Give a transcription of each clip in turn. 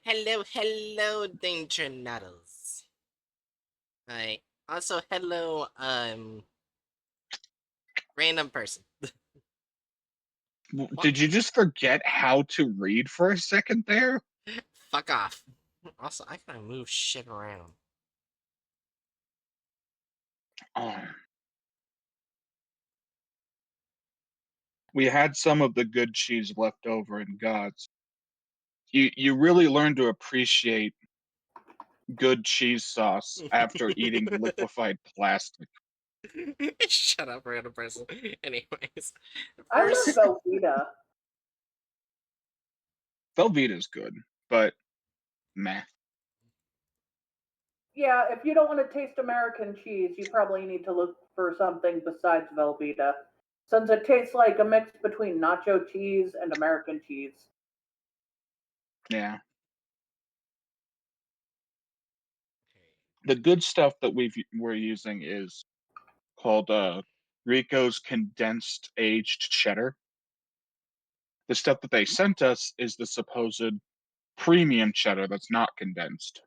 Hello, Danger Nuttles. Hi. Also, hello, random person. What? Did you just forget how to read for a second there? Fuck off. Also, I gotta move shit around. Oh, we had some of the good cheese left over in God's. You really learn to appreciate good cheese sauce after eating liquefied plastic. Shut up, random person. Anyways, I love first, Velveeta. Velveeta's good, but meh. Yeah, if you don't want to taste American cheese, you probably need to look for something besides Velveeta, since it tastes like a mix between nacho cheese and American cheese. Yeah. The good stuff that we're using is called Rico's condensed aged cheddar. The stuff that they sent us is the supposed premium cheddar that's not condensed.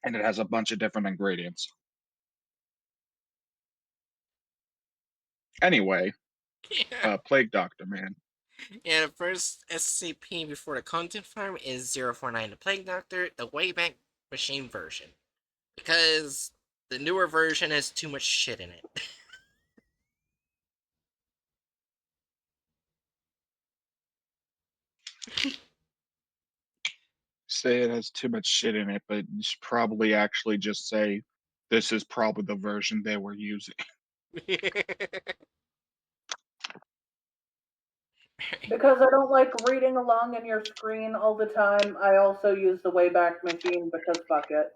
And it has a bunch of different ingredients. Anyway, yeah, Plague Doctor, man. yeah, the first SCP before the content farm is 049, the Plague Doctor, the Wayback Machine version. Because the newer version has too much shit in it. Say it has too much shit in it, but you should probably actually just say this is probably the version they were using. Because I don't like reading along in your screen all the time, I also use the Wayback Machine because fuck it.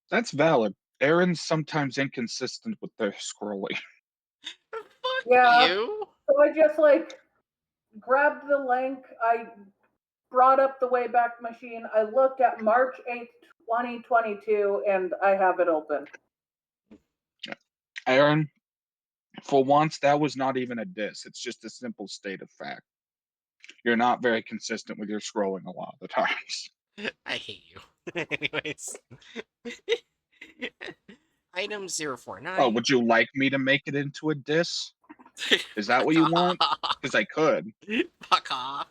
That's valid. Aaron's sometimes inconsistent with their scrolling. Fuck Yeah, you. so I just grabbed the link, I brought up the Wayback Machine, I looked at March 8th, 2022, and I have it open. Aaron, for once, that was not even a diss. It's just a simple state of fact. You're not very consistent with your scrolling a lot of the times. I hate you. Anyways. Item Oh, 049. would you like me to make it into a diss? Is that what Fuck you want? off. Because I could. Fuck off.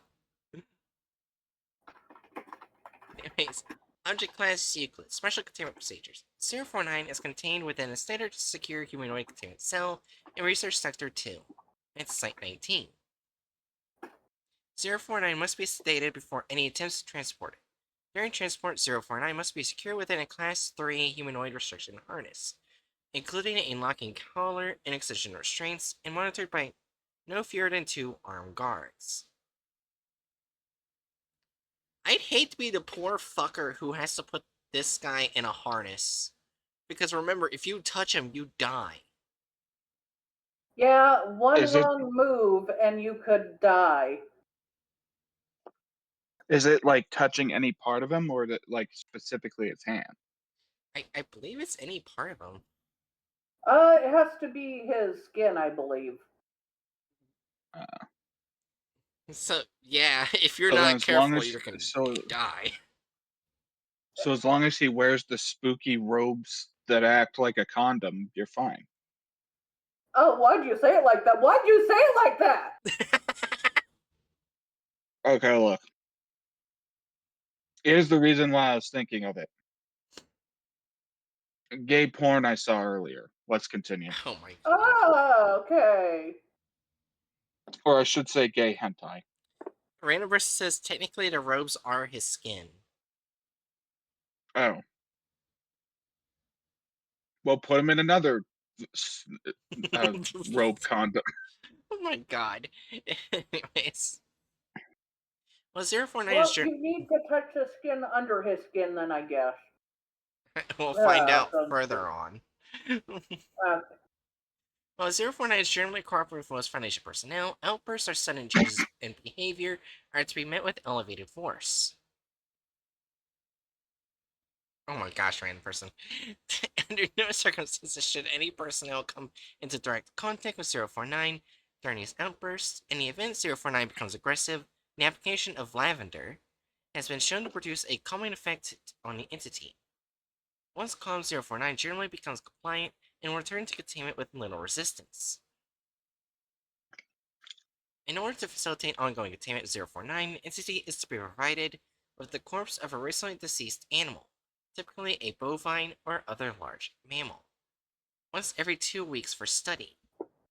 Anyways. Object Class Euclid. Special Containment Procedures. 049 is contained within a standard secure humanoid containment cell in Research Sector 2. It's Site 19. 049 must be sedated before any attempts to transport it. During transport, 049 must be secure within a Class 3 humanoid restriction harness, including a locking collar and excision restraints, and monitored by no fewer than 2 armed guards. I'd hate to be the poor fucker who has to put this guy in a harness. Because remember, if you touch him, you die. Yeah, one Is it wrong move and you could die. is it like touching any part of him, or is it like specifically his hand? I believe it's any part of him. It has to be his skin, I believe. Uh, So, yeah, if you're so then not as long careful, as you're gonna so die. so as long as he wears the spooky robes that act like a condom, you're fine. Oh, why'd you say it like that? Why'd you say it like that? Okay, look. Here's the reason why I was thinking of it. Gay porn I saw earlier. Let's continue. Oh my god. Oh, okay. Or I should say gay hentai. Random versus says technically the robes are his skin. Oh. Well, put him in another uh, robe condom. Oh my god. Anyways. Well, 049 is Well, you need to touch the skin under his skin, then I guess. we'll find out Sounds further good. on. Uh, While 049 is generally cooperative with most Foundation personnel, outbursts or sudden changes in behavior are to be met with elevated force. Oh my gosh, random person. Under no circumstances should any personnel come into direct contact with 049. During these outbursts, in the event 049 becomes aggressive, the application of lavender has been shown to produce a calming effect on the entity. Once calm, 049 generally becomes compliant and will return to containment with little resistance. In order to facilitate ongoing containment of 049, the entity is to be provided with the corpse of a recently deceased animal, typically a bovine or other large mammal, once every 2 weeks for study.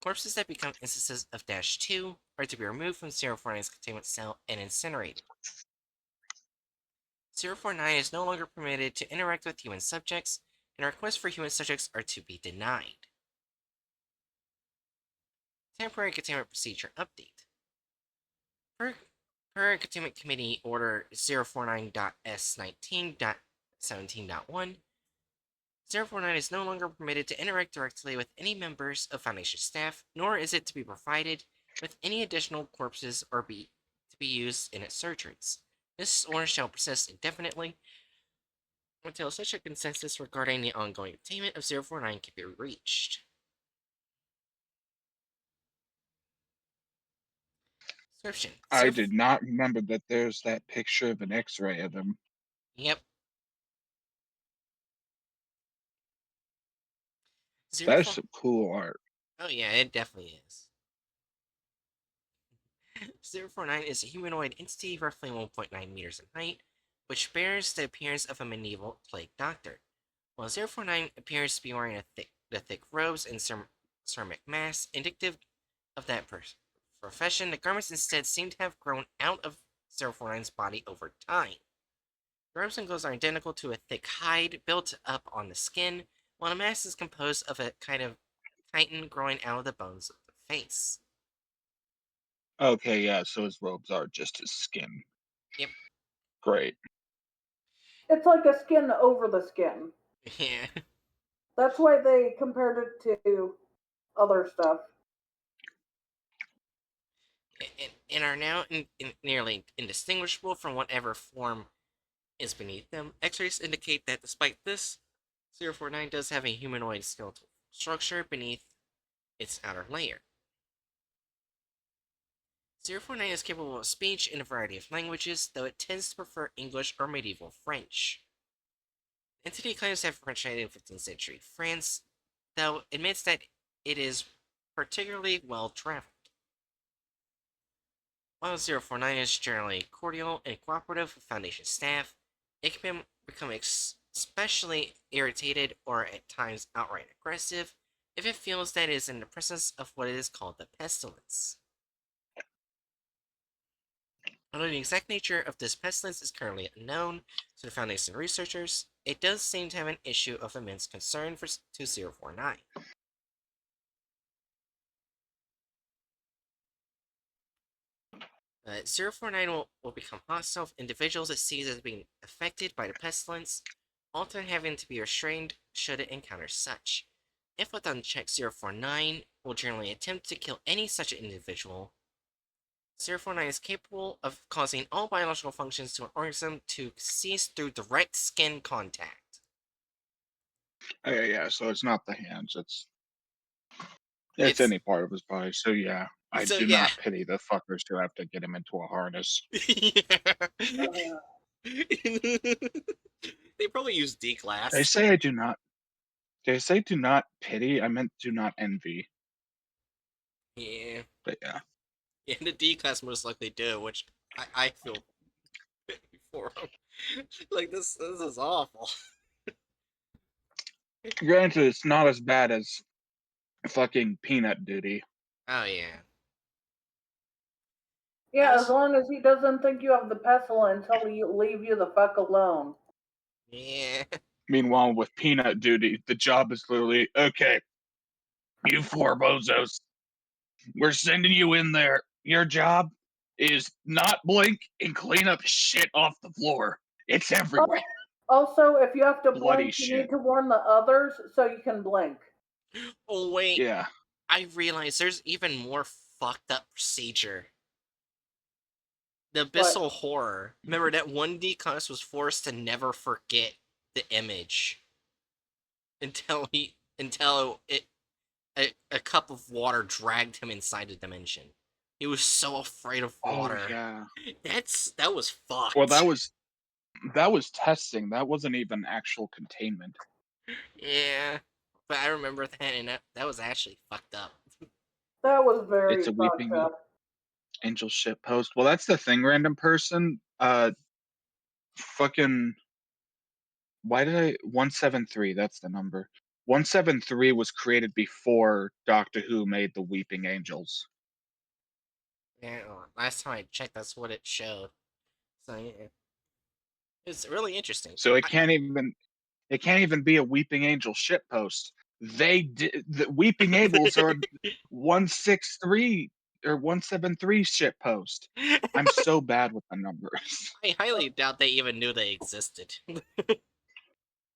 Corpses that become instances of -2 are to be removed from 049's containment cell and incinerated. 049 is no longer permitted to interact with human subjects, and requests for human subjects are to be denied. Temporary Containment Procedure Update. Per Containment Committee Order 049.S19.17.1, 049 is no longer permitted to interact directly with any members of Foundation staff, nor is it to be provided with any additional corpses or to be used in its surgeries. This order shall persist indefinitely until such a consensus regarding the ongoing containment of 049 can be reached. Description. I did not remember that there's that picture of an X-ray of him. Yep. That's some cool art. Oh yeah, it definitely is. 049 is a humanoid entity roughly 1.9 meters in height, which bears the appearance of a medieval plague doctor. While 049 appears to be wearing the thick robes and ceramic mask, indicative of that profession, the garments instead seem to have grown out of 049's body over time. The robes and clothes are identical to a thick hide built up on the skin, while the mask is composed of a kind of chitin growing out of the bones of the face. Okay, yeah, so his robes are just his skin. Yep. Great. It's like a skin over the skin. Yeah. That's why they compared it to other stuff. And are now nearly indistinguishable from whatever form is beneath them. X-rays indicate that despite this, 049 does have a humanoid skeletal structure beneath its outer layer. 049 is capable of speech in a variety of languages, though it tends to prefer English or medieval French. The entity claims to have originated in 15th century France, though admits that it is particularly well traveled. While 049 is generally cordial and cooperative with Foundation staff, it can become especially irritated or at times outright aggressive if it feels that it is in the presence of what is called the pestilence. Although the exact nature of this pestilence is currently unknown to the Foundation researchers, it does seem to have an issue of immense concern to 049. 049 will become hostile if individuals it sees as being affected by the pestilence, often having to be restrained should it encounter such. If left unchecked, 049 will generally attempt to kill any such individual. 049 is capable of causing all biological functions to an organism to cease through direct skin contact. Okay, yeah, so it's not the hands, it's any part of his body. So yeah, I So do yeah. not pity the fuckers who have to get him into a harness. Yeah. They probably use D-class. They say I do not. They say do not pity. I meant do not envy. Yeah. But yeah. Yeah, the D-class most likely do, which I feel pity for him. Like, this is awful. Granted, it's not as bad as fucking peanut duty. Oh, yeah. Yeah, as long as he doesn't think you have the pestilence, he'll leave you the fuck alone. Yeah. Meanwhile, with peanut duty, the job is literally okay. You four bozos, we're sending you in there. Your job is not blink and clean up shit off the floor. It's everywhere. Also, if you have to Bloody blink, you shit. need to warn the others so you can blink. Oh, wait. Yeah. I realize there's even more fucked up procedure. The Abyssal Horror. Remember that one D-class was forced to never forget the image until it a cup of water dragged him inside the dimension. He was so afraid of Oh water. yeah. That was Well, fucked. that was testing. That wasn't even actual containment. Yeah, but I remember that, and that was actually fucked up. That was very It's a fucked weeping up. angel ship post. Well, that's the thing, random person. Fucking. Why did I 173? That's the number. 173 was created before Doctor Who made the Weeping Angels. Yeah, last time I checked, that's what it showed. So yeah, it's really interesting. So it can't even be a Weeping Angel ship post. They did the Weeping Angels are 163 or 173 ship post. I'm so bad with the numbers. I highly doubt they even knew they existed.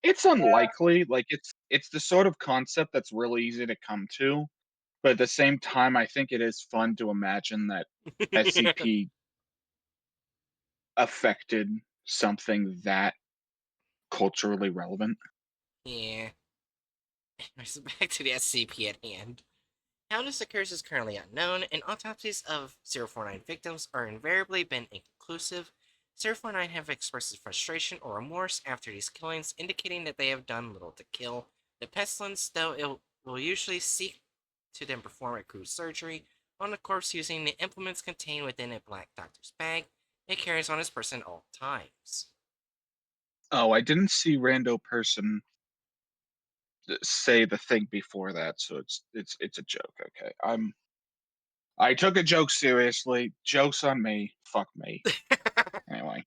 It's Yeah, unlikely. Like it's the sort of concept that's really easy to come to, but at the same time, I think it is fun to imagine that SCP affected something that culturally relevant. Yeah. Anyways, back to the SCP at hand. How this occurs is currently unknown, and autopsies of 049 victims are invariably been inconclusive. 049 have expressed frustration or remorse after these killings, indicating that they have done little to kill the pestilence, though it will usually seek to then perform a crude surgery on the corpse using the implements contained within a black doctor's bag it carries on his person at all times. Oh, I didn't see rando person say the thing before that, so it's a joke. Okay, I took a joke seriously. Jokes on me. Fuck me. Anyway,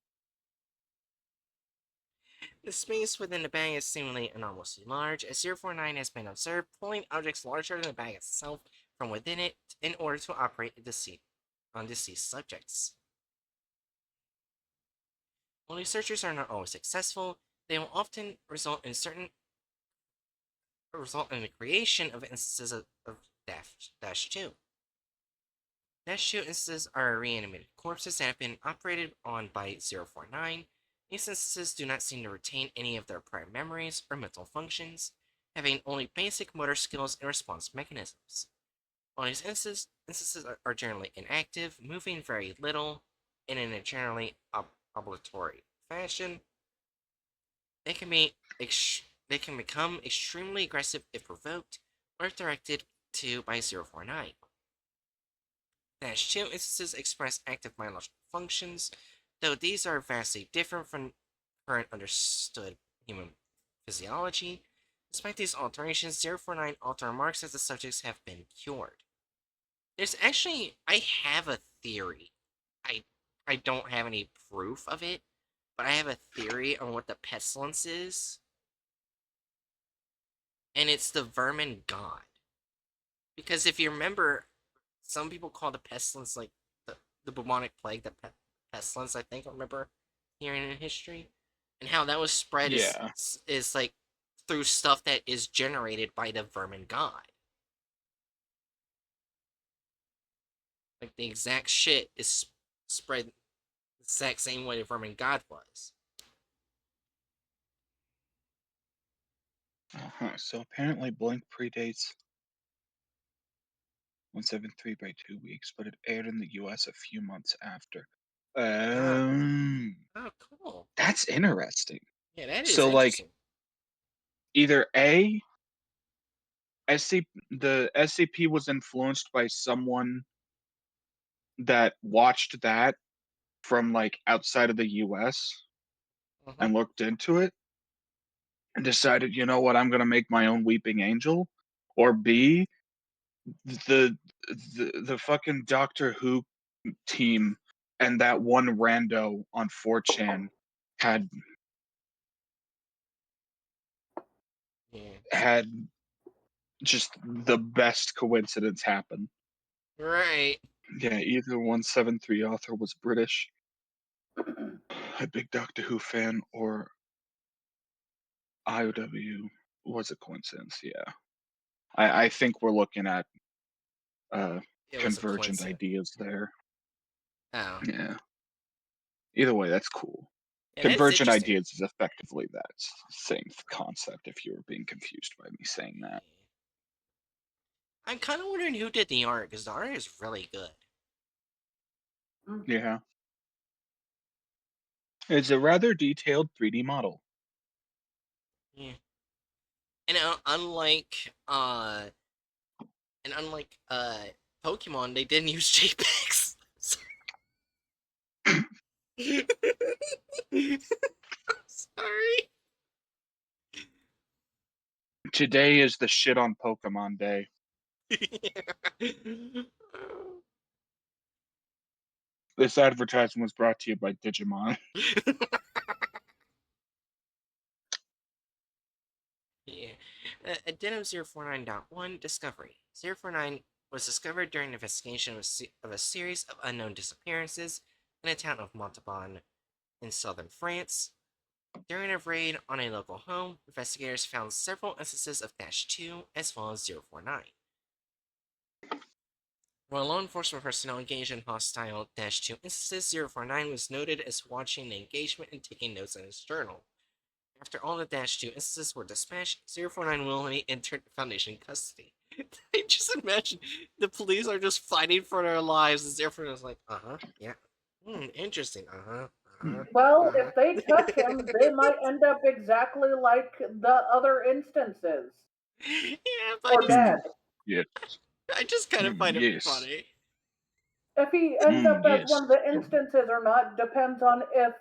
The space within the bag is seemingly enormously large, as 049 has been observed pulling objects larger than the bag itself from within it in order to operate on deceased subjects. While these searches are not always successful, they will often result in the creation of instances of Dash 2. Dash 2 instances are reanimated corpses that have been operated on by 049. These instances do not seem to retain any of their prior memories or mental functions, having only basic motor skills and response mechanisms. While these instances are generally inactive, moving very little, and in a generally obligatory fashion, they can be they can become extremely aggressive if provoked or if directed to by 049. Dash 2 instances express active biological functions, though these are vastly different from current understood human physiology. Despite these alterations, 049 alter remarks that the subjects have been cured. There's actually, I have a theory. I I don't have any proof of it, but I have a theory on what the pestilence is, and it's the vermin god. Because if you remember, some people call the pestilence like the bubonic plague, the pestilence. I think I remember hearing in history, and how that was spread yeah. is like through stuff that is generated by the vermin god. Like the exact shit is spread the exact same way the vermin god was. So apparently, Blink predates 173 by 2 weeks, but it aired in the U.S. a few months after. Oh, Um, oh, cool. that's interesting. Yeah, that is So like interesting. either the SCP was influenced by someone that watched that from like outside of the US Mm-hmm. and looked into it and decided, you know what, I'm gonna make my own weeping angel. Or B, the the fucking Doctor Who team and that one rando on 4chan had Yeah. had just the best coincidence happen. Right. Yeah, either 173 author was British, a big Doctor Who fan, or IOW was a coincidence. Yeah, I think we're looking at It was a convergent coincidence. ideas there. Oh. Yeah. Either way, that's cool. Yeah, that is Convergent interesting. ideas is effectively that same concept. If you were being confused by me saying that. I'm kind of wondering who did the art, because the art is really good. Yeah. It's a rather detailed 3D model. Yeah. And unlike Pokemon, they didn't use JPEGs. Sorry. Today is the shit on Pokemon day. This advertisement was brought to you by Digimon. Yeah. Addendum 049.1 Discovery. 049 was discovered during an investigation of a series of unknown disappearances in the town of Montauban in southern France. During a raid on a local home, investigators found several instances of -2 as well as 049. While law enforcement personnel engaged in hostile -2 instances, 049 was noted as watching the engagement and taking notes in his journal. After all the -2 instances were dispatched, 049 willingly entered Foundation custody. I just imagine the police are just fighting for their lives, and 049 is like, yeah. Interesting, Well, if they touch him, they might end up exactly like the other instances. Yeah, but Or dead. Yes. I just kind of find it Yes. funny. If he ends up as Yes. one of the instances or not depends on if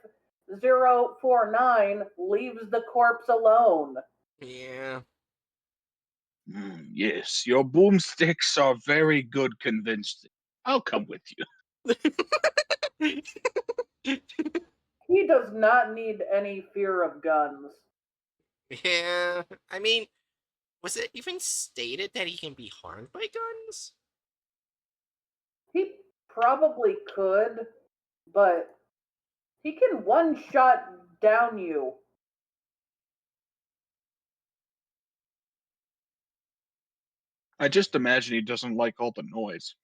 049 leaves the corpse alone. Yeah. Yes, your boomsticks are very good convincing. I'll come with you. He does not need any fear of guns. Yeah. I mean, was it even stated that he can be harmed by guns? He probably could, but he can one shot down you. I just imagine he doesn't like all the noise.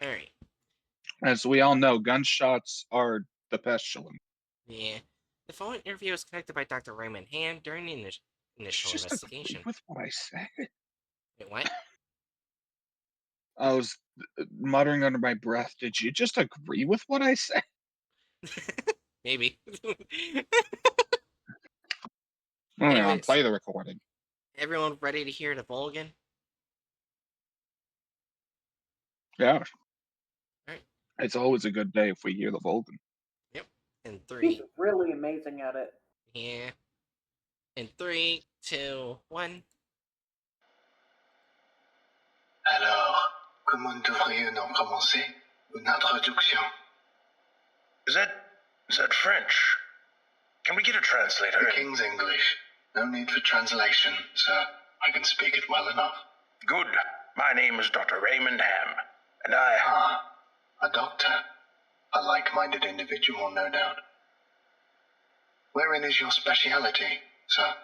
Alright. As we all know, gunshots are the pestilence. Yeah. The following interview was conducted by Dr. Raymond Ham during the initial Just agree investigation. with what I said. Wait, what? I was muttering under my breath. Did you just agree with what I said? Maybe. Moving on, Anyways, play the recording. everyone ready to hear the Vulcan? Yeah. Alright. It's always a good day if we hear the Vulcan. Yep. In He's 3. really amazing at it. Yeah. In 3, 2, 1. Alors, comment devrions-nous commencer une introduction? Is that French? Can we get a translator? The King's English. No need for translation, sir. I can speak it well enough. Good. My name is Dr. Raymond Ham, and I... Ah, a doctor. A like-minded individual, no doubt. Wherein is your speciality, sir?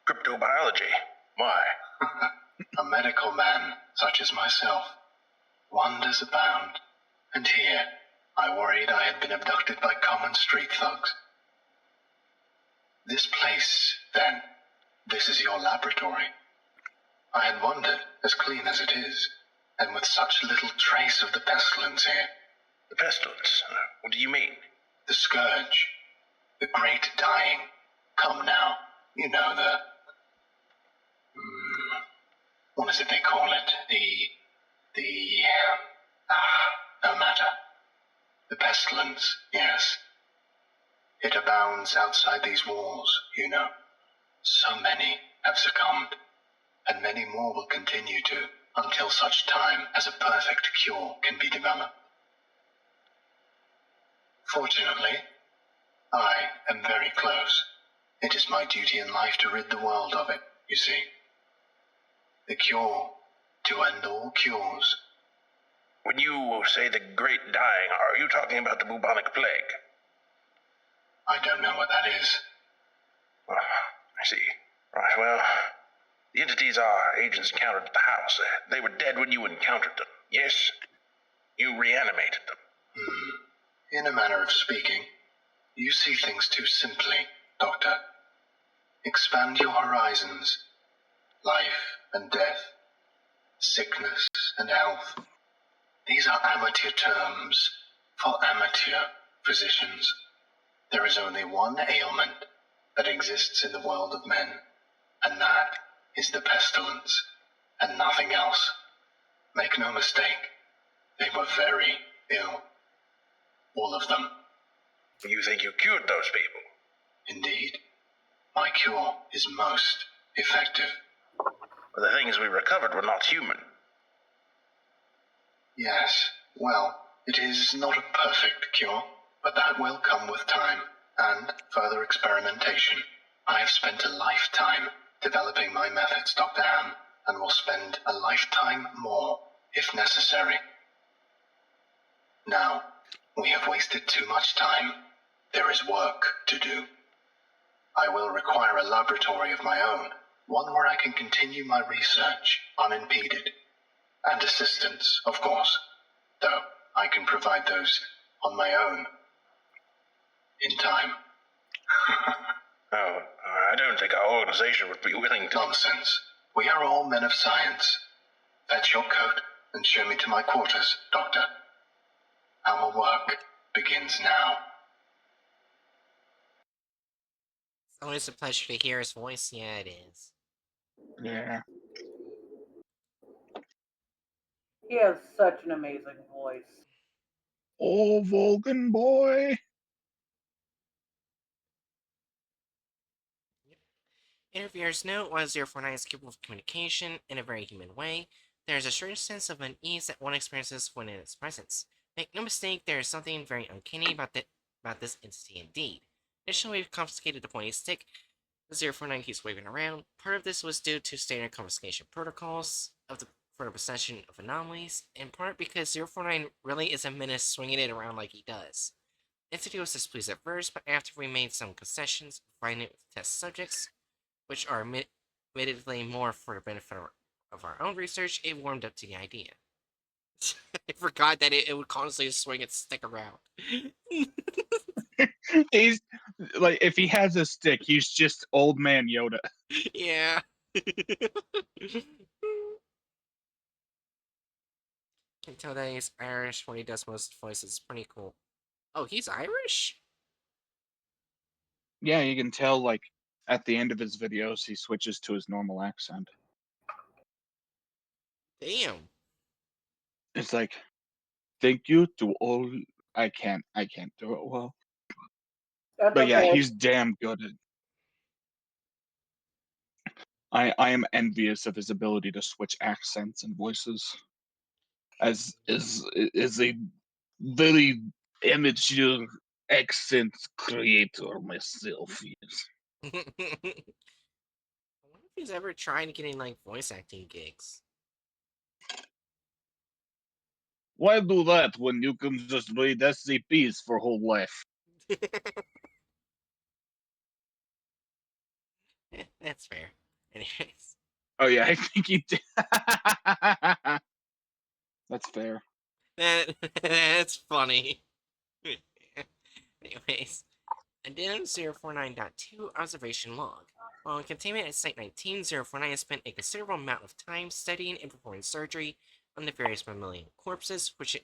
Cryptobiology. Why? A medical man, such as myself. Wonders abound. And here, I worried I had been abducted by common street thugs. This place, then, this is your laboratory. I had wondered, as clean as it is, and with such little trace of the pestilence here. The pestilence? What do you mean? The scourge. The great dying. Come now, you know what is it they call it? No matter. The pestilence, yes. It abounds outside these walls, you know. So many have succumbed, and many more will continue to, until such time as a perfect cure can be developed. Fortunately, I am very close. It is my duty in life to rid the world of it, you see. The cure to end all cures. When you say the great dying, are you talking about the bubonic plague? I don't know what that is. I see. Right, well, the entities our agents encountered at the house, they were dead when you encountered them, yes? You reanimated them. In a manner of speaking, you see things too simply, Doctor. Expand your horizons. Life and death, sickness and health. These are amateur terms for amateur physicians. There is only one ailment that exists in the world of men, and that is the pestilence, and nothing else. Make no mistake, they were very ill. All of them. You think you cured those people? Indeed. My cure is most effective. But the things we recovered were not human. Yes, well, it is not a perfect cure, but that will come with time and further experimentation. I have spent a lifetime developing my methods, Dr. Ham, and will spend a lifetime more if necessary. Now, we have wasted too much time. There is work to do. I will require a laboratory of my own, one where I can continue my research unimpeded. And assistance, of course, though I can provide those on my own. In time. Oh, I don't think our organization would be willing to. Nonsense. We are all men of science. Fetch your coat and show me to my quarters, Doctor. Our work begins now. It's always a pleasure to hear his voice. Yeah, it is. Yeah. He has such an amazing voice. Oh, Vulcan boy. Interviewers note while 049 is capable of communication in a very human way, there is a certain sense of unease that one experiences when in its presence. Make no mistake, there is something very uncanny about this entity indeed. Initially, we've confiscated the pointy stick. The 049 keeps waving around. Part of this was due to standard confiscation protocols for the possession of anomalies, in part because 049 really is a menace swinging it around like he does. The entity was displeased at first, but after we made some concessions, providing it with test subjects, which are admittedly more for the benefit of our own research, it warmed up to the idea. I forgot that it would constantly swing its stick around. He's like, if he has a stick, he's just old man Yoda. Yeah. Can tell that he's Irish when he does most voices. It's pretty cool. Oh, he's Irish? Yeah, you can tell, like, at the end of his videos, he switches to his normal accent. Damn. It's like, thank you to all. I can't do it well. That's But yeah, okay. he's damn good at. I am envious of his ability to switch accents and voices. As a very amateur accent creator myself. Yes. I wonder if he's ever tried getting like voice acting gigs. Why do that when you can just read SCPs for whole life? That's fair. Anyways. Oh yeah, I think he did. That's fair. That's funny. Anyways. Addendum 049.2 Observation Log. While in containment at Site 19, 049 has spent a considerable amount of time studying and performing surgery on the various mammalian corpses which it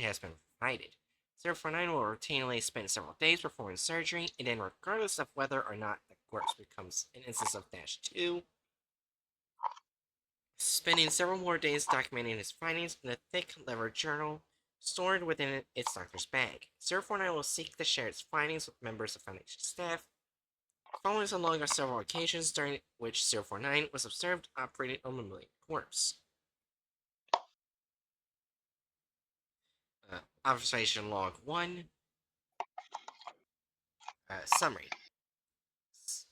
has been provided. 049 will routinely spend several days performing surgery, and then regardless of whether or not the corpse becomes an instance of -2, spending several more days documenting his findings in a thick leather journal stored within its doctor's bag. 049 will seek to share its findings with members of Foundation staff. Following along are several occasions during which 049 was observed operating on a mammalian corpse. Observation Log 1. Summary.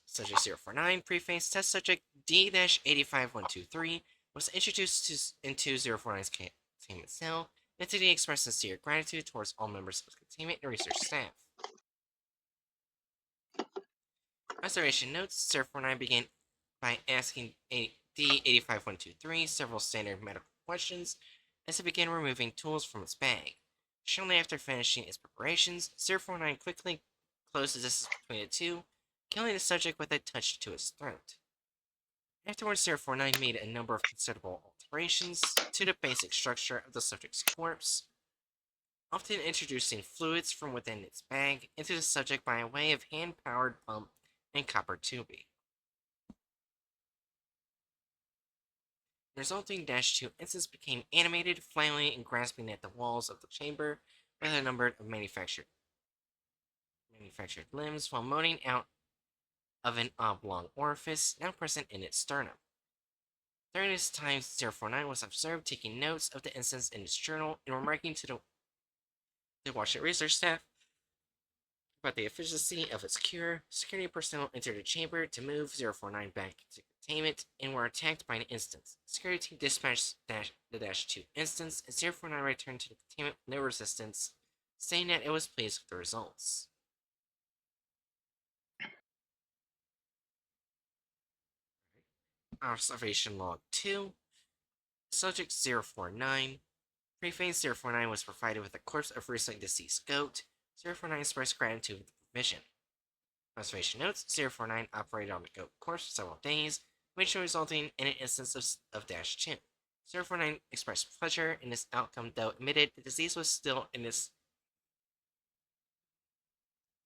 Subject 049, preface, test subject D-85123 was introduced into 049's containment cell. The entity expressed sincere gratitude towards all members of the containment and research staff. Observation notes, 049 began by asking D-85123 several standard medical questions as it began removing tools from its bag. Shortly after finishing its preparations, 049 quickly closed the distance between the two, killing the subject with a touch to his throat. Afterwards, 049 made a number of considerable alterations to the basic structure of the subject's corpse, often introducing fluids from within its bag into the subject by way of hand-powered pump and copper tubing. The resulting -2 instance became animated, flailing and grasping at the walls of the chamber with a number of manufactured limbs while moaning out of an oblong orifice now present in its sternum. During this time, 049 was observed taking notes of the instance in his journal and remarking to the Washington research staff about the efficiency of its cure. Security personnel entered the chamber to move 049 back to containment and were attacked by an instance. Security team dispatched the -2 instance, and 049 returned to the containment with no resistance, saying that it was pleased with the results. Observation Log 2. Subject 049. Pre-phase 049 was provided with a corpse of recently deceased goat. 049 expressed gratitude for the provision. Observation notes: 049 operated on the goat corpse for several days, which resulting in an instance of -2. 049 expressed pleasure in this outcome, though admitted the disease was still in its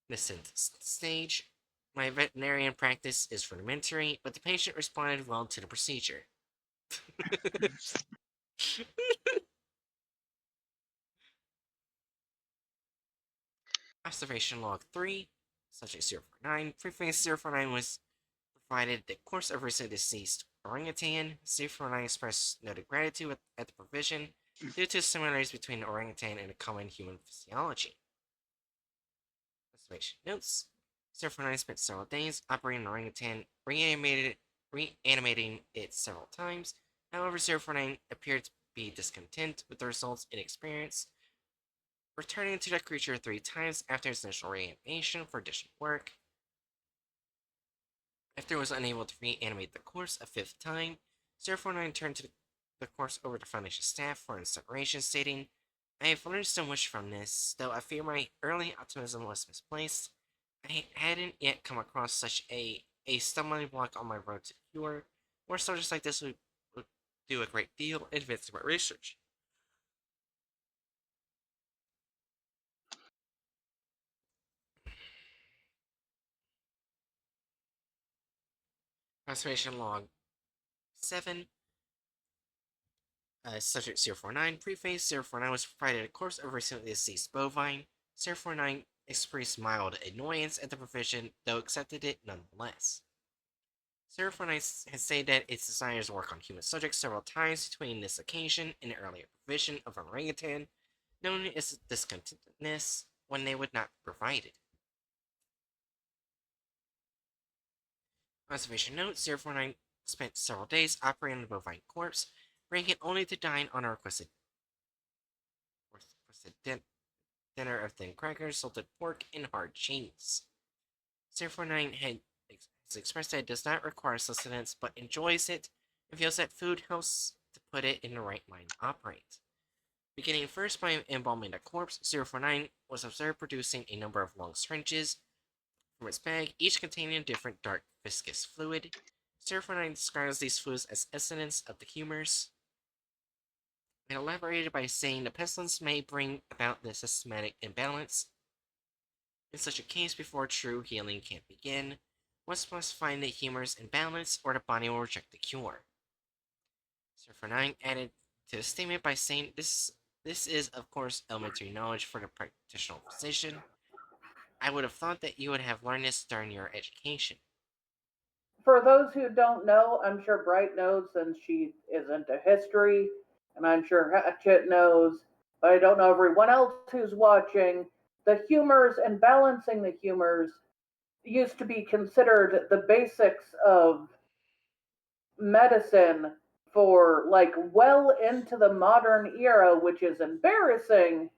nascent stage. My veterinarian practice is rudimentary, but the patient responded well to the procedure. Observation Log 3. Subject 049. Preface 049 was provided the corpse of recently deceased orangutan. 049 expressed noted gratitude at the provision due to similarities between the orangutan and the common human physiology. Observation notes: 049 spent several days operating an orangutan, reanimating it several times. However, 049 appeared to be discontent with the results it experienced, returning to the creature 3 times after its initial reanimation for additional work. After it was unable to reanimate the corpse a 5th time, 049 turned the corpse over to Foundation staff for incineration, stating, "I have learned so much from this, though I fear my early optimism was misplaced. I hadn't yet come across such a stumbling block on my road to cure. More soldiers like this would do a great deal in advancing my research." Observation Log 7. Subject 049. Preface: 049 was provided a corpse of recently deceased bovine. 049 expressed mild annoyance at the provision, though accepted it nonetheless. 049 has said that its desires to work on human subjects several times between this occasion and the earlier provision of an orangutan, known as discontentedness when they would not be provided. Observation note: 049 spent several days operating the bovine corpse, bringing it only to dine on a requested dinner of thin crackers, salted pork, and hard cheese. 049 has expressed that it does not require sustenance, but enjoys it, and feels that food helps to put it in the right mind to operate. Beginning first by embalming the corpse, 049 was observed producing a number of long syringes from its bag, each containing a different dark viscous fluid. 049 describes these fluids as essence of the humors, and elaborated by saying the pestilence may bring about this systematic imbalance. In such a case, before true healing can begin, one must find the humors in balance, or the body will reject the cure. 049 added to the statement by saying, This is, of course, elementary knowledge for the practitioner physician. I would have thought that you would have learned this during your education." For those who don't know, I'm sure Bright knows since she is into history, and I'm sure Hatchet knows, but I don't know everyone else who's watching. The humors and balancing the humors used to be considered the basics of medicine for like well into the modern era, which is embarrassing.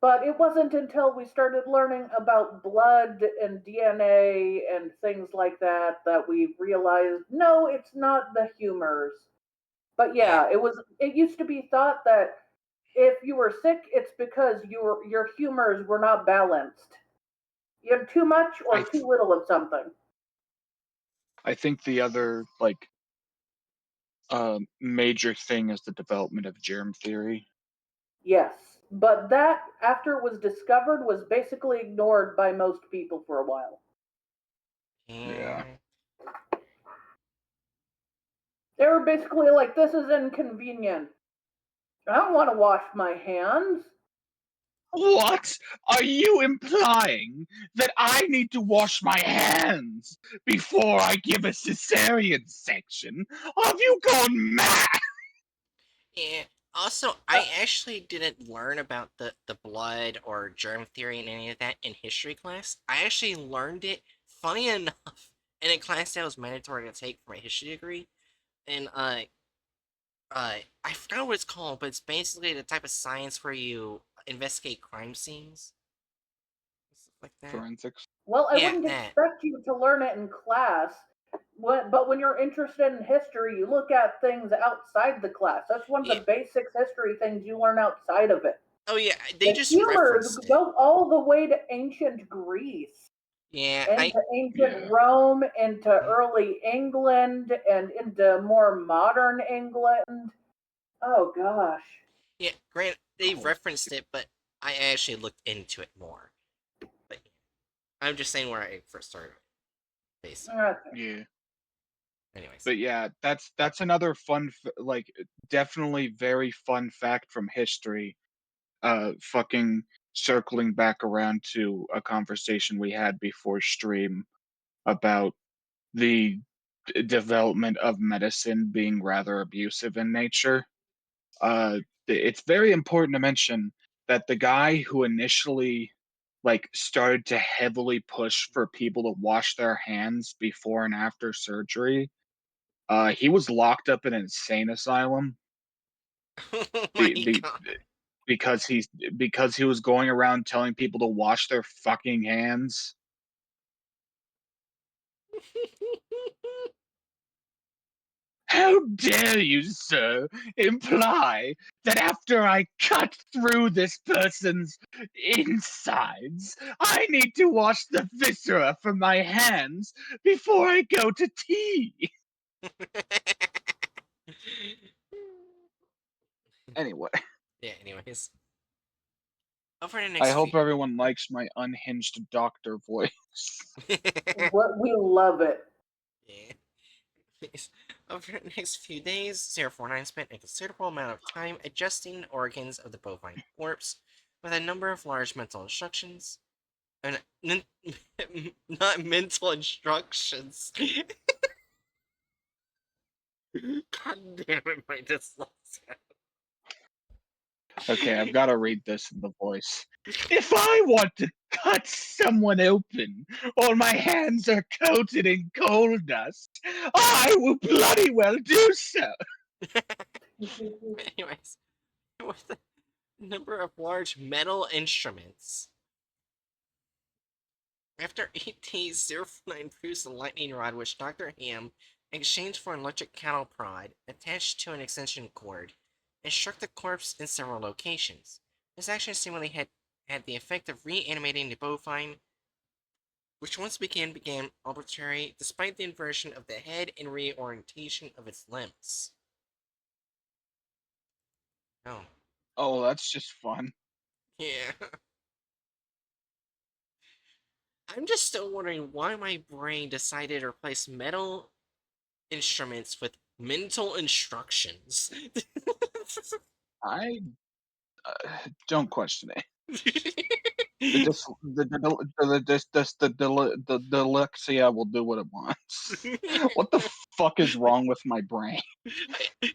But it wasn't until we started learning about blood and DNA and things like that that we realized no, it's not the humors. But yeah, it used to be thought that if you were sick, it's because your humors were not balanced. You have too much or I too little of something. I think the other major thing is the development of germ theory. Yes. But that, after it was discovered, was basically ignored by most people for a while. Yeah. They were basically like, this is inconvenient. I don't want to wash my hands. What? Are you implying that I need to wash my hands before I give a cesarean section? Have you gone mad? Yeah. Also, I actually didn't learn about the blood or germ theory and any of that in history class. I actually learned it, funny enough, in a class that was mandatory to take for my history degree. And I forgot what it's called, but it's basically the type of science where you investigate crime scenes, stuff like that. Forensics. Well, I Yeah, wouldn't that. expect you to learn it in class. But when you're interested in history, you look at things outside the class. That's one of Yeah. the basics history things you learn outside of it. Oh yeah, they The just humors referenced it. go all the way to ancient Greece, Yeah, into ancient Rome, into early England, and into more modern England. Oh gosh. yeah. Grant, they referenced it, but I actually looked into it more. But I'm just saying where I first started, basically. Yeah. Anyways. But yeah, that's another definitely very fun fact from history. Fucking circling back around to a conversation we had before stream about the development of medicine being rather abusive in nature. It's very important to mention that the guy who initially started to heavily push for people to wash their hands before and after surgery, he was locked up in an insane asylum Oh my be, be, god. because he was going around telling people to wash their fucking hands. How dare you, sir, imply that after I cut through this person's insides, I need to wash the viscera from my hands before I go to tea? Anyway, Yeah, anyways. Over the I next hope few everyone likes my unhinged doctor voice. What we love it. Yeah. Over the next few days, 049 spent a considerable amount of time adjusting organs of the bovine corpse with a number of large mental instructions. Not mental instructions. God damn it, my dyslexia. Okay, I've got to read this in the voice. If I want to cut someone open while my hands are coated in coal dust, I will bloody well do so. Anyways, with a number of large metal instruments. After 8 days, 049 produced a lightning rod which Dr. Ham exchanged for an electric cattle prod attached to an extension cord and struck the corpse in several locations. This action seemingly had the effect of reanimating the bovine, which once began arbitrary despite the inversion of the head and reorientation of its limbs. Oh. Oh, that's just fun. Yeah. I'm just still wondering why my brain decided to replace metal instruments with mental instructions. I don't question it. The dyslexia will do what it wants. What the fuck is wrong with my brain?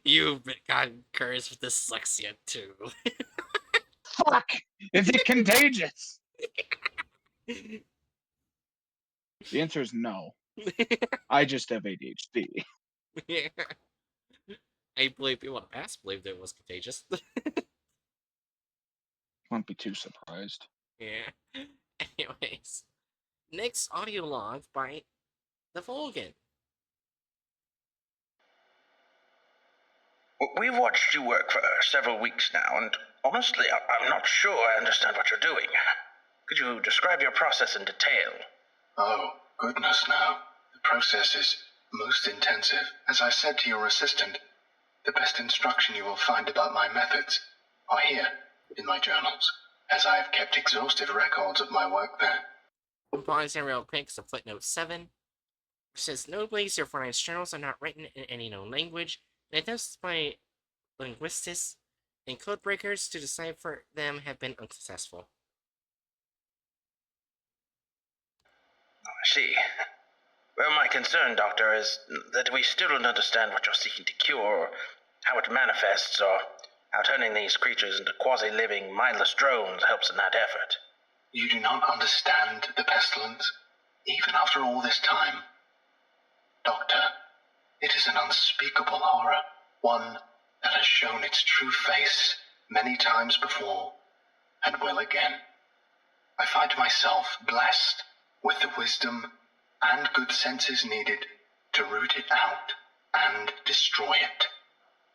You've gotten cursed with dyslexia too. Fuck! Is it contagious? The answer is no. I just have ADHD. Yeah. I believe people in the past believed it was contagious. Won't be too surprised. Yeah. Anyways, next audio log by the Volgan. We've watched you work for several weeks now, and honestly, I'm not sure I understand what you're doing. Could you describe your process in detail? Oh, goodness, no. The process is most intensive. As I said to your assistant, the best instruction you will find about my methods are here in my journals, as I have kept exhaustive records of my work there. I'm pausing real quick, so footnote 7, which says, notably, 049's journals are not written in any known language, and attempts by linguists and code breakers to decipher them have been unsuccessful. I see. Well, my concern, Doctor, is that we still don't understand what you're seeking to cure, or how it manifests, or how turning these creatures into quasi-living, mindless drones helps in that effort. You do not understand the pestilence, even after all this time. Doctor, it is an unspeakable horror, one that has shown its true face many times before, and will again. I find myself blessed with the wisdom and good senses needed to root it out and destroy it.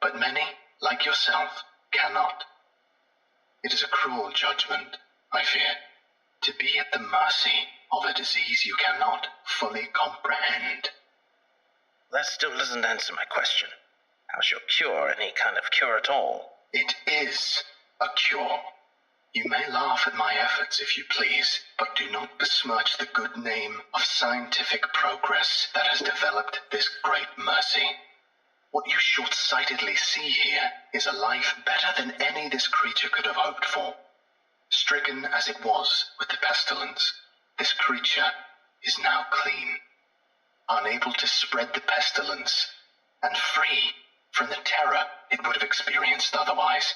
But many, like yourself, cannot. It is a cruel judgment, I fear, to be at the mercy of a disease you cannot fully comprehend. That still doesn't answer my question. How's your cure any kind of cure at all? It is a cure. You may laugh at my efforts if you please, but do not besmirch the good name of scientific progress that has developed this great mercy. What you short-sightedly see here is a life better than any this creature could have hoped for. Stricken as it was with the pestilence, this creature is now clean, unable to spread the pestilence, and free from the terror it would have experienced otherwise.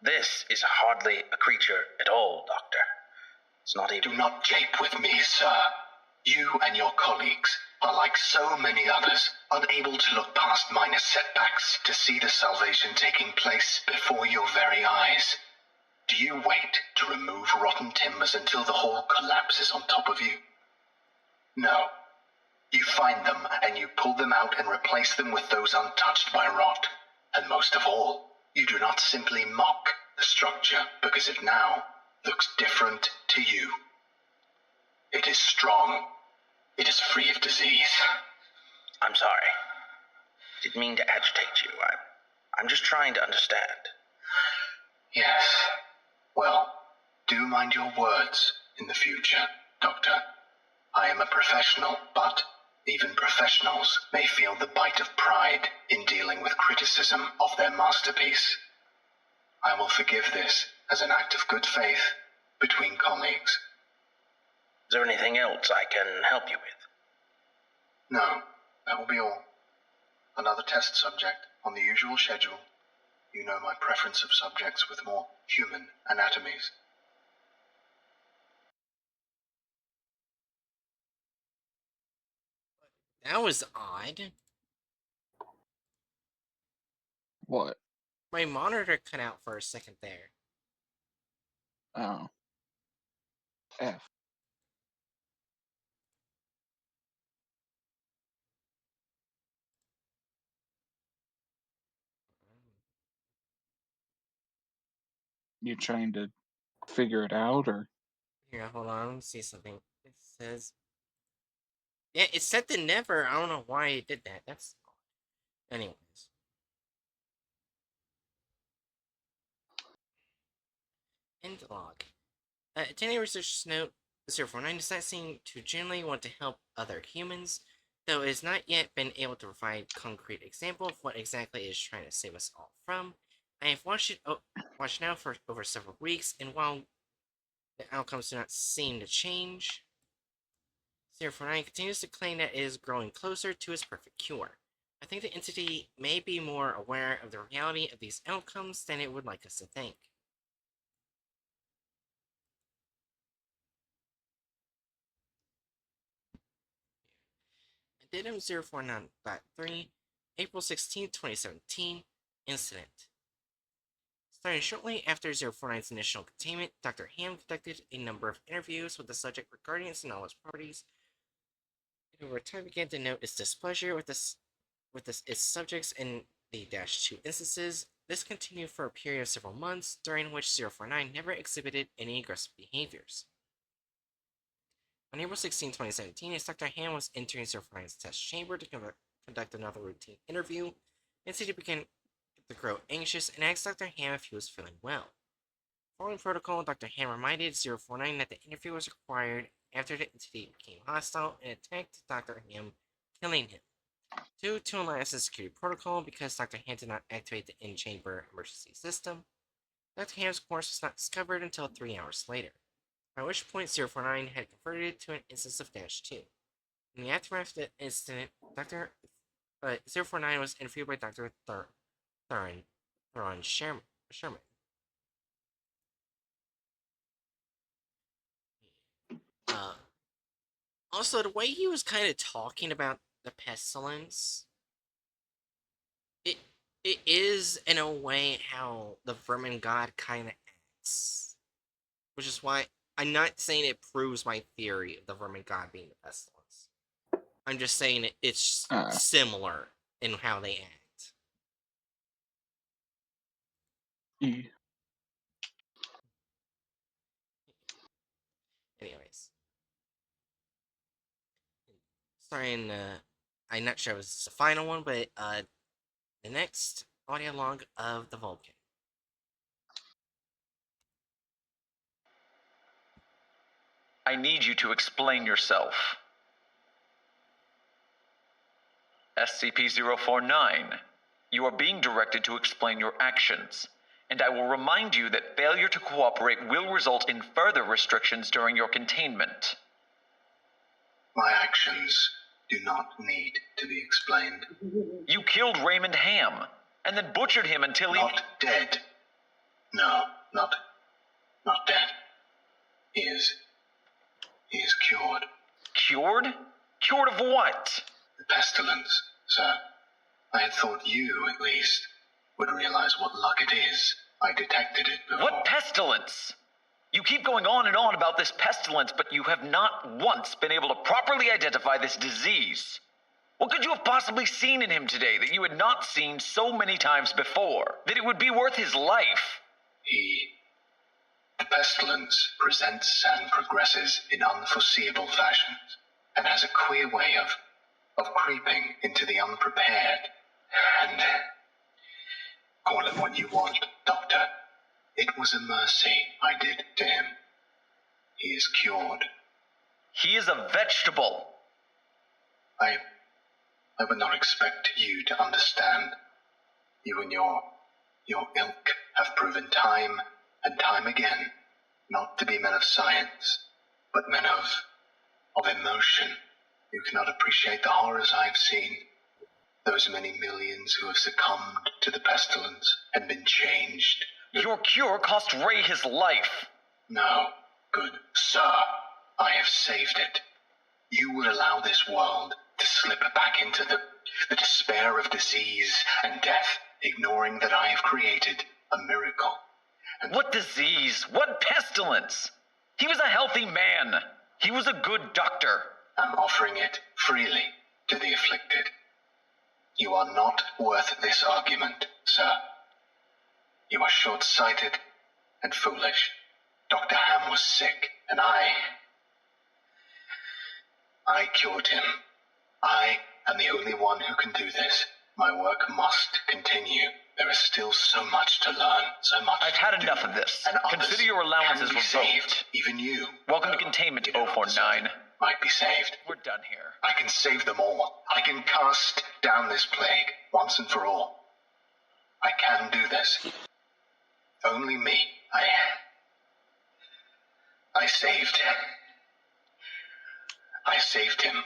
This is hardly a creature at all, Doctor. It's not even... Do not jape with me, sir. You and your colleagues are like so many others, unable to look past minor setbacks to see the salvation taking place before your very eyes. Do you wait to remove rotten timbers until the whole collapses on top of you? No. You find them and you pull them out and replace them with those untouched by rot. And most of all, you do not simply mock the structure because it now looks different to you. It is strong. It is free of disease. I'm sorry. Didn't mean to agitate you. I'm just trying to understand. Yes. Well, do mind your words in the future, Doctor. I am a professional, but even professionals may feel the bite of pride in dealing with criticism of their masterpiece. I will forgive this as an act of good faith between colleagues. Is there anything else I can help you with? No, that will be all. Another test subject on the usual schedule. You know my preference of subjects with more human anatomies. That was odd. What? My monitor cut out for a second there. Oh. F. You trying to figure it out, or? Here, hold on, let me see something. It says... Yeah, it said to never. I don't know why it did that. That's odd. Anyways. End log. Attending researchers note 049 does not seem to generally want to help other humans, though it has not yet been able to provide concrete example of what exactly it is trying to save us all from. I have watched it watched now for over several weeks, and while the outcomes do not seem to change, 049 continues to claim that it is growing closer to its perfect cure. I think the entity may be more aware of the reality of these outcomes than it would like us to think. Addendum 049.3, April 16, 2017, Incident. Starting shortly after 049's initial containment, Dr. Ham conducted a number of interviews with the subject regarding its knowledge properties, and over time began to note its displeasure with its subjects in the -2 instances This continued for a period of several months, during which 049 never exhibited any aggressive behaviors. On April 16, 2017, as Dr. Ham was entering 049's test chamber to conduct another routine interview, NCD began to grow anxious and asked Dr. Ham if he was feeling well. Following protocol, Dr. Ham reminded 049 that the interview was required after the entity became hostile and attacked Dr. Ham, killing him. Due to Alliance's security protocol, because Dr. Ham did not activate the in-chamber emergency system, Dr. Ham's course was not discovered until 3 hours later, by which point 049 had converted it to an instance of -2. In the aftermath of the incident, 049 was interviewed by Dr. Theron Sherman. Also, the way he was kind of talking about the pestilence, it is in a way how the vermin god kind of acts, which is why I'm not saying it proves my theory of the vermin god being the pestilence. I'm just saying it's similar in how they act. Anyways, sorry, and I'm not sure if it's the final one, but the next audio log of the Vulcan. I need you to explain yourself. SCP-049, you are being directed to explain your actions, and I will remind you that failure to cooperate will result in further restrictions during your containment. My actions do not need to be explained. You killed Raymond Ham, and then butchered him until he... Not dead. No, not dead. He is cured. Cured? Cured of what? The pestilence, sir. I had thought you, at least, would realize what luck it is. I detected it before. What pestilence? You keep going on and on about this pestilence, but you have not once been able to properly identify this disease. What could you have possibly seen in him today that you had not seen so many times before, that it would be worth his life? The pestilence presents and progresses in unforeseeable fashions, and has a queer way of creeping into the unprepared. And call it what you want, Doctor. It was a mercy I did to him. He is cured. He is a vegetable. I would not expect you to understand. You and your ilk have proven time and time again not to be men of science, but men of emotion. You cannot appreciate the horrors I have seen. Those many millions who have succumbed to the pestilence and been changed. Your cure cost Ray his life. No, good sir, I have saved it. You would allow this world to slip back into the despair of disease and death, ignoring that I have created a miracle. And what disease? What pestilence? He was a healthy man. He was a good doctor. I'm offering it freely to the afflicted. You are not worth this argument, sir. You are short-sighted and foolish. Dr. Ham was sick, and I cured him. I am the only one who can do this. My work must continue. There is still so much to learn, so much. I've had enough of this. And consider your allowances revoked. Saved, even you. Welcome to containment, 049. Might be saved. We're done here. I can save them all. I can cast down this plague once and for all. I can do this. Only me. I saved him.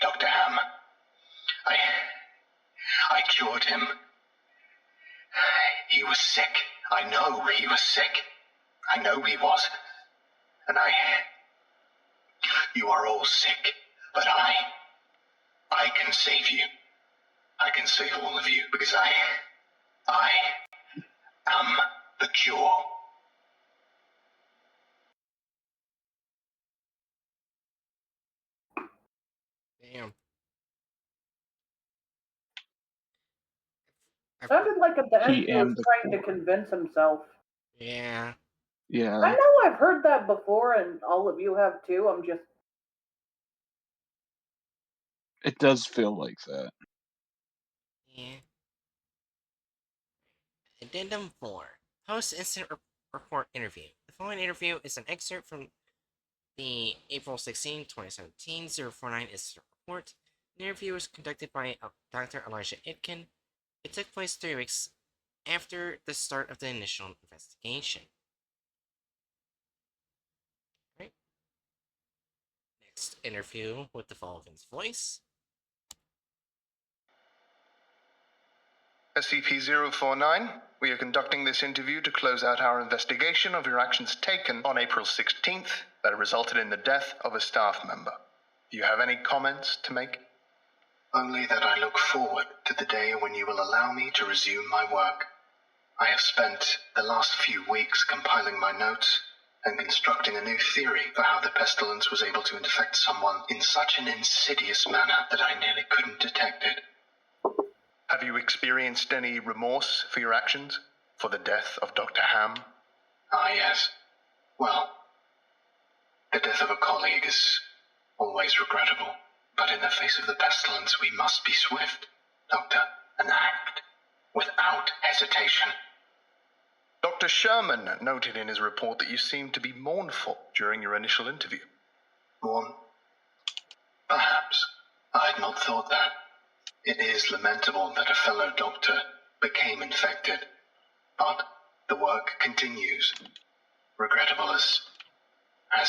Dr. Ham. I cured him. He was sick. I know he was sick. I know he was. And you are all sick, but I can save you. I can save all of you, because I am the cure. Damn. Sounded like at the end he was PM the trying to core. convince himself. Yeah. Yeah. I know I've heard that before, and all of you have too. I'm just. It does feel like that. Yeah. Addendum 4. Post-incident report interview. The following interview is an excerpt from the April 16, 2017 049 incident report. The interview was conducted by Dr. Elijah Itkin. It took place 3 weeks after the start of the initial investigation. Right. Next interview with the Vulcan's voice. SCP-049, we are conducting this interview to close out our investigation of your actions taken on April 16th that resulted in the death of a staff member. Do you have any comments to make? Only that I look forward to the day when you will allow me to resume my work. I have spent the last few weeks compiling my notes and constructing a new theory for how the pestilence was able to infect someone in such an insidious manner that I nearly couldn't detect it. Have you experienced any remorse for your actions? For the death of Dr. Ham? Ah, yes. Well, the death of a colleague is always regrettable. But in the face of the pestilence, we must be swift, Doctor, and act without hesitation. Dr. Sherman noted in his report that you seemed to be mournful during your initial interview. Mourn? Perhaps. I had not thought that. It is lamentable that a fellow doctor became infected, but the work continues. Regrettable as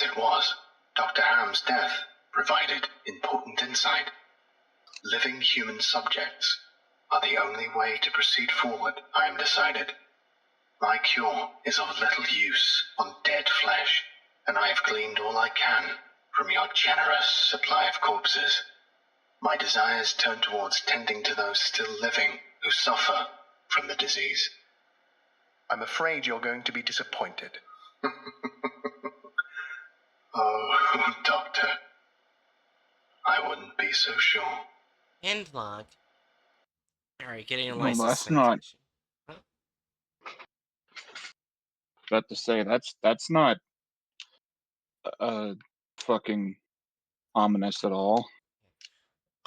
it was, Dr. Ham's death provided important insight. Living human subjects are the only way to proceed forward, I am decided. My cure is of little use on dead flesh, and I have gleaned all I can from your generous supply of corpses. My desires turn towards tending to those still living who suffer from the disease. I'm afraid you're going to be disappointed. Oh, Doctor, I wouldn't be so sure. End log. Alright, getting a Well, license that's not. citation. Huh? About to say that's not fucking ominous at all.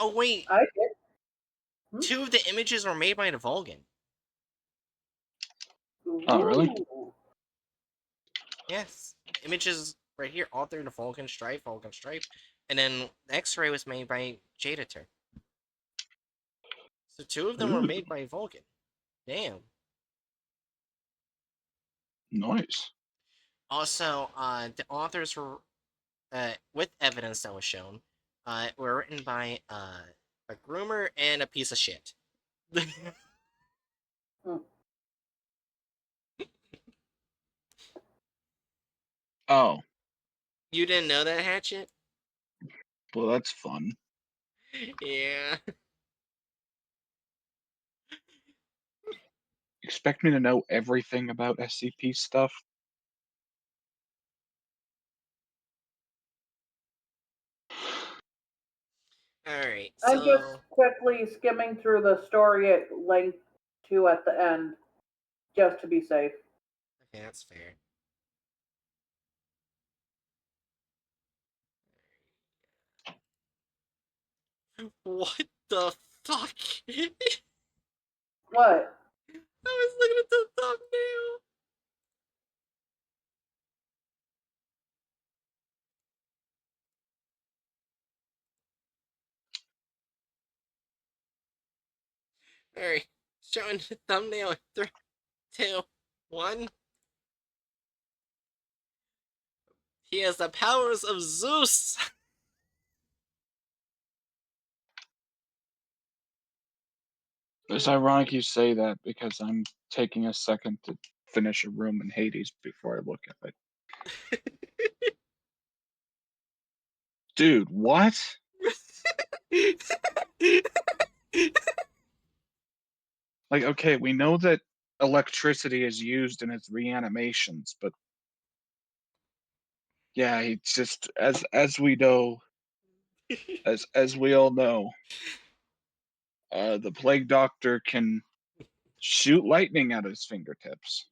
Oh, wait. I did. 2 of the images were made by the Vulcan. Oh, really? Ooh. Yes. Images right here, authored the Vulcan Stripe, and then the X-ray was made by Jadater. So 2 of them were Ooh. made by Vulcan. Damn. Nice. Also, the authors were, with evidence that was shown, were written by a groomer and a piece of shit. Oh, You didn't know that, Hatchet? well, that's fun. Yeah. Expect me to know everything about SCP stuff? Alright, I'm just so... quickly skimming through the story at length 2 at the end, just to be safe. Okay, that's fair. What the fuck? I What? was looking at the thumbnail. Alright, showing the thumbnail in 3, 2, 1. He has the powers of Zeus! It's ironic you say that because I'm taking a second to finish a room in Hades before I look at it. Dude, what? Like, okay, we know that electricity is used in its reanimations, but yeah, it's just as we know, as we all know, the plague doctor can shoot lightning out of his fingertips.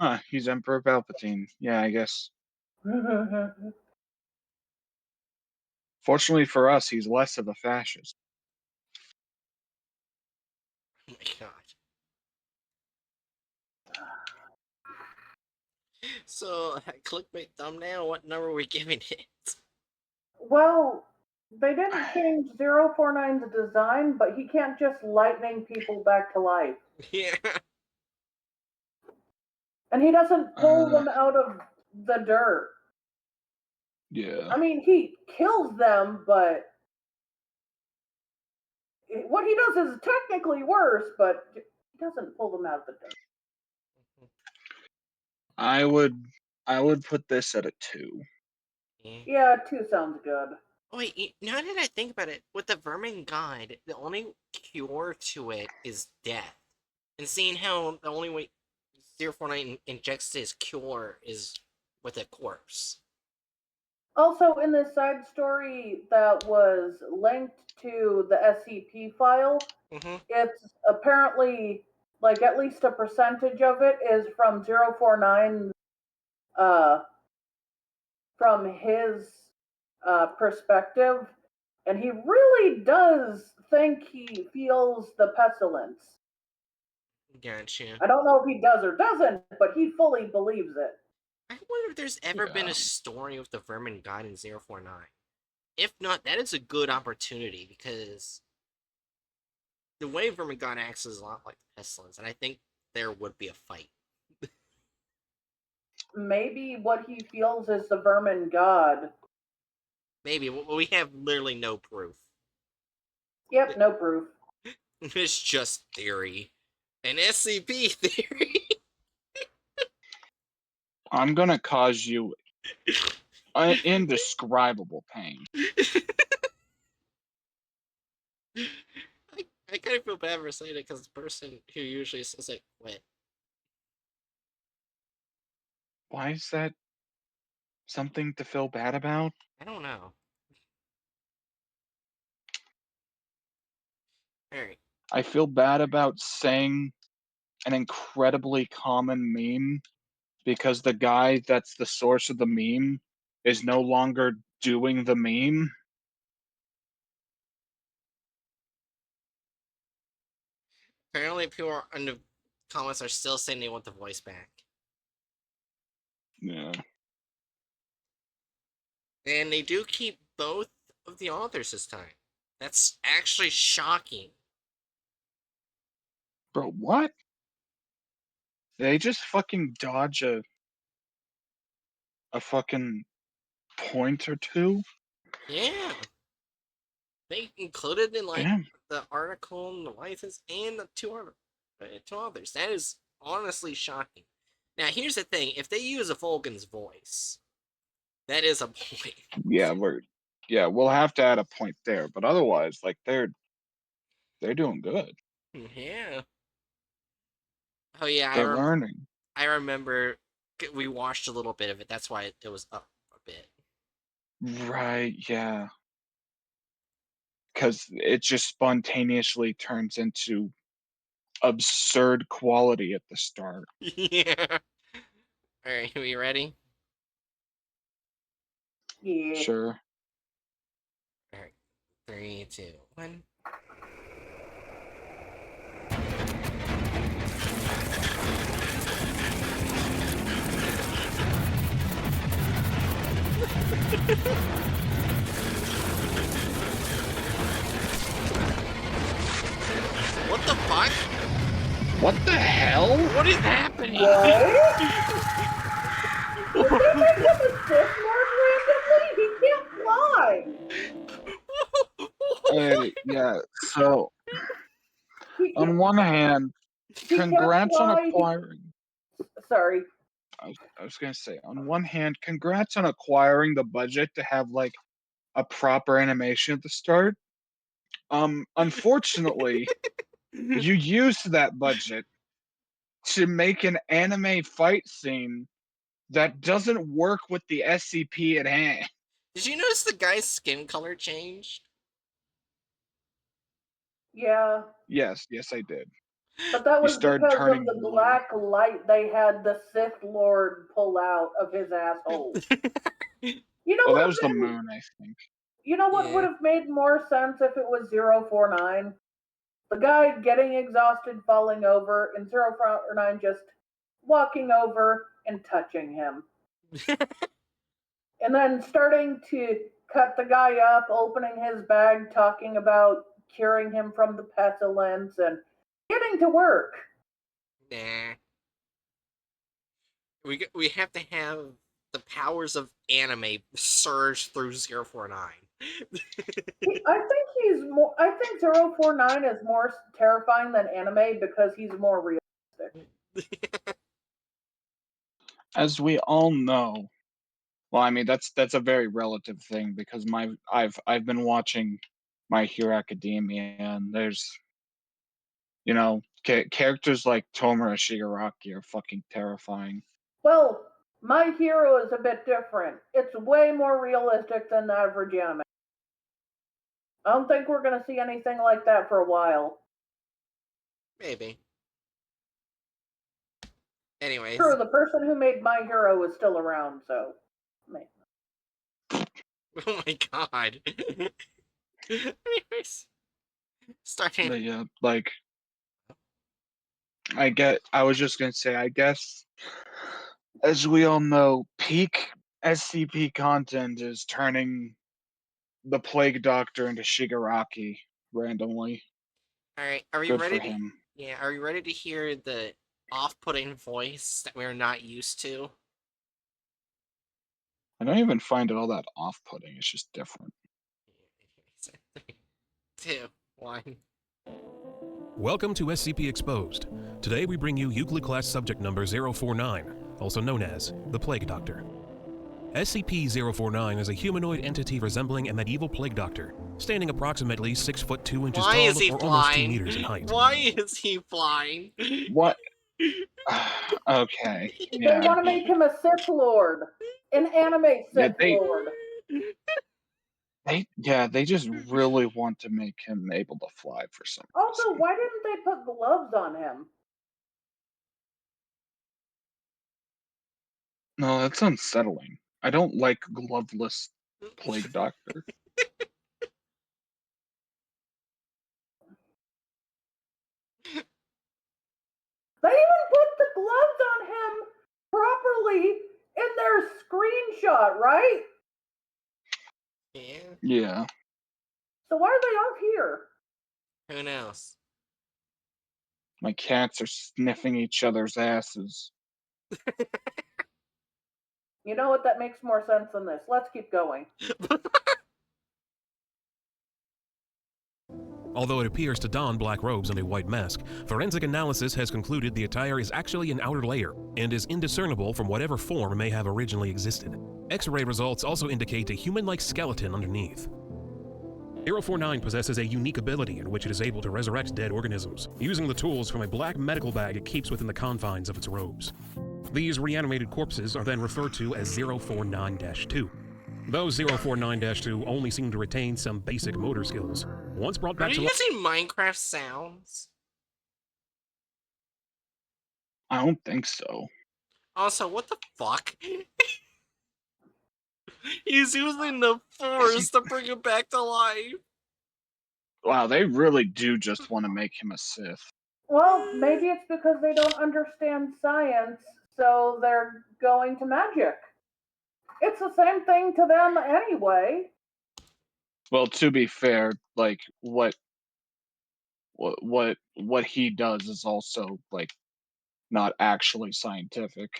Huh, he's Emperor Palpatine. Yeah, I guess. Fortunately for us, he's less of a fascist. Oh my god. So, clickbait thumbnail, what number are we giving it? Well, they didn't change 049's design, but he can't just lightning people back to life. Yeah. And he doesn't pull them out of the dirt. Yeah. I mean, he kills them, but what he does is technically worse, but he doesn't pull them out of the dirt. I would put this at a 2. Yeah, 2 sounds good. Oh, wait, now that I think about it, with the Vermin God, the only cure to it is death. And seeing how the only way 049 injects his cure is with a corpse. Also, in this side story that was linked to the SCP file, it's apparently, like, at least a percentage of it is from 049, from his perspective, and he really does think he feels the pestilence. Gotcha. I don't know if he does or doesn't, but he fully believes it. I wonder if there's ever been a story with the Vermin God in 049. If not, that is a good opportunity, because the way Vermin God acts is a lot like Pestilence, and I think there would be a fight. Maybe what he feels is the Vermin God. Maybe. We have literally no proof. Yep, no proof. It's just theory. An SCP theory. I'm gonna cause you indescribable pain. I kind of feel bad for saying it, because the person who usually says it quit. Why is that something to feel bad about? I don't know. Alright. I feel bad about saying an incredibly common meme because the guy that's the source of the meme is no longer doing the meme. Apparently people in the comments are still saying they want the voice back. Yeah. And they do keep both of the authors this time. That's actually shocking. Bro, what? They just fucking dodge a fucking point or two? Yeah. They included in, like, Damn. the article and the license and the two others. That is honestly shocking. Now, here's the thing. If they use a Vulcan's voice, that is a point. Yeah, we'll have to add a point there, but otherwise, like, they're doing good. Yeah. Oh, yeah, They're learning. I remember we watched a little bit of it. That's why it was up a bit. Right, yeah. Because it just spontaneously turns into absurd quality at the start. Yeah. Alright, are we ready? Yeah. Sure. Alright. 3, 2, 1. What the fuck? What the hell? What is happening? What? Did they make him a Sith Lord randomly? He can't fly. Yeah, so He on can't, one hand, he can't congrats on fly. acquiring. Sorry. I was gonna say, on one hand, congrats on acquiring the budget to have like a proper animation at the start. Unfortunately, you used that budget to make an anime fight scene that doesn't work with the SCP at hand. Did you notice the guy's skin color changed? Yeah, Yes, I did. but that He was started because of turning the blue. black light they had the Sith Lord pull out of his asshole. You know Oh, what? that was the moon, I think. You know what would Yeah. have made more sense if it was 049? The guy getting exhausted, falling over, and 049 just walking over and touching him. And then starting to cut the guy up, opening his bag, talking about curing him from the pestilence, and getting to work. Nah. We have to have the powers of anime surge through 049. I think he's more. I think 049 is more terrifying than anime because he's more realistic. As we all know, well, I mean that's a very relative thing because I've been watching My Hero Academia, and there's characters like Tomura Shigaraki are fucking terrifying. Well, my hero is a bit different. It's way more realistic than the average anime. I don't think we're going to see anything like that for a while. Maybe. Anyways. True, the person who made My Hero is still around, so. Oh my god. Anyways. Starting. Yeah, like I was just gonna say, I guess, as we all know, peak SCP content is turning the Plague Doctor into Shigaraki randomly. Alright, are we Good ready for to. him. Yeah, are we ready to hear the off putting voice that we're not used to? I don't even find it all that off-putting. It's just different. 3, 2, 1. Welcome to SCP Exposed. Today we bring you Euclid class subject number 049, also known as the Plague Doctor. SCP-049 is a humanoid entity resembling a medieval plague doctor, standing approximately 6 foot 2 inches Why tall is he or almost 2 flying? meters in height. Why is he flying? What? Okay, They yeah, want to make him a Sith Lord. An anime yeah. Sith Lord. They just really want to make him able to fly for some Also, reason. why didn't they put gloves on him? No, that's unsettling. I don't like gloveless Plague Doctor. They even put the gloves on him properly in their screenshot, right? Yeah, Yeah. So why are they off here? who knows? My cats are sniffing each other's asses. You know what? That makes more sense than this. Let's keep going. Although it appears to don black robes and a white mask, forensic analysis has concluded the attire is actually an outer layer and is indiscernible from whatever form may have originally existed. X-ray results also indicate a human-like skeleton underneath. 049 possesses a unique ability in which it is able to resurrect dead organisms, using the tools from a black medical bag it keeps within the confines of its robes. These reanimated corpses are then referred to as 049-2. Those 049-2 only seem to retain some basic motor skills. Once brought Are back you to life, using Minecraft sounds? I don't think so. Also, what the fuck? He's using the force to bring him back to life. Wow, they really do just want to make him a Sith. Well, maybe it's because they don't understand science, so they're going to magic. It's the same thing to them anyway. Well, to be fair, like what he does is also like not actually scientific.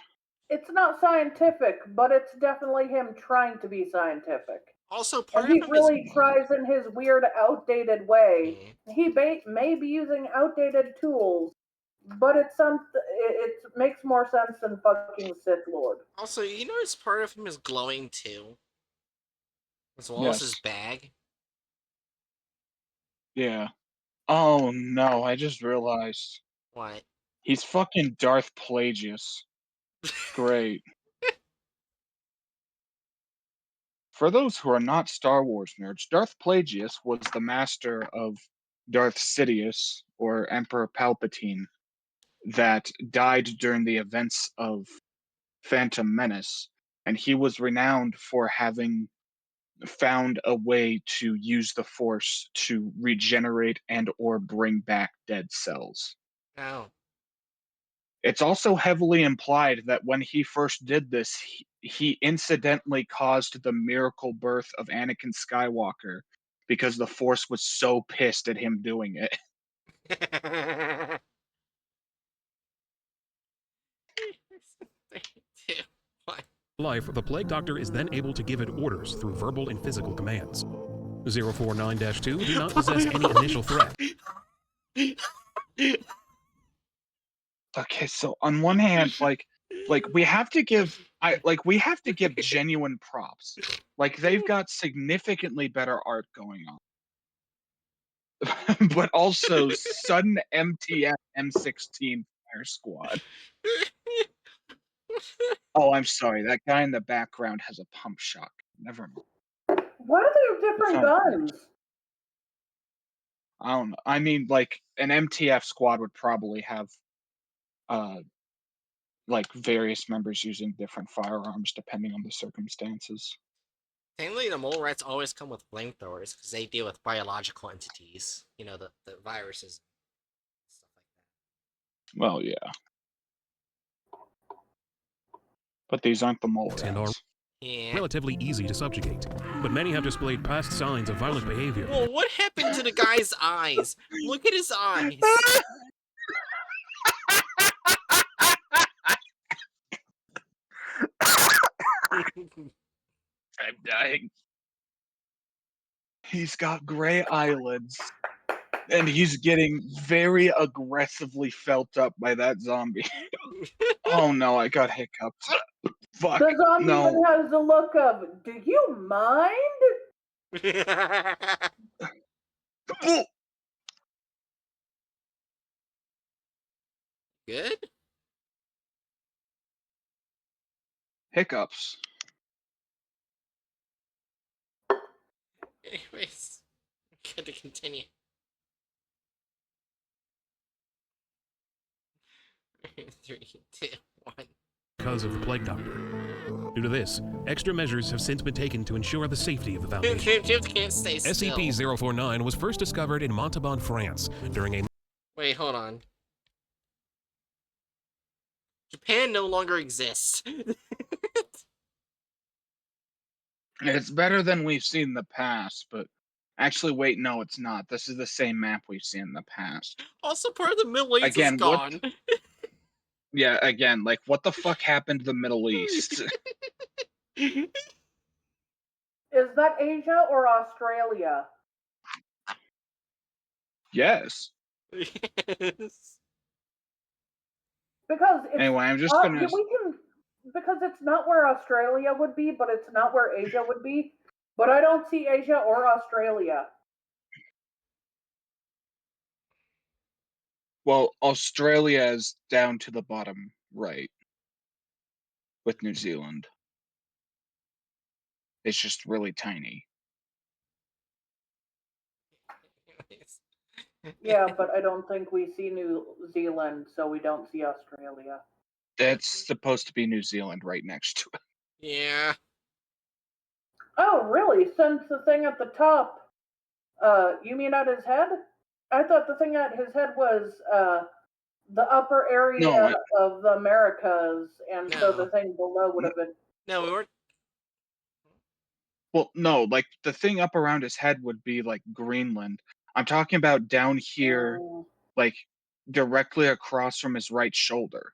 It's not scientific, but it's definitely him trying to be scientific. Also, And part he of him really is. tries in his weird, outdated way. Yeah. He may be using outdated tools, but it makes more sense than fucking Sith Lord. Also, you notice part of him is glowing too, as well as his Yes. bag. Yeah. Oh no, I just realized What? he's fucking Darth Plagueis. Great. For those who are not Star Wars nerds, Darth Plagueis was the master of Darth Sidious, or Emperor Palpatine, that died during the events of Phantom Menace, and he was renowned for having found a way to use the Force to regenerate and or bring back dead cells. Oh. It's also heavily implied that when he first did this, he incidentally caused the miracle birth of Anakin Skywalker because the Force was so pissed at him doing it. Two, one. Life, the Plague Doctor is then able to give it orders through verbal and physical commands. 049-2 do not possess any initial threat. Okay, so on one hand, like we have to give genuine props. Like they've got significantly better art going on. But also sudden MTF M16 Fire Squad. Oh, I'm sorry. That guy in the background has a pump shock. Never mind. Why are they different It's not guns? I don't know. I mean, like an MTF squad would probably have like various members using different firearms depending on the circumstances. Thankfully, the mole rats always come with flamethrowers because they deal with biological entities. You know, the viruses, stuff like Well, yeah. But these aren't the mole And are rats. that. Yeah. relatively easy to subjugate, but many have displayed past signs of violent behavior. Well, what happened to the guy's eyes? Look at his eyes. I'm dying. He's got gray eyelids, and he's getting very aggressively felt up by that zombie. Oh no, I got hiccups. Fuck. The zombie No. even has the look of, do you mind? Good? Hiccups. Anyways, good to continue. 3, 2, 1. Because of the Plague Doctor. Due to this, extra measures have since been taken to ensure the safety of the Foundation. Jim can't stay still. SCP-049 was first discovered in Montauban, France, during a... Wait, hold on. Japan no longer exists. It's better than we've seen in the past, but actually, wait, no, it's not. This is the same map we've seen in the past. Also, part of the Middle East Again, is gone. Yeah, again, like, what the fuck happened to the Middle East? Is that Asia or Australia? Yes. Yes. Because it's Anyway, I'm just gonna... because it's not where Australia would be, but it's not where Asia would be. But I don't see Asia or Australia. Well, Australia is down to the bottom right with New Zealand. It's just really tiny. Yeah, but I don't think we see New Zealand, so we don't see Australia. That's supposed to be New Zealand right next to it. Yeah. Oh, really? Since the thing at the top, you mean at his head? I thought the thing at his head was the upper area of the Americas, and so the thing below would have been. No, we weren't. Well, no, like the thing up around his head would be like Greenland. I'm talking about down here, like directly across from his right shoulder.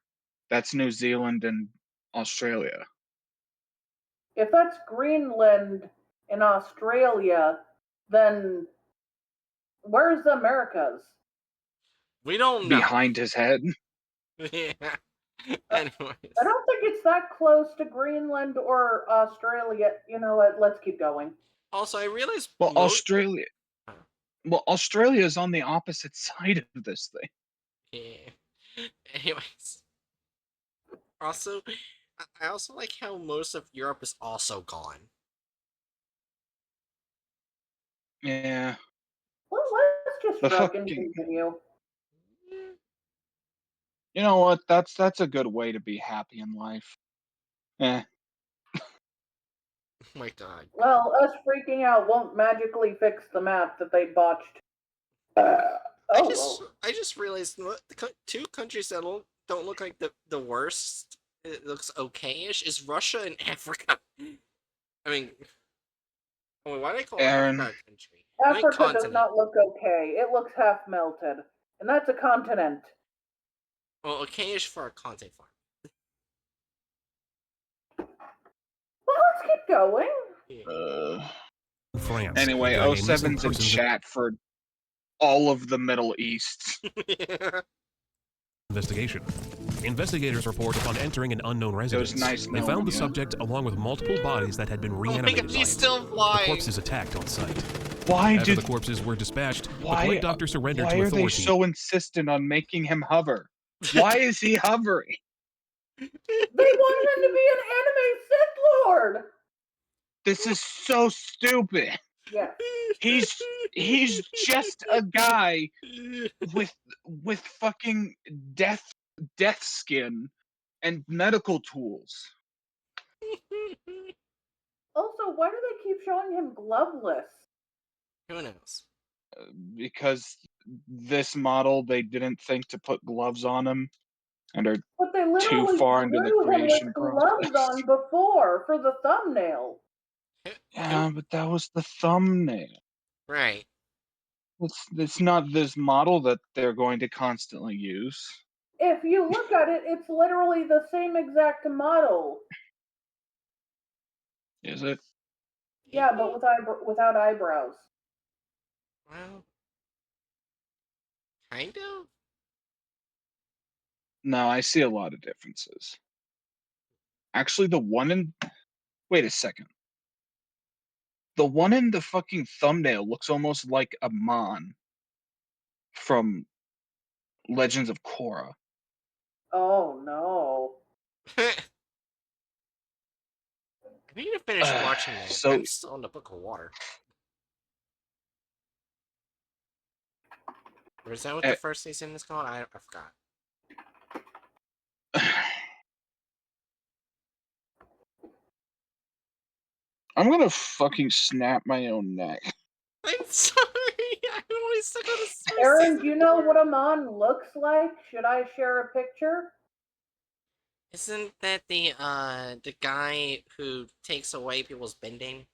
That's New Zealand and Australia. If that's Greenland and Australia, then where's the Americas? We don't know. Behind his head. Yeah. I Anyways. don't think it's that close to Greenland or Australia. You know what? Let's keep going. Also, I realized. Well, Australia is on the opposite side of this thing. Yeah. Anyways. Also, I also like how most of Europe is also gone. Yeah. Well, let's just The shrug and fucking. continue. You know what? That's a good way to be happy in life. Eh. Oh my god. Well, us freaking out won't magically fix the map that they botched. I just realized two countries that don't look like the worst. It looks okay-ish. Is Russia and Africa. I mean, why do I call Aaron. Africa a country? Africa does not look okay. It looks half melted. And that's a continent. Well, okay-ish for a continent farm. Well, let's keep going. France. Anyway, during a missing 07's in persons chat for all of the Middle East. investigation. Investigators report upon entering an unknown residence. nice They knowing found the ya. subject along with multiple bodies that had been Oh my reanimated. god, by he's it. still The flying. corpses attacked on site. Why After did the corpses were dispatched, the why Plague Doctor surrendered why to are they authorities. so insistent on making him hover? Why is he hovering? They want him to be an anime Sith Lord! This is so stupid. Yeah. He's just a guy with fucking death skin and medical tools. Also, why do they keep showing him gloveless? Who knows? Because this model, they didn't think to put gloves on him, and are But they literally too far into the drew him creation with gloves process. on before for the thumbnail. Yeah, but that was the thumbnail. Right. It's not this model that they're going to constantly use. If you look at it, it's literally the same exact model. Is it? Yeah, but without eyebrows. Well, kind of. No, I see a lot of differences. Actually, the one in... Wait a second. The one in the fucking thumbnail looks almost like a Mon from Legends of Korra. Oh no. I need to finish watching that. So- I'm still in the Book of Water. Or is that what the first season is called? I forgot. I'm gonna fucking snap my own neck. I'm sorry. I only stuck on a Aaron, do you know what a Mon looks like? Should I share a picture? Isn't that the guy who takes away people's bending?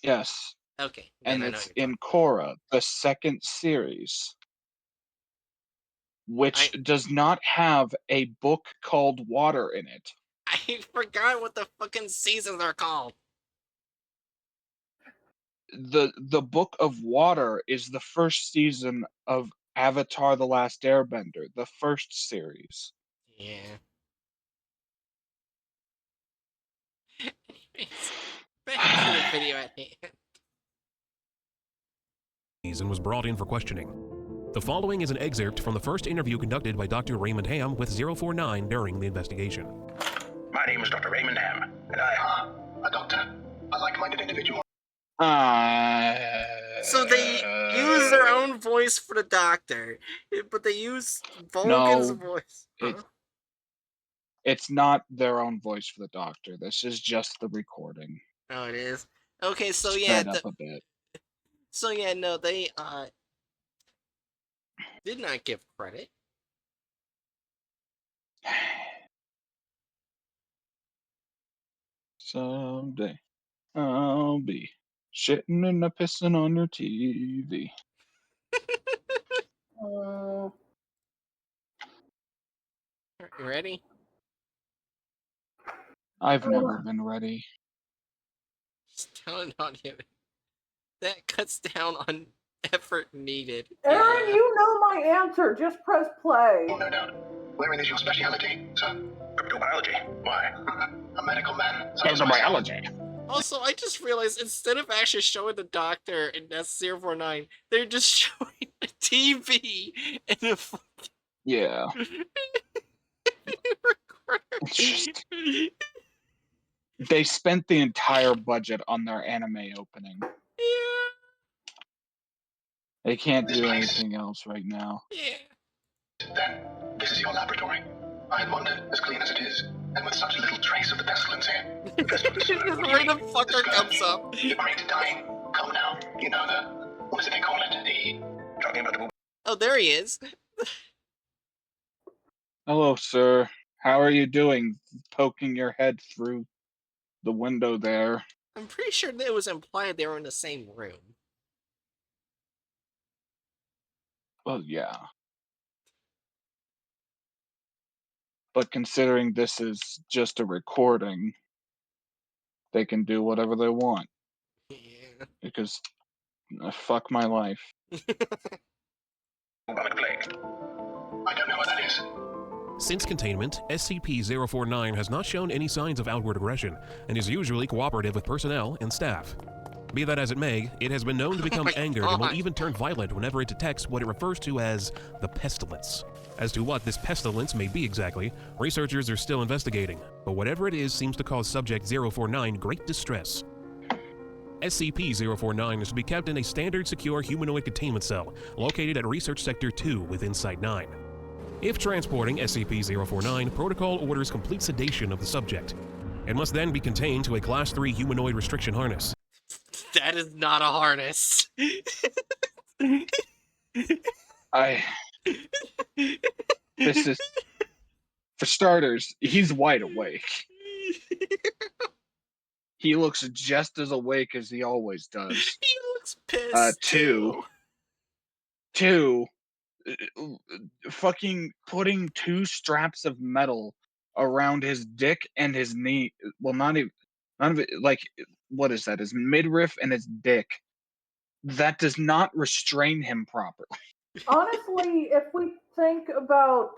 Yes. Okay. And it's in Korra, the second series, which does not have a book called Water in it. I forgot what the fucking seasons are called. The Book of Water is the first season of Avatar: The Last Airbender, the first series. Yeah. Anyways, back to the video at hand. And was brought in for questioning. The following is an excerpt from the first interview conducted by Dr. Raymond Ham with 049 during the investigation. My name is Dr. Raymond Ham, and a doctor, a like-minded individual. So they use their own voice for the doctor, but they use Vulcan's voice. Huh? It's not their own voice for the doctor. This is just the recording. Oh, it is? Okay, so Sped up a bit. So yeah, no, they did not give credit. Someday I'll be shitting and pissing on your TV. You ready? I've never been ready. Just telling on you. That cuts down on effort needed. Aaron, you know my answer. Just press play. Oh, no doubt. Wherein is your speciality, sir? cryptobiology. Why? A medical man. Cryptobiology. Also, I just realized instead of actually showing the doctor in S049, they're just showing a TV and a fucking... Yeah. Just... They spent the entire budget on their anime opening. Yeah. They can't This do place. anything else right now. Yeah. Then, this is your laboratory. I had wondered, as clean as it is, and with such little trace of the pestilence here. The best way to This spread random the fucker comes scourge, up. the great dying. Come now. You know what is it they call it? Talking about the... Oh, there he is. Hello, sir. How are you doing? Poking your head through the window there. I'm pretty sure that it was implied they were in the same room. Well, yeah. But considering this is just a recording, they can do whatever they want. Yeah. Because fuck my life. bubonic plague. I don't know what that is. Since containment, SCP-049 has not shown any signs of outward aggression and is usually cooperative with personnel and staff. Be that as it may, it has been known to become my angered and will God. even turn violent whenever it detects what it refers to as the pestilence. As to what this pestilence may be exactly, researchers are still investigating, but whatever it is seems to cause Subject 049 great distress. SCP-049 is to be kept in a standard secure humanoid containment cell located at Research Sector 2 within Site-9. If transporting SCP-049, protocol orders complete sedation of the subject. It must then be contained to a Class 3 humanoid restriction harness. That is not a harness. This is, for starters, he's wide awake. He looks just as awake as he always does. He looks pissed Two, fucking putting two straps of metal around his dick and his knee. Well, none of it. Like, what is that? His midriff and his dick. That does not restrain him properly. Honestly, if we think about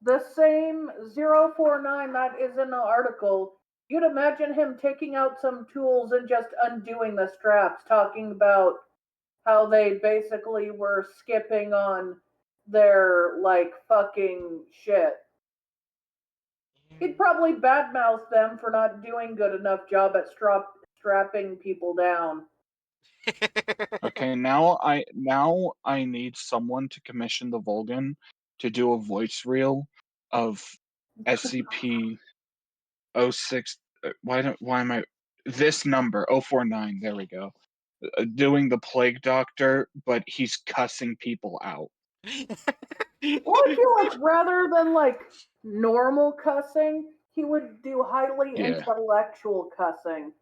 the same 049 that is in the article, you'd imagine him taking out some tools and just undoing the straps, talking about how they basically were skipping on their, like, fucking shit. He'd probably badmouth them for not doing good enough job at strapping people down. Okay, now I need someone to commission the Vulcan to do a voice reel of SCP 06. Why am I this number 049? There we go. Doing the plague doctor, but he's cussing people out. Well, I feel like rather than like normal cussing, he would do highly Yeah. intellectual cussing.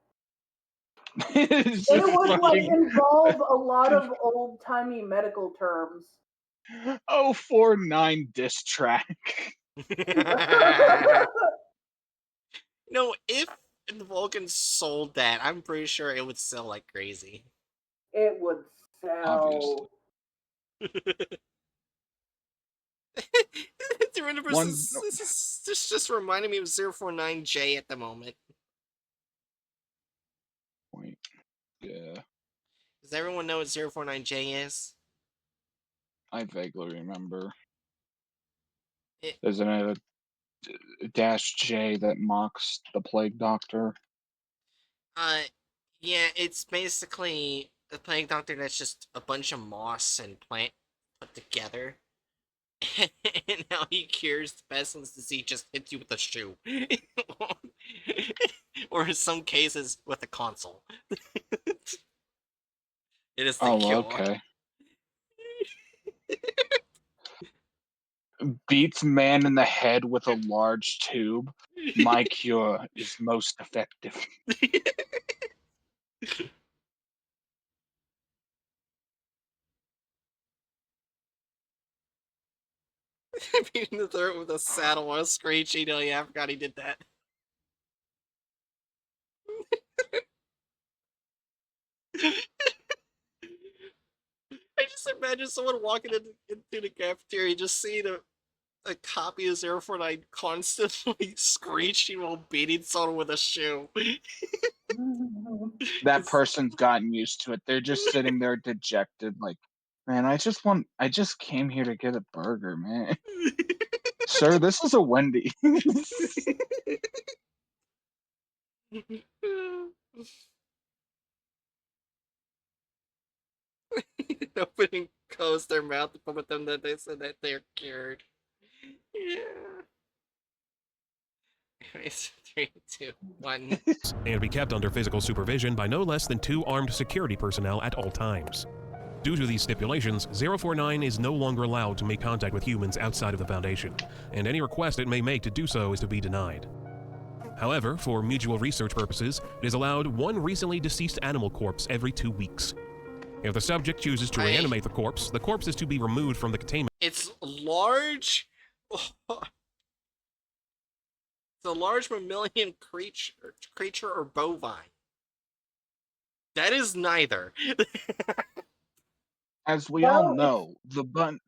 It's It just would like fucking involve a lot of old timey medical terms. 049 diss track. No, if the Vulcan sold that, I'm pretty sure it would sell like crazy. It would Obviously. sell. This just reminded me of 049J at the moment. Wait. Yeah, Does everyone know what 049J is? I vaguely remember. It- There's a dash J that mocks the plague doctor. Yeah, it's basically a plague doctor that's just a bunch of moss and plant put together. And how he cures the pestilence disease just hits you with a shoe. Or in some cases, with a console. It is the cure. Okay. Beats man in the head with a large tube. My cure is most effective. Beating the throat with a saddle while screeching. Oh yeah, I forgot he did that. I just imagine someone walking into the cafeteria just seeing a copy of 049 constantly screeching while beating someone with a shoe. That person's gotten used to it. They're just sitting there dejected, like, man, I just came here to get a burger, man. Sir, this is a Wendy's. Open and close their mouth to promote them that they said that they're cured. Yeah. Anyways, 3, 2, 1. And be kept under physical supervision by no less than 2 armed security personnel at all times. Due to these stipulations, 049 is no longer allowed to make contact with humans outside of the Foundation, and any request it may make to do so is to be denied. However, for mutual research purposes, it is allowed 1 recently deceased animal corpse every 2 weeks. If the subject chooses to reanimate the corpse is to be removed from the containment. It's large. It's a large mammalian creature or bovine. That is neither. As we all know, the bunny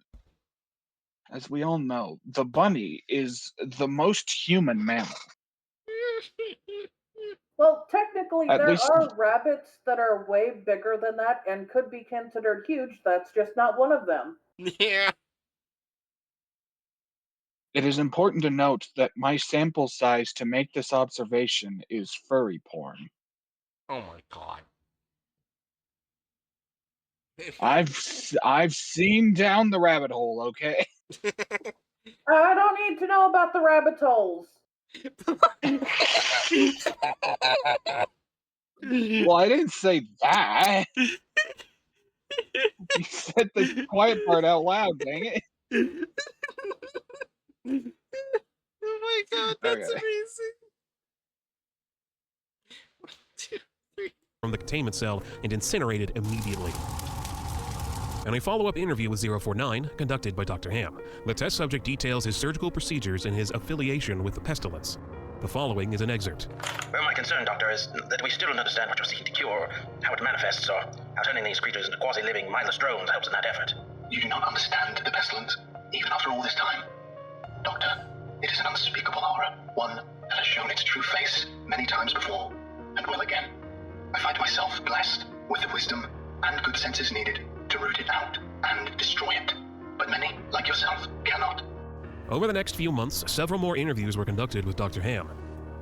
is the most human mammal. Well, technically, At there least- are rabbits that are way bigger than that and could be considered huge. That's just not one of them. Yeah. It is important to note that my sample size to make this observation is furry porn. Oh my god. I've seen down the rabbit hole, okay? I don't need to know about the rabbit holes. Well, I didn't say that. You said the quiet part out loud, dang it. Oh my god, that's Okay. amazing. 1, 2, 3. From the containment cell and incinerated immediately. In a follow-up interview with 049, conducted by Dr. Ham, the test subject details his surgical procedures and his affiliation with the pestilence. The following is an excerpt. Well, my concern, Doctor, is that we still don't understand what you're seeking to cure, or how it manifests, or how turning these creatures into quasi-living, mindless drones helps in that effort. You do not understand the pestilence, even after all this time. Doctor, it is an unspeakable horror, one that has shown its true face many times before, and will again. I find myself blessed with the wisdom and good senses needed to root it out and destroy it, but many, like yourself, cannot. Over the next few months, several more interviews were conducted with Dr. Ham.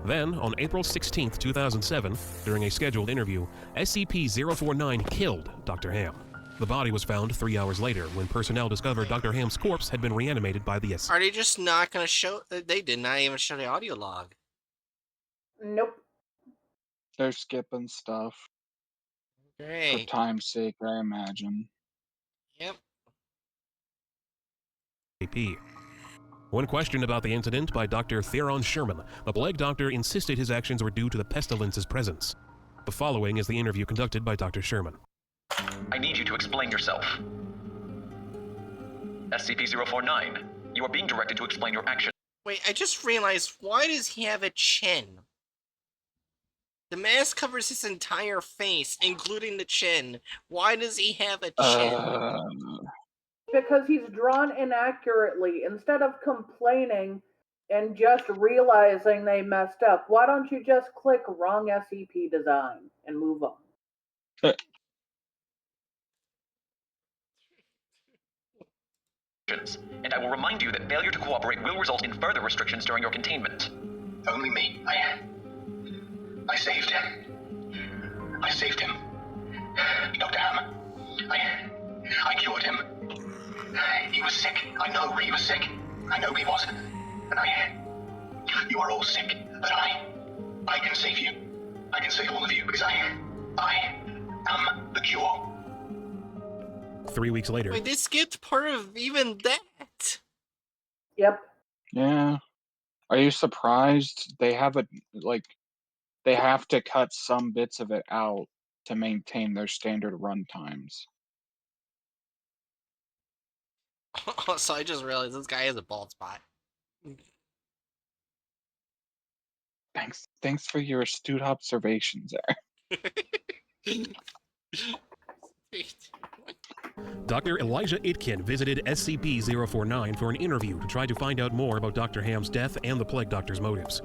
Then, on April 16, 2007, during a scheduled interview, SCP-049 killed Dr. Ham. The body was found 3 hours later when personnel discovered Dr. Ham's corpse had been reanimated by the SCP. Are they just not going to show? They did not even show the audio log. Nope. They're skipping stuff for Great. time's sake, I imagine. Yep. When questioned about the incident by Dr. Theron Sherman, the Plague Doctor insisted his actions were due to the pestilence's presence. The following is the interview conducted by Dr. Sherman. I need you to explain yourself. SCP-049, you are being directed to explain your actions. Wait, I just realized, why does he have a chin? The mask covers his entire face, including the chin. Why does he have a chin? Because he's drawn inaccurately. Instead of complaining and just realizing they messed up, why don't you just click wrong SCP design and move on? And I will remind you that failure to cooperate will result in further restrictions during your containment. Only me. I saved him. I saved him. Dr. Ham. I cured him. He was sick. I know he was sick. I know he was. And you are all sick, but I can save you. I can save all of you because I am the cure. 3 weeks later, Wait, they skipped part of even that. Yep. Yeah. Are you surprised? They have to cut some bits of it out to maintain their standard run times. Also, I just realized this guy has a bald spot. Thanks for your astute observations there. Dr. Elijah Itkin visited SCP-049 for an interview to try to find out more about Dr. Ham's death and the Plague Doctor's motives.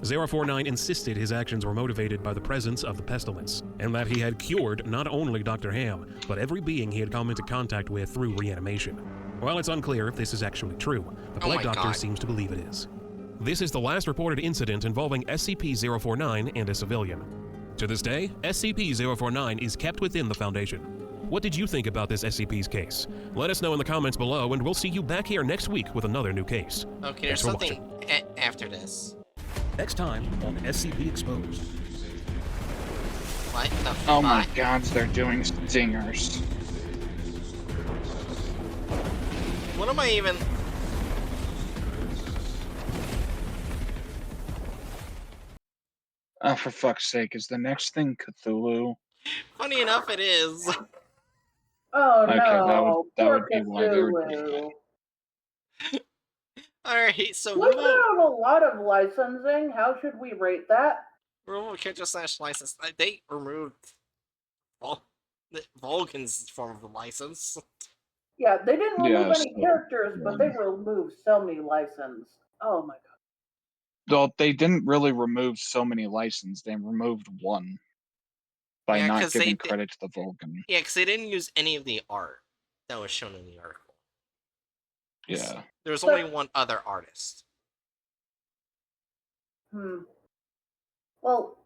049 insisted his actions were motivated by the presence of the pestilence, and that he had cured not only Dr. Ham, but every being he had come into contact with through reanimation. While it's unclear if this is actually true, the Plague Doctor seems to believe it is. This is the last reported incident involving SCP-049 and a civilian. To this day, SCP-049 is kept within the Foundation. What did you think about this SCP's case? Let us know in the comments below, and we'll see you back here next week with another new case. Okay, Thanks there's for something watching. after this. Next time on SCP Exposed. What the Oh my fuck? gods, they're doing stingers. What am I even... Oh, for fuck's sake, is the next thing Cthulhu? Funny enough, it is. Oh Okay, no, that poor would be why they're doing Cthulhu. it. Alright, so We put out a lot of licensing. How should we rate that? removal character slash license. They removed Vulcan's form of the license. Yeah, they didn't remove Yeah, any so, characters, but they removed so many licenses. Oh my god. Well, they didn't really remove so many licenses. They removed one by Yeah, not 'cause they giving did- credit to the Vulcan. Yeah, because they didn't use any of the art that was shown in the article. Yeah. There was So- only one other artist. Well,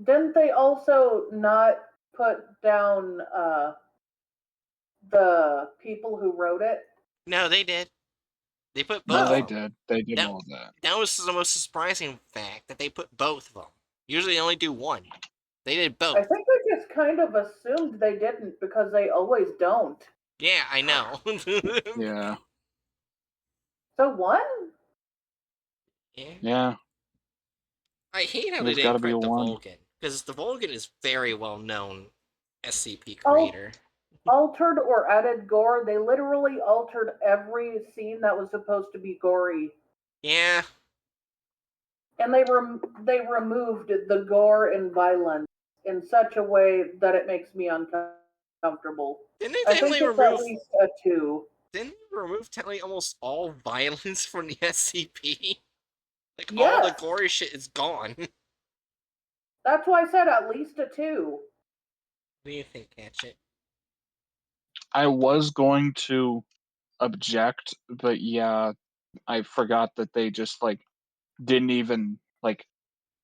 didn't they also not put down the people who wrote it? No, they did. They put both No, they of them. did. They did That- all of that. That was the most surprising fact, that they put both of them. Usually they only do one. They did both. I think I just kind of assumed they didn't because they always don't. Yeah, I know. Yeah. So one? Yeah. Yeah. I hate how There's they gotta didn't be print the one. Vulcan, because the Vulcan is very well known SCP Oh. creator. Altered or added gore. They literally altered every scene that was supposed to be gory. Yeah, And they removed the gore and violence in such a way that it makes me uncomfortable. didn't they I think technically it's at remove? least a 2. Didn't they remove technically almost all violence from the SCP? Like all Yes. the gory shit is gone. What That's why I said at least a 2. do you think, Hatchet? I was going to object, but yeah, I forgot that they just didn't even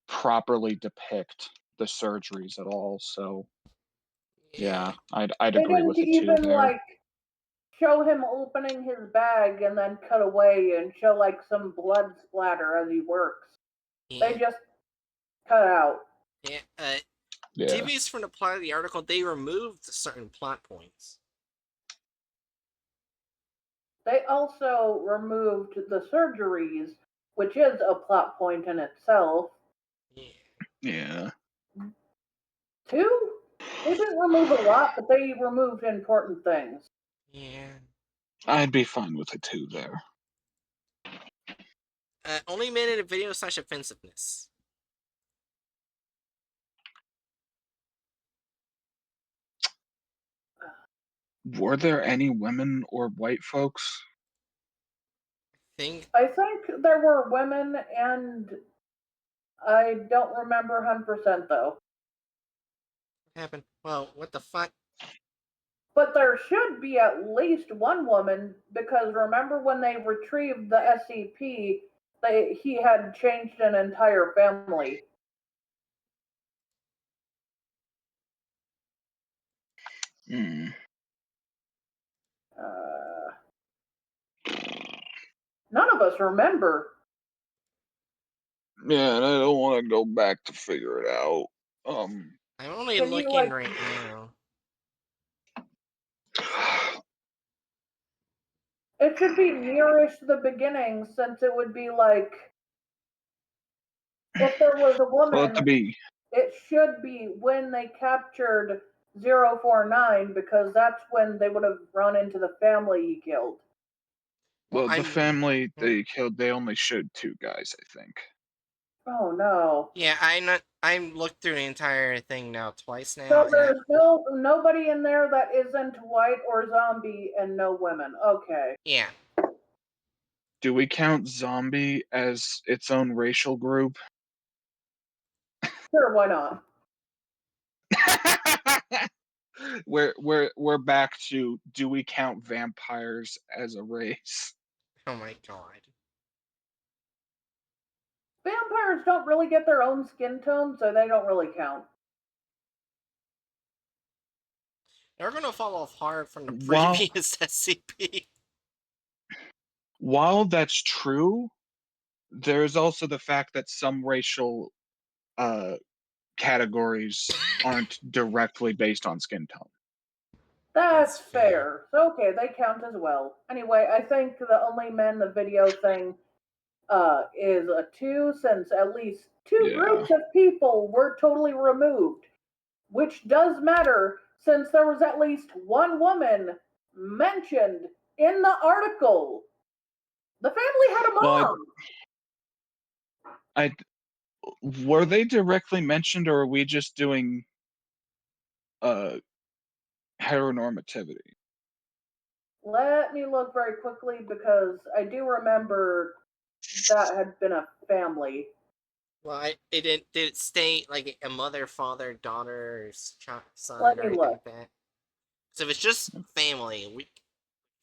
properly depict the surgeries at all. So yeah, I'd They agree didn't with the 2 even there. show him opening his bag and then cut away and show some blood splatter as he works. Yeah, They just cut out. yeah. Yeah. Devious from the plot of the article, they removed certain plot points. They also removed the surgeries, which is a plot point in itself. Yeah. Yeah. 2? They didn't remove a lot, but they removed important things. Yeah. I'd be fine with a 2 there. Only minute of video slash offensiveness. Were there any women or white folks? I think there were women, and I don't remember 100% though. Happened. Well, what the fuck? But there should be at least one woman, because remember when they retrieved the SCP, he had changed an entire family. Hmm. None of us remember. Yeah, and I don't want to go back to figure it out. I'm only Can you, looking right now. It should be nearish the beginning, since it would be if there was a woman, well, to be it should be when they captured 049, because that's when they would have run into the family he killed. well, the I'm- family they killed, they only showed 2 guys, I think. Oh no. Yeah, I'm looked through the entire thing now twice now. So and there's nobody in there that isn't white or zombie, and no women. Okay. yeah. Do we count zombie as its own racial group? Sure, why not? we're back to, do we count vampires as a race? Oh my god. Vampires don't really get their own skin tone, so they don't really count. They're gonna fall off hard from the While previous SCP. while that's true, there's also the fact that some racial categories aren't directly based on skin tone. That's That's fair. fair. So, okay, they count as well. Anyway, I think the only men the video thing is a 2, since at least 2 Yeah. groups of people were totally removed, which does matter since there was at least one woman mentioned in the article. The family had a Well, mom. I were they directly mentioned, or are we just doing heteronormativity? Let me look very quickly because I do remember that had been a family. Well, did it state like a mother, father, daughter, or son, Let or me anything look. like that? So if it's just family, we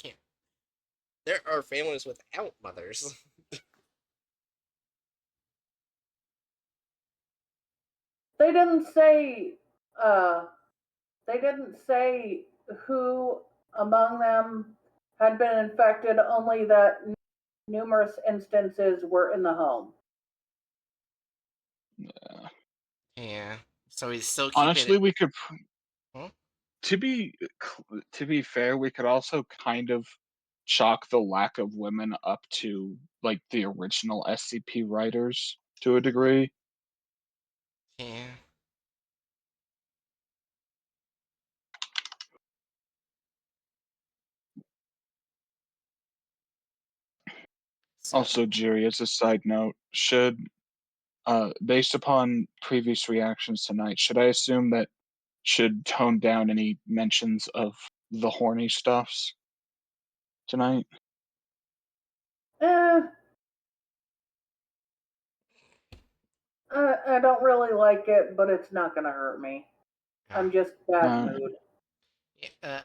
can't. There are families without mothers. They didn't say uh they didn't say who among them had been infected, only that numerous instances were in the home. Yeah. So we still keep Honestly, it. we could. Huh? To be fair, we could also kind of chalk the lack of women up to like the original SCP writers to a degree. Yeah. So Also, Jerry, as a side note, should based upon previous reactions tonight, should I assume that should tone down any mentions of the horny stuffs tonight? Eh, I don't really like it, but it's not gonna hurt me. I'm just bad Uh, mood. yeah.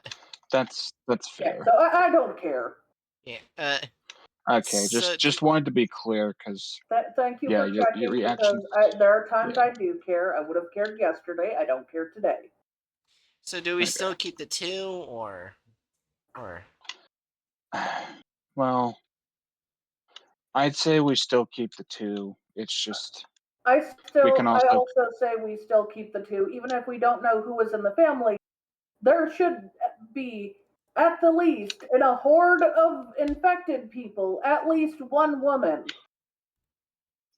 that's Yeah, fair. so I don't care. Yeah. Okay, So just wanted to be clear because Thank you yeah, for your checking because reactions. there are times Yeah. I do care. I would have cared yesterday. I don't care today. So do we Okay. still keep the 2 or? Well, I'd say we still keep the 2. It's just I can I also also say we still keep the 2, even if we don't know who was in the family. There should be, at the least, in a horde of infected people, at least one woman.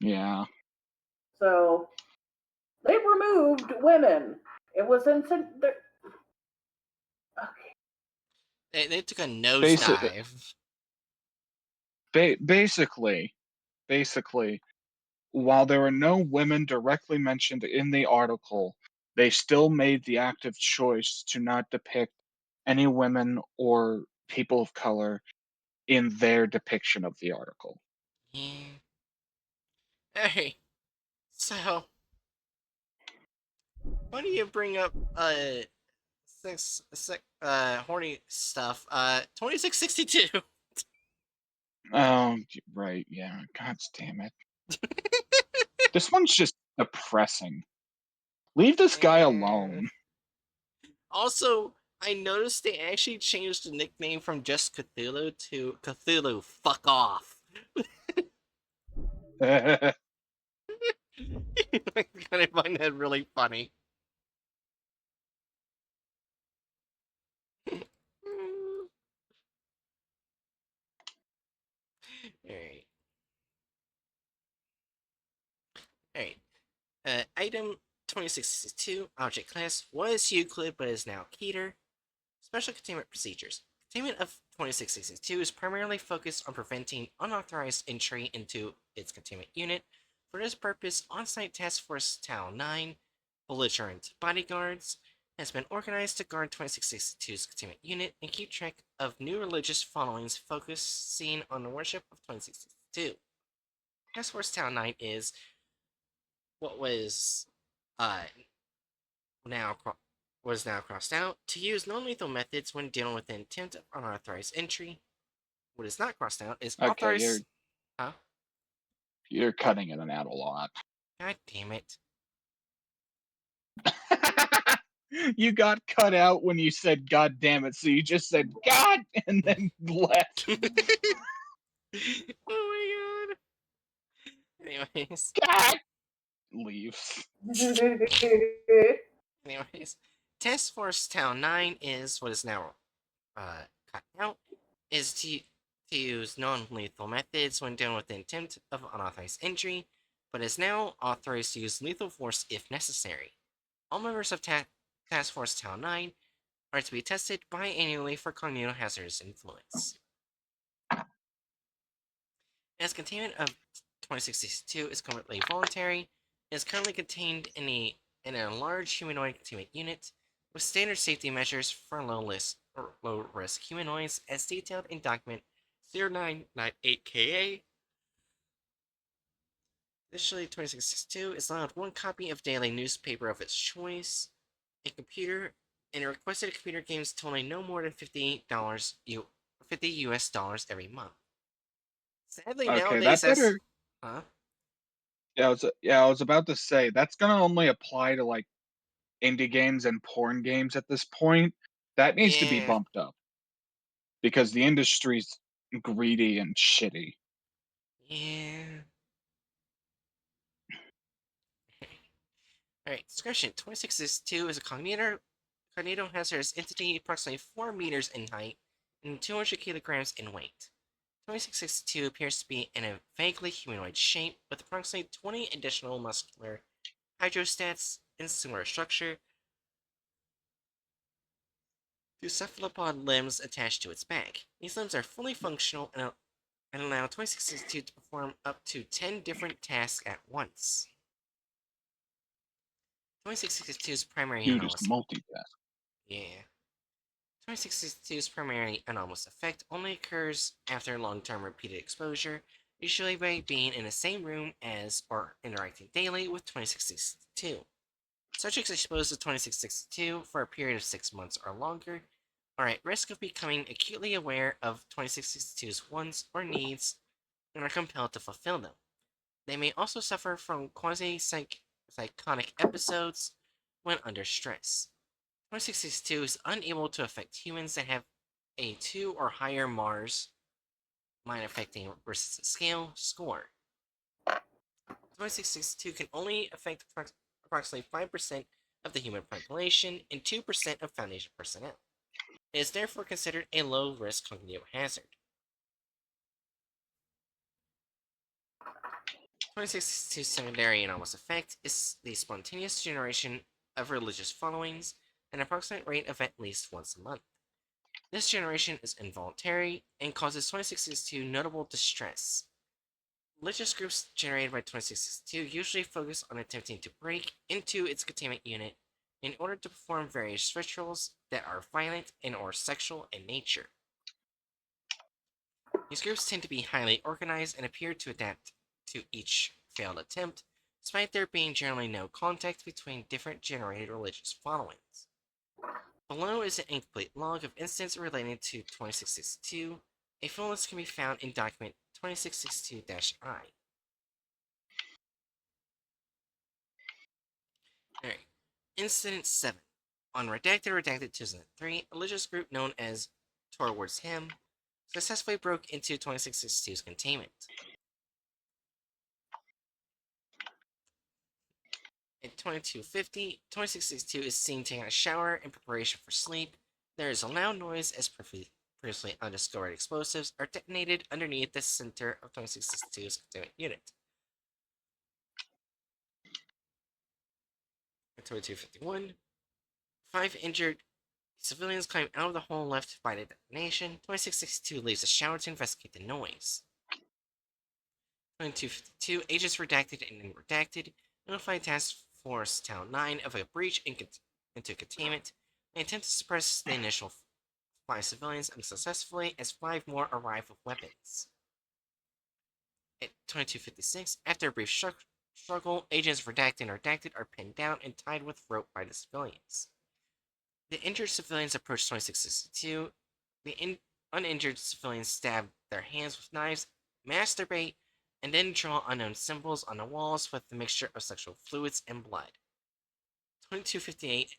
yeah. So they removed women. It was instant. Okay. They took a Basic, nosedive. basically, while there were no women directly mentioned in the article, they still made the active choice to not depict any women or people of color in their depiction of the article. Yeah. Hey. So why do you bring up horny stuff? 2662. Oh, right, yeah. God damn it. This one's just depressing. Leave this guy alone. Also, I noticed they actually changed the nickname from just Cthulhu to Cthulhu. Fuck off. I kind of find that really funny. Alright. Alright. Item 2662, object class, was Euclid but is now Keter. Special containment procedures. Containment of 2662 is primarily focused on preventing unauthorized entry into its containment unit. For this purpose, on-site Task Force Tau 9, belligerent bodyguards, has been organized to guard 2662's containment unit and keep track of new religious followings focusing on the worship of 2662. Task Force Tau 9 is what uh, now now crossed out to use non-lethal methods when dealing with the intent of unauthorized entry. What is not crossed out is Okay, authorized. you're cutting it out a lot. God damn it! You got cut out when you said "God damn it," so you just said "God" and then left. Oh my god. Anyways, God leaves. anyways, Task Force Town 9 is what is now cut out, is to use non-lethal methods when dealing with the intent of unauthorized entry, but is now authorized to use lethal force if necessary. All members of Task Force Town 9 are to be tested biannually for cognitive hazardous influence. As containment of 2062 is completely voluntary, it is currently contained in a large humanoid containment unit with standard safety measures for low risk humanoids as detailed in document 0998KA. Additionally, 2662 is allowed one copy of daily newspaper of its choice, a computer, and a requested computer games totaling no more than $50 US every month. Sadly, Okay, nowadays, that better. huh? I was about to say that's gonna only apply to like indie games and porn games at this point. That needs to be Yeah. bumped up because the industry's greedy and shitty. Yeah. Alright, description. 2662 is a cognito-hazardous entity approximately 4 meters in height and 200 kilograms in weight. 2662 appears to be in a vaguely humanoid shape with approximately 20 additional muscular hydrostats in similar structure to cephalopod limbs attached to its back. These limbs are fully functional and allow 2662 to perform up to 10 different tasks at once. 2662's primary You just anomalous. multitask. Yeah. 2662's primarily anomalous effect only occurs after long-term repeated exposure, usually by being in the same room as or interacting daily with 2662. Subjects exposed to 2662 for a period of 6 months or longer are at risk of becoming acutely aware of 2662's wants or needs and are compelled to fulfill them. They may also suffer from quasi-psychotic episodes when under stress. 2662 is unable to affect humans that have a 2 or higher Mars mind affecting resistance scale score. 2662 can only affect approximately 5% of the human population and 2% of Foundation personnel. It is therefore considered a low risk cognitive hazard. 2662's secondary anomalous effect is the spontaneous generation of religious followings at an approximate rate of at least once a month. This generation is involuntary and causes 2662 notable distress. Religious groups generated by 2662 usually focus on attempting to break into its containment unit in order to perform various rituals that are violent and or sexual in nature. These groups tend to be highly organized and appear to adapt to each failed attempt, despite there being generally no contact between different generated religious followings. Below is an incomplete log of incidents related to 2662. A full list can be found in document 2662-I. Alright. Incident 7. On Redacted 2003, a religious group known as Towards Him successfully broke into 2662's containment. At 2250, 2662 is seen taking a shower in preparation for sleep. There is a loud noise as previously undiscovered explosives are detonated underneath the center of 2662's containment unit. At 2251, 5 injured civilians climb out of the hole left by the detonation. 2662 leaves the shower to investigate the noise. 2252, agents redacted and unredacted notify Task Force Town 9 of a breach into containment. They attempt to suppress the initial 5 civilians unsuccessfully as 5 more arrive with weapons. At 2256, after a brief struggle, agents redacted and redacted are pinned down and tied with rope by the civilians. The injured civilians approach 2662. The uninjured civilians stab their hands with knives, masturbate, and then draw unknown symbols on the walls with a mixture of sexual fluids and blood. 2258.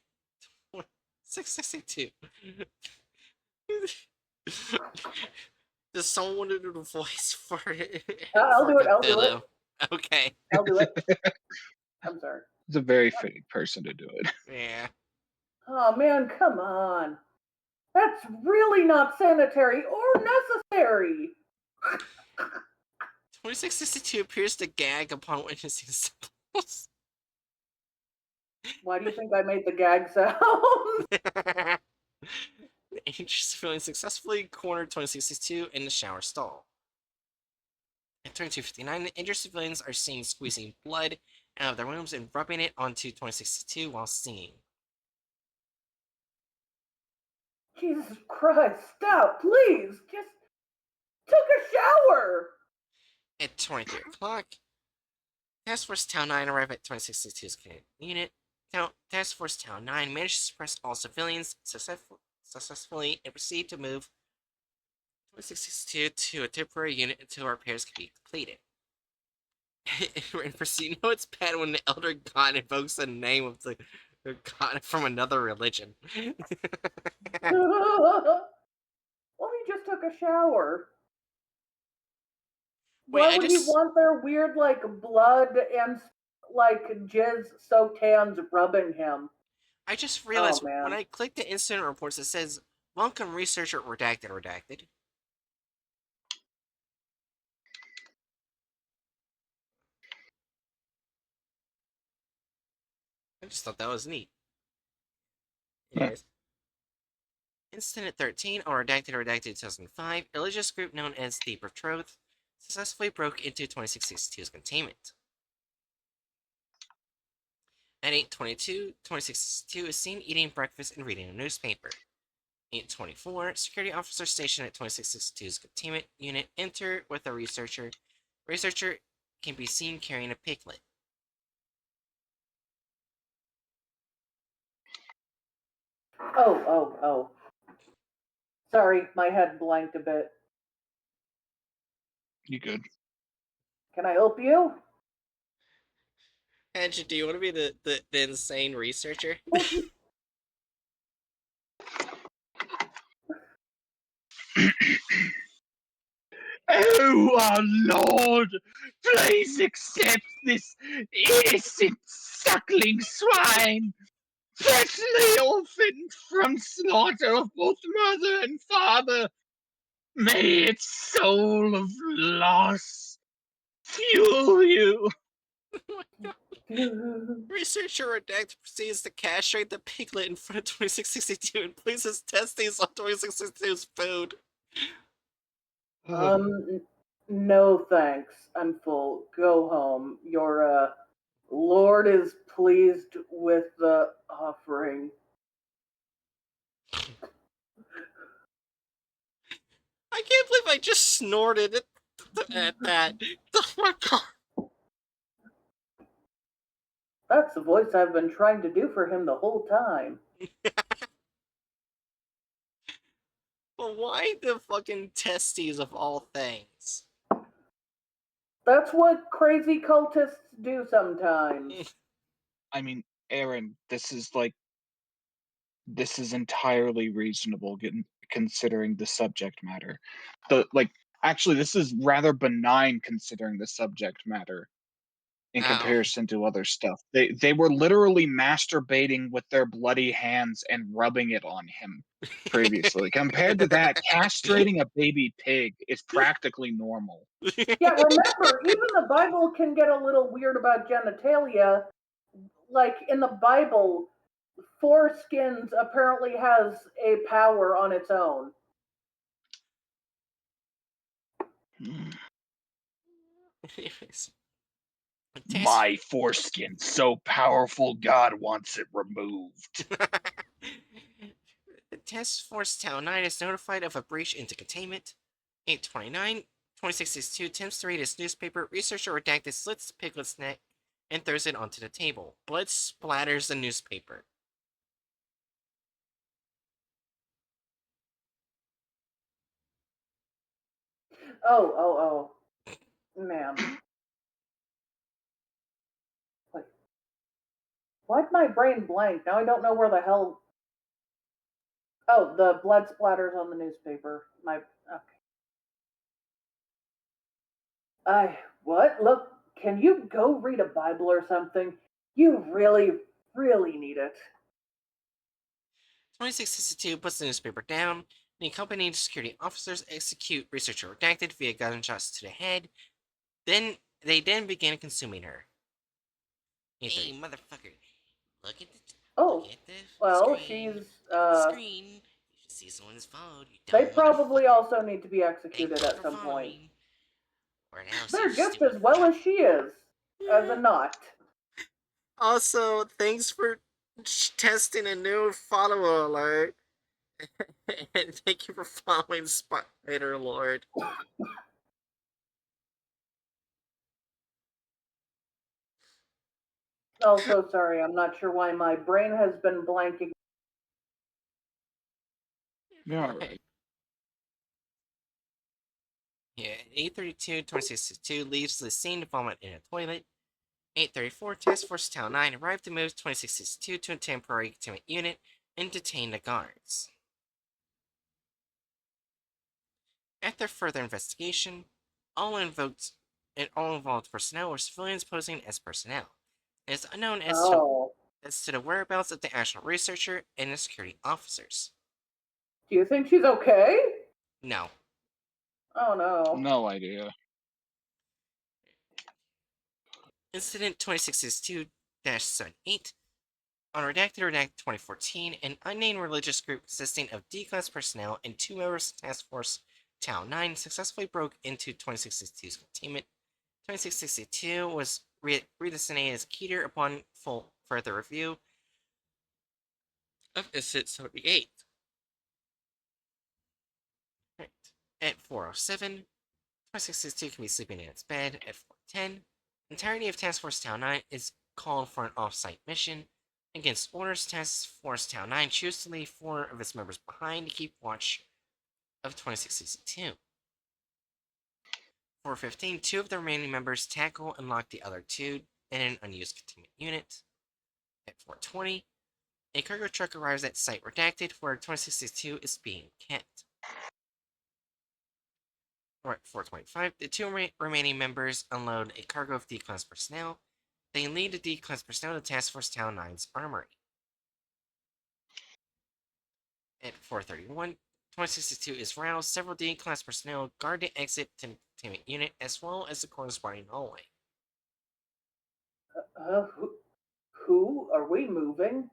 662. Does someone want to do the voice for it? I'll do it. I'll do it. Cthulhu? Okay. I'll do it. I'm sorry. It's a very fitting person to do it. Yeah. Oh man, come on. That's really not sanitary or necessary. 2662 appears to gag upon witnessing symbols. Why do you think I made the gag sound? The injured civilian successfully cornered 2662 in the shower stall. At 2259, the injured civilians are seen squeezing blood out of their wounds and rubbing it onto 2062 while singing. Jesus Christ, stop, please. Just took a shower. At 23 o'clock, Task Force Town 9 arrive at 2062's unit. Task Force Town 9 managed to suppress all civilians successfully and proceed to move 2062 to a temporary unit until repairs can be completed. And proceed, no, it's bad when the Elder God invokes the name of the god from another religion. Well, he just took a shower. Wait, Why would he want their weird, like, blood and, like, jizz soaked hands rubbing him? I just realized man. when I click the incident reports, it says Welcome Researcher redacted. I just thought that was neat. Anyways. Incident 13 on redacted 2005, a religious group known as the Betrothed successfully broke into 2662's containment. At 8:22, 2662 is seen eating breakfast and reading a newspaper. 8:24, security officers stationed at 2662's containment unit enter with a researcher. Researcher can be seen carrying a piglet. Oh. Sorry, my head blanked a bit. You good? Can I help you? Andrew, do you want to be the insane researcher? Oh, our Lord, please accept this innocent suckling swine, freshly orphaned from slaughter of both mother and father. May its soul of loss fuel you. Researcher Redact proceeds to castrate the piglet in front of 2662 and places testes on 2662's food. No thanks. I'm full. Go home. Your, Lord is pleased with the offering. I can't believe I just snorted at that. Oh my god. That's the voice I've been trying to do for him the whole time. Well, why the fucking testes of all things? That's what crazy cultists do sometimes. I mean, Aaron, this is entirely reasonable considering the subject matter. Actually, this is rather benign considering the subject matter in comparison to other stuff. They were literally masturbating with their bloody hands and rubbing it on him previously. Compared to that, castrating a baby pig is practically normal. Yeah, remember, even the Bible can get a little weird about genitalia. Like in the Bible, foreskins apparently has a power on its own. Anyways. My foreskin so powerful God wants it removed. The Task Force Town 9 is notified of a breach into containment. 8:29, 2662 attempts to read his newspaper. Researcher Redacted slits the piglet's neck and throws it onto the table. Blood splatters the newspaper. Oh. Man. Why'd my brain blank? Now I don't know where the hell Oh, the blood splatters on the newspaper. My okay. What? Look, can you go read a Bible or something? You really, really need it. 2662 puts the newspaper down, and the accompanying security officers execute Researcher Redacted via gunshots to the head. They begin consuming her. Hey, motherfucker! Look at the Oh, well, screen. she's Look at the screen. You should see someone's phone. You they dumb probably motherfucker. also need to be Thank executed you at for some point. following. Or now see They're your just stupid as well fat. as she is, as a not. Also, thanks for testing a new follower alert. And thank you for following Spider Lord. Also, sorry, I'm not sure why my brain has been blanking. Yeah, right. Yeah, 832 2662 leaves the scene to vomit in a toilet. 834 Task Force Town 9 arrived to move 2662 to a temporary containment unit and detain the guards. After further investigation, all involved personnel were civilians posing as personnel. It is unknown as to the whereabouts of the actual researcher and the security officers. Do you think she's okay? No. Oh no. No idea. Incident 2662-78 on Redacted 2014, an unnamed religious group consisting of D-class personnel and 2 members of Task Force Town 9 successfully broke into 2662's containment. 2662 was redesignated as Keter upon full further review of Incident 78. Right. At 4:07, 2662 can be sleeping in its bed. At 4:10, the entirety of Task Force Town 9 is called for an off-site mission. Against orders, Task Force Town 9 chooses to leave 4 of its members behind to keep watch of 2662. 4:15, 2 of the remaining members tackle and lock the other 2 in an unused containment unit. At 4:20, a cargo truck arrives at Site Redacted where 2662 is being kept. At 4:25, the 2 remaining members unload a cargo of D-class personnel. They lead the D-class personnel to Task Force Town 9's armory. At 4:31, 2062 is roused. Several D-class personnel guard the exit to the containment unit as well as the corresponding hallway. Who are we moving?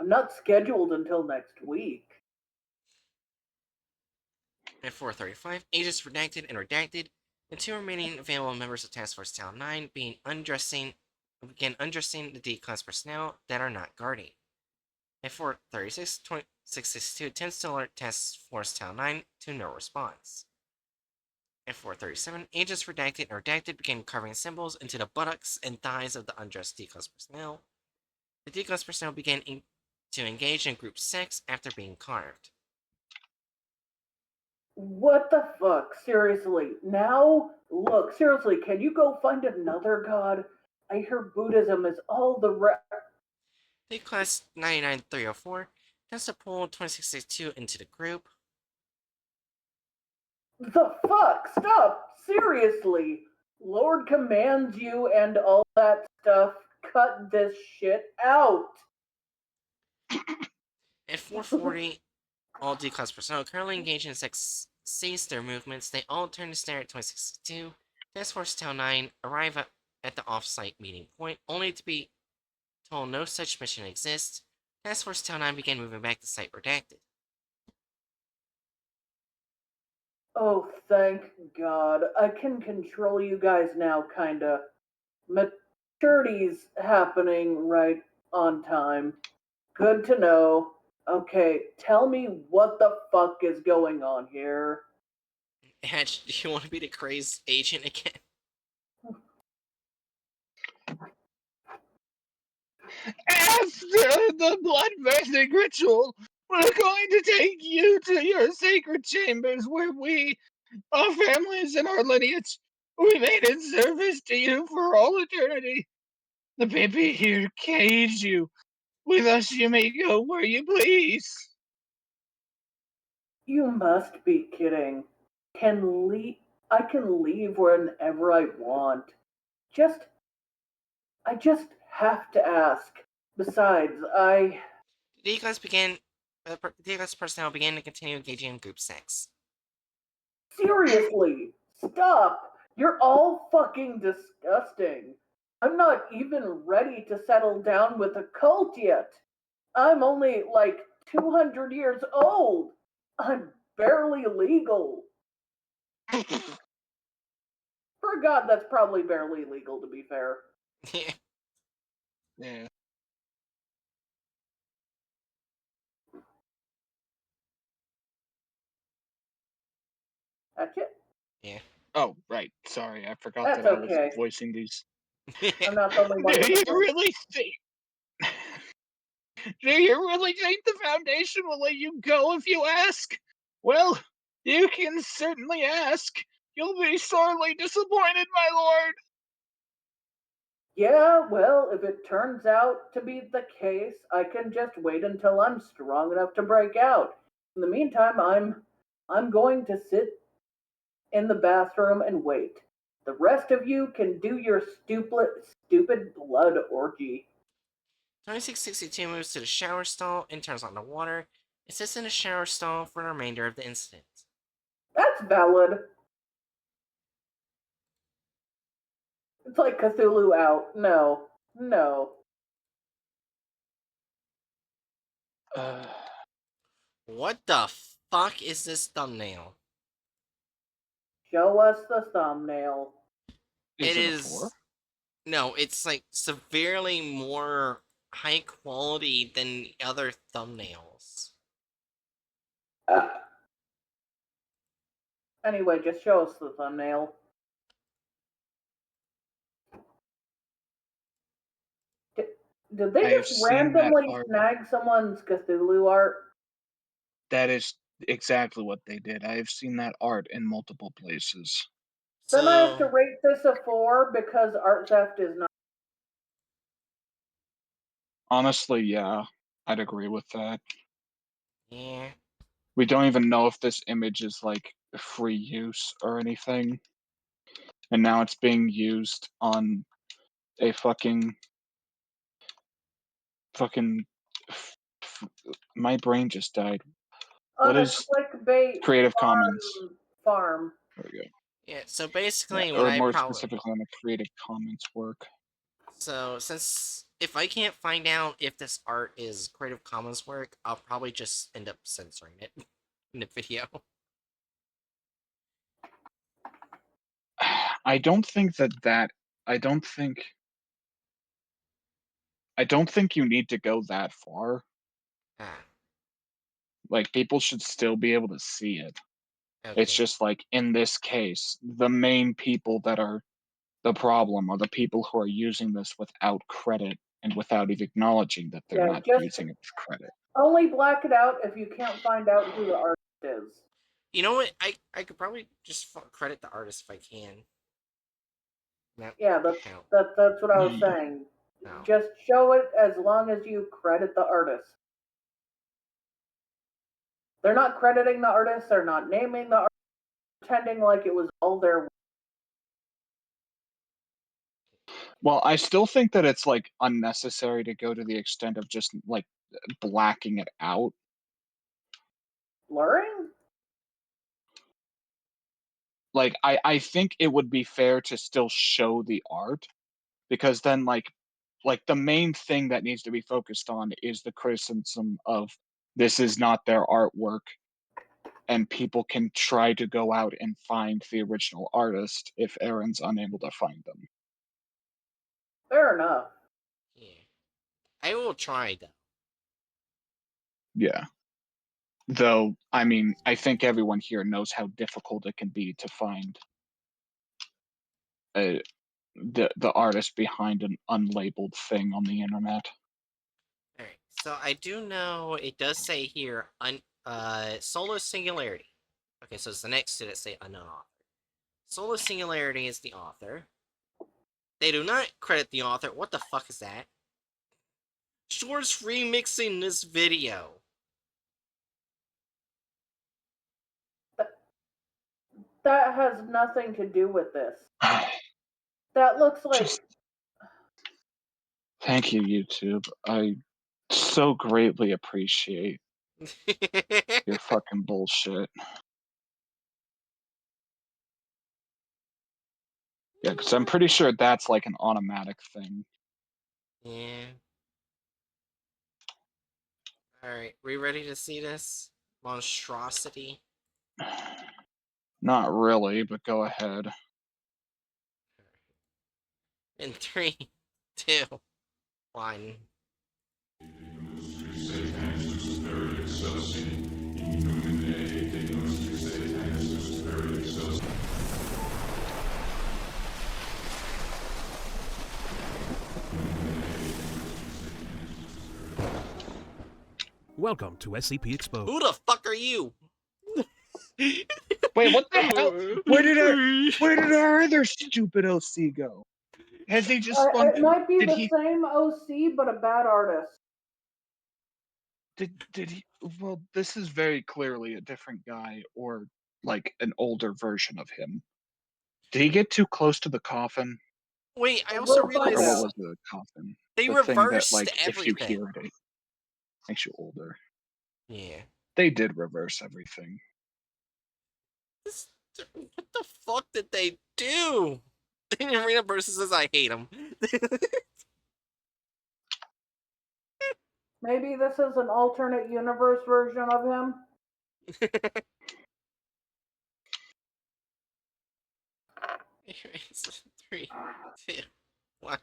I'm not scheduled until next week. At 4:35, agents redacted and redacted. The 2 remaining available members of Task Force Town 9 begin undressing the D-class personnel that are not guarding. At 4:36, 2662 attempts to alert Task Force Town 9 to no response. At 4:37, agents redacted and redacted begin carving symbols into the buttocks and thighs of the undressed D-class personnel. The D-class personnel began to engage in group sex after being carved. What the fuck? Seriously. Now, look, seriously, can you go find another god? I hear Buddhism is all the D-class 99304 attempts to pull 2662 into the group. The fuck? Stop! Seriously! Lord commands you and all that stuff. Cut this shit out! At 4:40, all D-class personnel currently engaged in sex cease their movements. They all turn to stare at 2662. Task Force Town 9 arrive at the off-site meeting point, only to be told no such mission exists. Task Force Town 9 began moving back to Site Redacted. Oh, thank God. I can control you guys now, kinda. Maturity's happening right on time. Good to know. Okay, tell me what the fuck is going on here. Hatch, do you want to be the crazed agent again? After the blood vesting ritual, we're going to take you to your sacred chambers where we, our families, and our lineage remain in service to you for all eternity. The baby here cage you. With us, you may go where you please. You must be kidding. I can leave whenever I want. Just I just have to ask. Besides, The Eagles personnel began to continue engaging in group sex. seriously, stop. You're all fucking disgusting. I'm not even ready to settle down with a cult yet. I'm only like 200 years old. I'm barely legal. For a god, that's probably barely legal, to be fair. Yeah. That's it. Yeah. Oh, right. Sorry, I forgot That's that I was okay. voicing these. I'm not the only one Do to you complain. really think? Do you really think the Foundation will let you go if you ask? Well, you can certainly ask. You'll be sorely disappointed, my lord. Yeah, well, if it turns out to be the case, I can just wait until I'm strong enough to break out. In the meantime, I'm going to sit in the bathroom and wait. The rest of you can do your stupid blood orgy. 2662 moves to the shower stall and turns on the water. It sits in the shower stall for the remainder of the incident. That's valid. It's like Cthulhu out. No. No. What the fuck is this thumbnail? Show us the thumbnail. Is it a 4? No, it's like severely more high quality than the other thumbnails. Anyway, just show us the thumbnail. Did they I have just seen that randomly art. snag someone's Cthulhu art? That is exactly what they did. I have seen that art in multiple places. Then I have to So, rate this a 4 because art theft is not. Honestly, yeah, I'd agree with that. yeah. We don't even know if this image is like free use or anything. And now it's being used on a fucking my brain just died. On What a is clickbait Creative Commons? farm. There we go. Yeah, so Yeah, basically, or more specifically on the Creative Commons work. So, since if I can't find out if this art is Creative Commons work, I'll probably just end up censoring it in the video. I don't think that I don't think I don't think you need to go that far. Ah, Like people should still be able to see it. It's okay. just like in this case, the main people that are the problem are the people who are using this without credit and without even acknowledging that they're Yeah, not just using it with credit. only black it out if you can't find out who the artist is. You know what? I could probably just credit the artist if I can. That Yeah, count. that's what I was Yeah. saying. No. Just show it as long as you credit the artist. They're not crediting the artist, they're not naming the artist, pretending like it was all their. Well, I still think that it's like unnecessary to go to the extent of just like blacking it out. Blurring? Like I think it would be fair to still show the art because then like the main thing that needs to be focused on is the criticism of this is not their artwork and people can try to go out and find the original artist if Aaron's unable to find them. Fair enough. Yeah. I will try though. Yeah. Though, I mean, I think everyone here knows how difficult it can be to find the artist behind an unlabeled thing on the internet. Alright. So I do know it does say here Solo Singularity. Okay, so it's the next to it say unknown author. Solo Singularity is the author. They do not credit the author. What the fuck is that? Shore's remixing this video. That has nothing to do with this. That looks like... Just thank you, YouTube. I so greatly appreciate your fucking bullshit. Yeah, because I'm pretty sure that's like an automatic thing. Yeah. Alright, we ready to see this monstrosity? Not really, but go ahead. In 3, 2, 1. Welcome to SCP Exposed. Who the fuck are you? Wait, what the hell? Where did our other stupid OC go? Has he just spun? It might be Did the he? same OC, but a bad artist. Did he? Well, this is very clearly a different guy, or like an older version of him. Did he get too close to the coffin? Wait, I also We'll find Or what realized out. was the coffin? they The thing that, reversed like, if you everything. hear it makes you older. Yeah. They did reverse everything. What the fuck did they do? Arena versus says I hate him. Maybe this is an alternate universe version of him. Anyways, 3, 2, 1.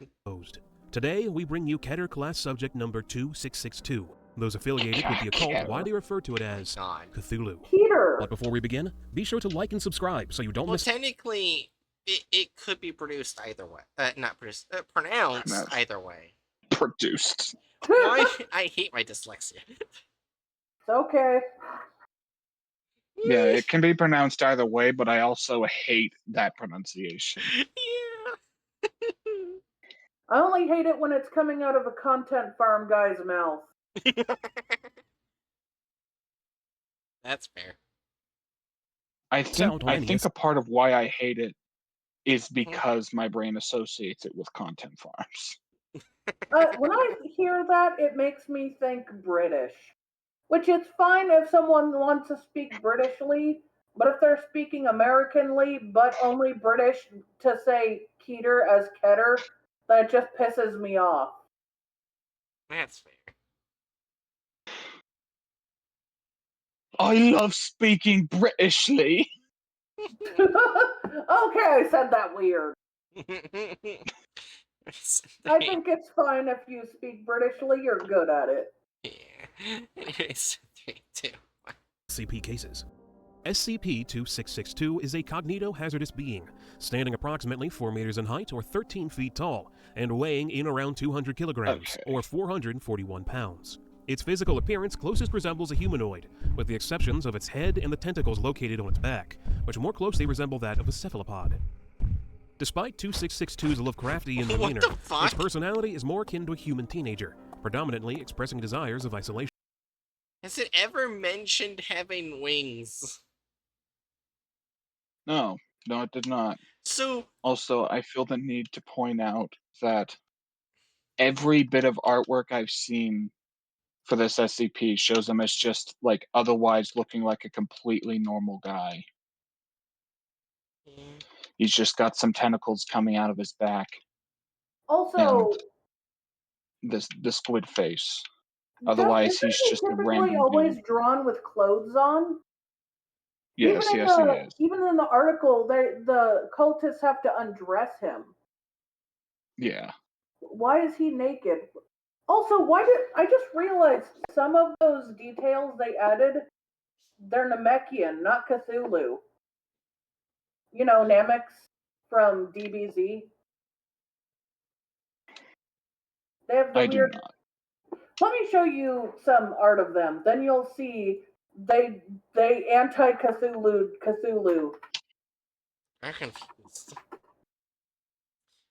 Today, we bring you Keter class subject number 2662. Those affiliated with the occult Keter. widely refer to it as God. Cthulhu. Peter! But before we begin, be sure to like and subscribe so you don't Well, miss. technically, it could be produced either way. Not produced, pronounced Pronounced. either way. Produced. Why? I hate my dyslexia. It's okay. Yeah, it can be pronounced either way, but I also hate that pronunciation. Yeah. I only hate it when it's coming out of a content farm guy's mouth. That's fair. I Sound on any think a part of why I hate it is because my brain associates it with content farms. When I hear that, it makes me think British. Which it's fine if someone wants to speak Britishly, but if they're speaking Americanly, but only British to say Keter as Keter, then it just pisses me off. That's fair. I love speaking Britishly. Okay, I said that weird. I think it's fine if you speak Britishly, you're good at it. Yeah. Anyways, 3, 2, 1. SCP cases. SCP-2662 is a cognito-hazardous being, standing approximately 4 meters in height or 13 feet tall, and weighing in around 200 kilograms, Okay. or 441 pounds. Its physical appearance closest resembles a humanoid, with the exceptions of its head and the tentacles located on its back, which more closely resemble that of a cephalopod. Despite 2662's Lovecraftian What demeanor, the fuck? its personality is more akin to a human teenager, predominantly expressing desires of isolation. Has it ever mentioned having wings? No, it did not. So, Also, I feel the need to point out that every bit of artwork I've seen for this SCP shows him as just like otherwise looking like a completely normal guy. yeah. He's just got some tentacles coming out of his back Also, and the squid face. isn't Otherwise, he he's just a typically random always dude. drawn with clothes on? Yes, Even in yes, he the is. even in the article, the cultists have to undress him. Yeah. Why is he naked? Also, why did I just realized some of those details they added? They're Namekian, not Cthulhu. You know, Namex from DBZ. They have the I do weird. not. Let me show you some art of them. Then you'll see they anti Cthulhu. I'm confused.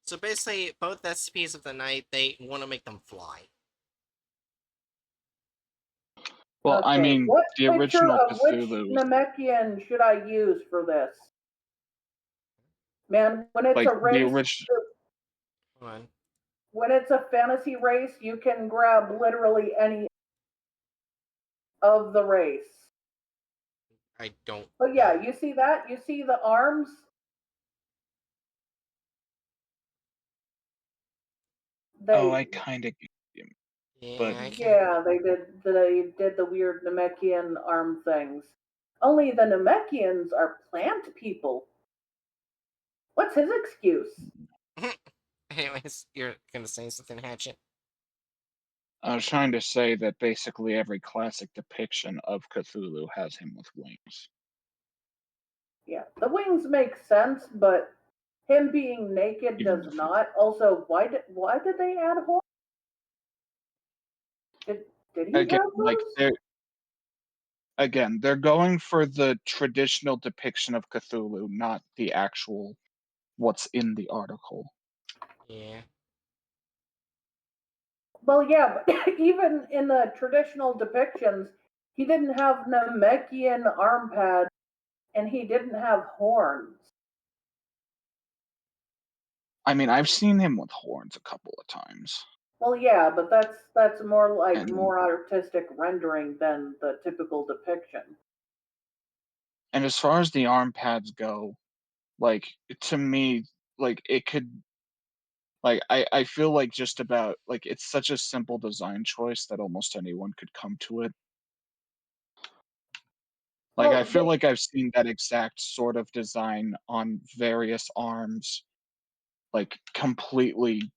So basically, both SCPs of the night, they want to make them fly. Well, I Okay, mean, what the picture original of which Cthulhu. Namekian should I use for this? Man, when it's Like a the race, original. Hold on. when it's a fantasy race, you can grab literally any of the race. I don't. But yeah, you see that? You see the arms? Oh, They I kind of. Yeah, But I can't. yeah, they did the weird Namekian arm things. Only the Namekians are plant people. What's his excuse? Anyways, you're gonna say something, Hatchet? I was trying to say that basically every classic depiction of Cthulhu has him with wings. Yeah, the wings make sense, but him being naked Even does if not. Also, why did they add horns? Did he again, have like those? they're going for the traditional depiction of Cthulhu, not the actual what's in the article. Yeah. Well, yeah, but even in the traditional depictions, he didn't have Namekian arm pads and he didn't have horns. I mean, I've seen him with horns a couple of times. Well, yeah, but that's more like And more artistic rendering than the typical depiction. and as far as the arm pads go, like to me, like it could like I feel like just about like it's such a simple design choice that almost anyone could come to it. Like I Well, feel like I've seen that exact sort of design on various arms, like completely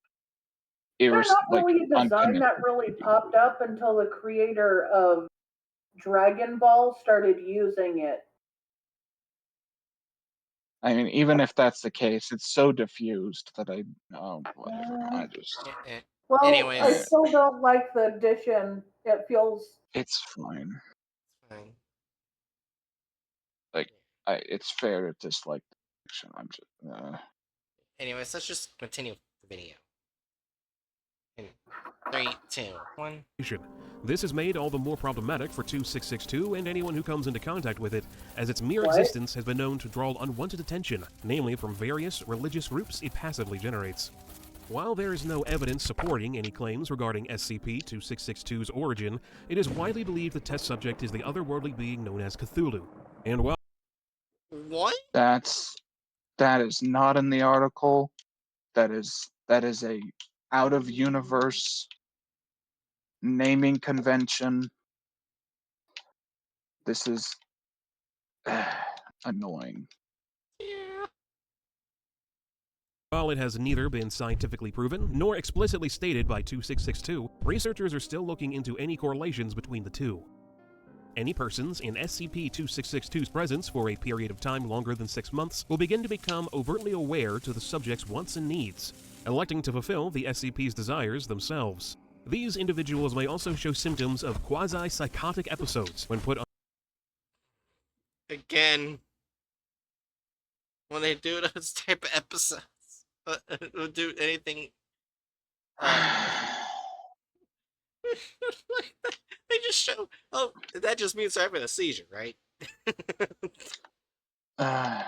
they're not like really a design that unconnected to really each popped other. up until the creator of Dragon Ball started using it. I mean, even if that's the case, it's so diffused that whatever. I just Well, I I, Anyways, still don't like the addition. It feels it's fine. it's fine. Like it's fair to dislike the action. I'm just Anyways, let's just continue the video. In 3, 2, 1. This is made all the more problematic for 2662 and anyone who comes into contact with it, as its mere What? existence has been known to draw unwanted attention, namely from various religious groups it passively generates. While there is no evidence supporting any claims regarding SCP-2662's origin, it is widely believed the test subject is the otherworldly being known as Cthulhu. And while What? that is not in the article. That is a out of universe naming convention. This is annoying. Yeah. While it has neither been scientifically proven nor explicitly stated by 2662, researchers are still looking into any correlations between the two. Any persons in SCP-2662's presence for a period of time longer than 6 months will begin to become overtly aware to the subject's wants and needs, electing to fulfill the SCP's desires themselves. These individuals may also show symptoms of quasi-psychotic episodes when put on Again, when they do those type of episodes, will do anything. They just show. Oh, that just means they're having a seizure, right? Well,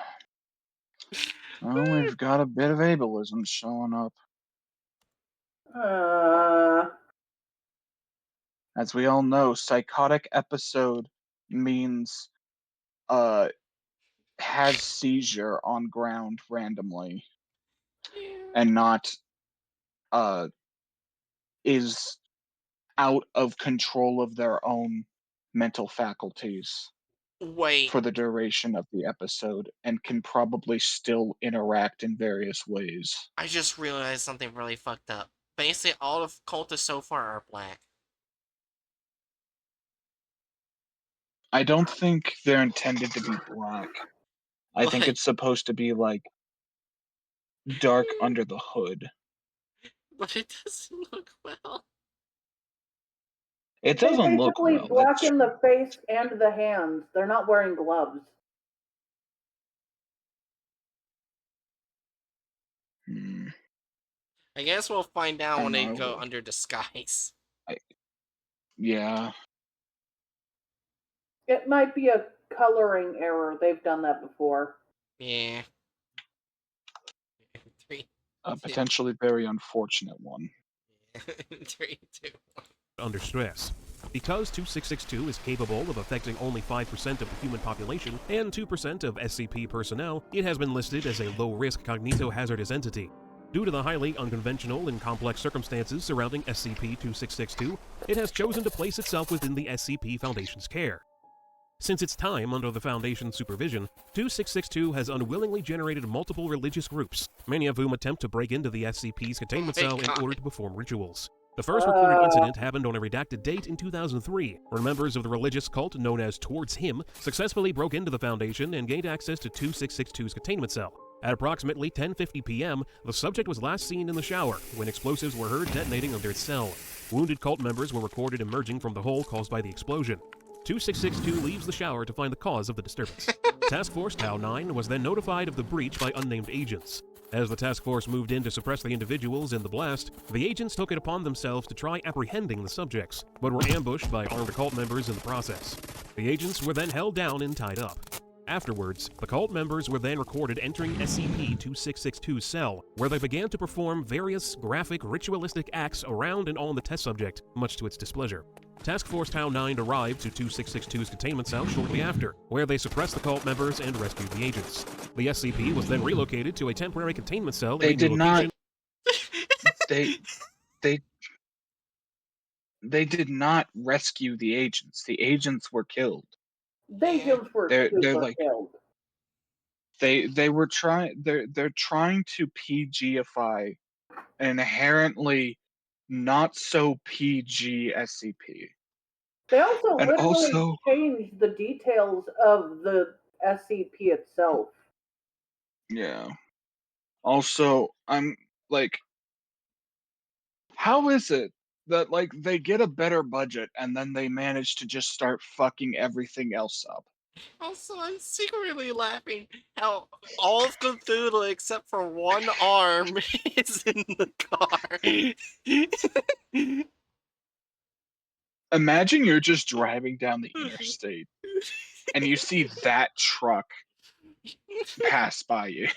we've got a bit of ableism showing up. As we all know, psychotic episode means has seizure on ground randomly and not is out of control of their own mental faculties Wait, for the duration of the episode and can probably still interact in various ways. I just realized something really fucked up. Basically, all of cultists so far are black. I don't think they're intended to be black. I think But, it's supposed to be like dark under the hood. but it doesn't look well. It They doesn't look basically well. That's blacken the face and the hands. They're not wearing gloves. I guess we'll find out I when don't they know. go under disguise. Yeah. It might be a coloring error. They've done that before. Yeah. A potentially very unfortunate one. 3, 2, 1. Under stress. Because 2662 is capable of affecting only 5% of the human population and 2% of SCP personnel, it has been listed as a low-risk cognito-hazardous entity. Due to the highly unconventional and complex circumstances surrounding SCP-2662, it has chosen to place itself within the SCP Foundation's care. Since its time under the Foundation's supervision, 2662 has unwillingly generated multiple religious groups, many of whom attempt to break into the SCP's containment Oh my cell in God. order to perform rituals. The first recorded incident happened on a redacted date in 2003, where members of the religious cult known as Towards Him successfully broke into the Foundation and gained access to 2662's containment cell. At approximately 10:50 p.m., the subject was last seen in the shower when explosives were heard detonating under its cell. Wounded cult members were recorded emerging from the hole caused by the explosion. 2662 leaves the shower to find the cause of the disturbance. Task Force Tau 9 was then notified of the breach by unnamed agents. As the task force moved in to suppress the individuals in the blast, the agents took it upon themselves to try apprehending the subjects, but were ambushed by armed cult members in the process. The agents were then held down and tied up. Afterwards, the cult members were then recorded entering SCP-2662's cell, where they began to perform various graphic, ritualistic acts around and on the test subject, much to its displeasure. Task Force Tau 9 arrived to 2662's containment cell shortly after, where they suppressed the cult members and rescued the agents. The SCP was then relocated to a temporary containment cell They in a new did not. location. They did not rescue the agents. The agents were killed. The agents were They're super like killed. they were trying. They're trying to PGify an inherently not so PG SCP. They also And literally also, changed the details of the SCP itself. yeah. Also, I'm like, how is it that like they get a better budget and then they manage to just start fucking everything else up? Also, I'm secretly laughing how all of Cthulhu except for one arm is in the car. Imagine you're just driving down the interstate and you see that truck pass by you.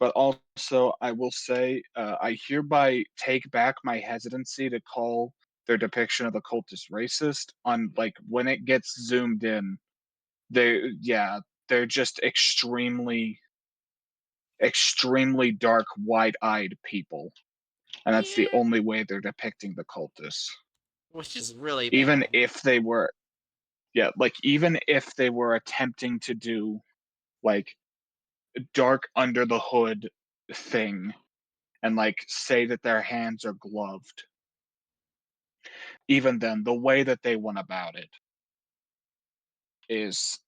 But also, I will say, I hereby take back my hesitancy to call their depiction of the cultist racist. On like when it gets zoomed in, they're just extremely dark, wide-eyed people, and that's the Yeah. only way they're depicting the cultists. Which is really bad. Even if they were attempting to do like dark under the hood thing and like say that their hands are gloved, even then the way that they went about it is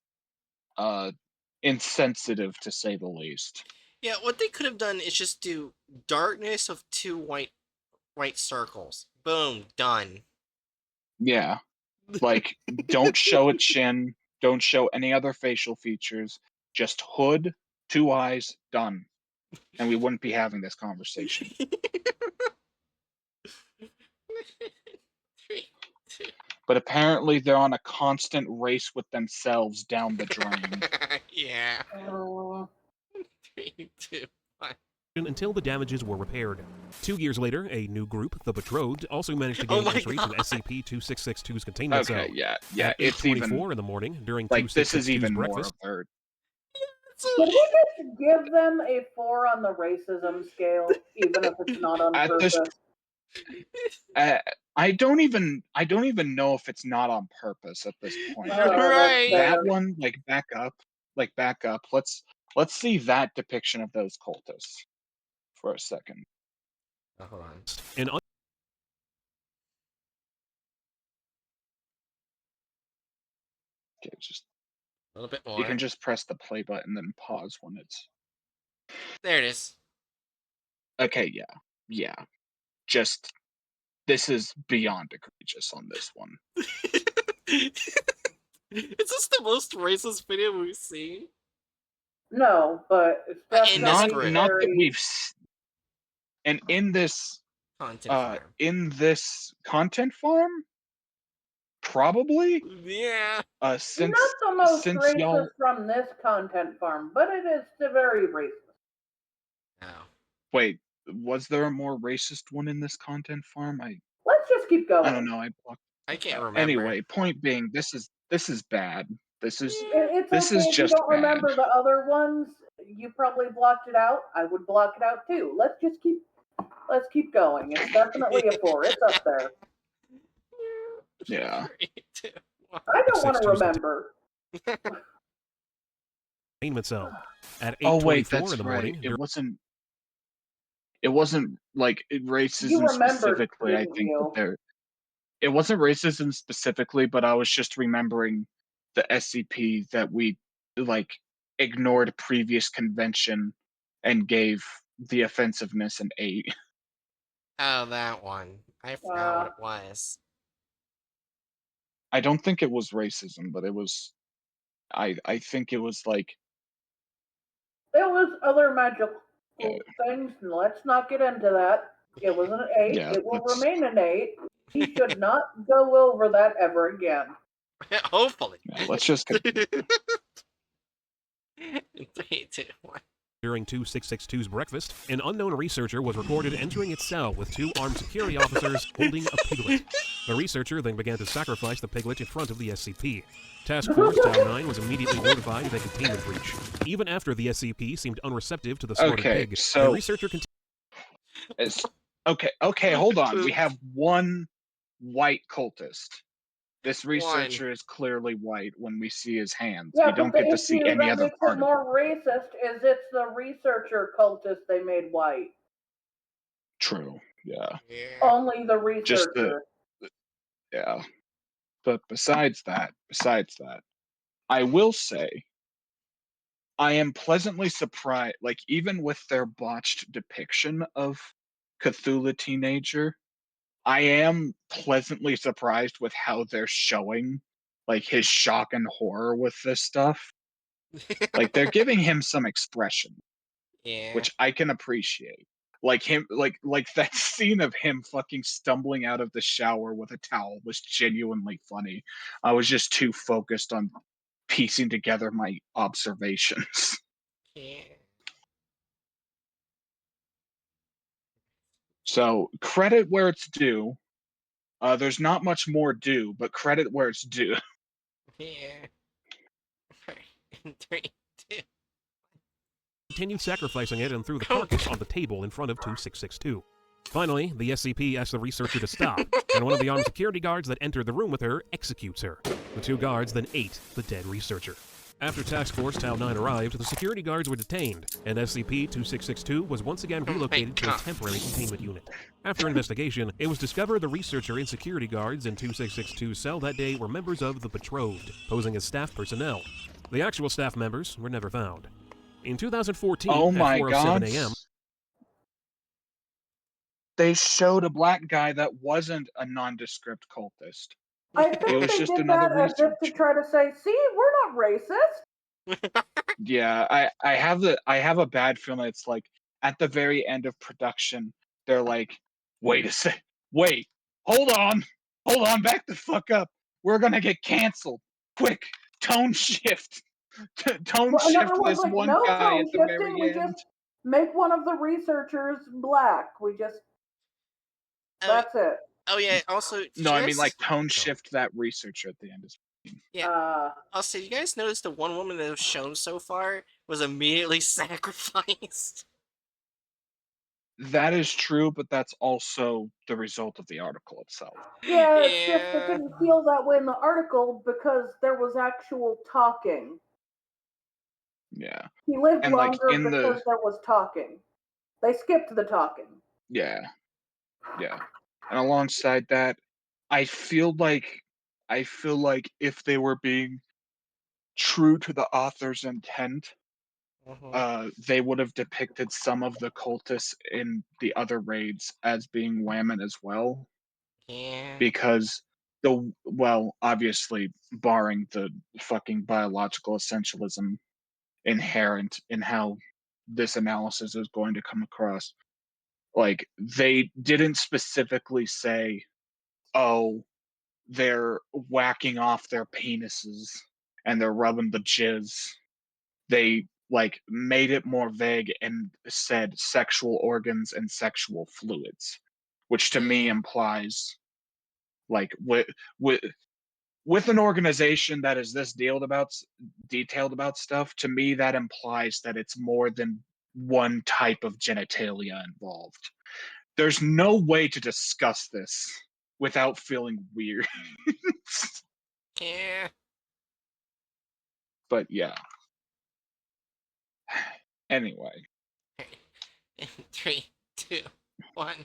insensitive to say the least. Yeah, what they could have done is just do darkness of two white circles. Boom, done. Yeah. Like, don't show a chin, don't show any other facial features, just hood, 2 eyes, done. And we wouldn't be having this conversation. 3, 2. But apparently they're on a constant race with themselves down the drain. Yeah. Uh, 3, 2, 1. Until the damages were repaired. 2 years later, a new group, the Betrothed, also managed to Oh gain my entry to God. SCP-2662's containment cell. Okay, yeah, At it's 8:24 even in the morning during like this is 2662's even breakfast. more absurd. Can we just give them a 4 on the racism scale, even if it's not on At this, purpose? I don't even know if it's not on purpose at this point. Right. That one, like back up. Let's see that depiction of those cultists for a second. Oh, hold on. An Okay, just A little bit more. you can just press the play button and then pause when it's There it is. okay. Yeah. Just this is beyond egregious on this one. Is this the most racist video we've seen? No, but it's In this definitely group. Not that very... we've and in this Content farm. in this content farm, probably. Yeah. Not the most racist y'all from this content farm, but it is still very racist. Wait, was there a more racist one in this content farm? Let's just keep I don't going. know. I blocked. I can't remember. Anyway, point being, this is bad. This is It's this okay is if you just don't bad. remember the other ones. You probably blocked it out. I would block it out too. Let's keep going. It's definitely a 4. It's up there. Yeah. I don't want to 6-2's remember. containment cell. At 8:24 Oh wait, in that's the right. morning, It wasn't like You racism remembered, specifically. I didn't think that you? it wasn't racism specifically, but I was just remembering the SCP that we like ignored previous convention and gave the offensiveness an 8. Oh, that one. I forgot what it was. I don't think it was racism, but it was. I think it was like. It was other magical Yeah, things, and let's not get into that. It was an 8. yeah, It will that's remain an 8. We should not go over that ever again. Hopefully. yeah, let's just continue. 3, 2, 1. during 2662's breakfast, an unknown researcher was reported entering its cell with 2 armed security officers holding a piglet. The researcher then began to sacrifice the piglet in front of the SCP. Task Force Tau 9 was immediately notified of a containment breach. Even after the SCP seemed unreceptive to the slaughtered Okay, pig, so the researcher it's okay. Hold on. We have one white cultist. This researcher is clearly white when we see his hands. Yeah, We but don't the get to see issue any that other makes part it of more racist is it's the researcher cultist they made white. True. Yeah. Only the Just researcher. yeah. But besides that, I will say I am pleasantly surprised, like even with their botched depiction of Cthulhu teenager, I am pleasantly surprised with how they're showing like his shock and horror with this stuff. Like they're giving him some expression, Yeah. which I can appreciate. Like him, like that scene of him fucking stumbling out of the shower with a towel was genuinely funny. I was just too focused on piecing together my observations. Yeah. So credit where it's due. There's not much more due, but credit where it's due. Yeah. 3, 2. continued sacrificing it and threw the carcass on the table in front of 2662. Finally, the SCP asks the researcher to stop, and one of the armed security guards that entered the room with her executes her. The 2 guards then ate the dead researcher. After Task Force Tau 9 arrived, the security guards were detained, and SCP-2662 was once again relocated to a temporary containment unit. After investigation, it was discovered the researcher and security guards in 2662's cell that day were members of the Betrothed, posing as staff personnel. The actual staff members were never found. In 2014, Oh at my 4:07 god. a.m., They showed a black guy that wasn't a nondescript cultist. I It think was they just did another that as if to researcher. try to say, see, we're not racist. Yeah, I have a bad feeling it's like at the very end of production, they're like, wait a sec, wait, hold on, back the fuck up. We're gonna get canceled. Quick, tone shift. Tone Well, shift another one's this like, one no guy tone at the shifting. very We end. just make one of the researchers black. That's it. Oh yeah. Also, No, I mean like tone shift that researcher at the end. Yeah. Also, you guys noticed the one woman that was shown so far was immediately sacrificed? That is true, but that's also the result of the article itself. Yeah, it's just it didn't feel that way in the article because there was actual talking. Yeah. He lived And like longer in because there was talking. They skipped the talking. yeah. And alongside that, I feel like if they were being true to the author's intent, they would have depicted some of the cultists in the other raids as being women as well. Yeah. Because obviously barring the fucking biological essentialism inherent in how this analysis is going to come across. Like they didn't specifically say, oh, they're whacking off their penises and they're rubbing the jizz. They like made it more vague and said sexual organs and sexual fluids, which to me implies like with an organization that is this detailed about stuff, to me that implies that it's more than one type of genitalia involved. There's no way to discuss this without feeling weird. Yeah. But yeah. Anyway. In 3, 2, 1.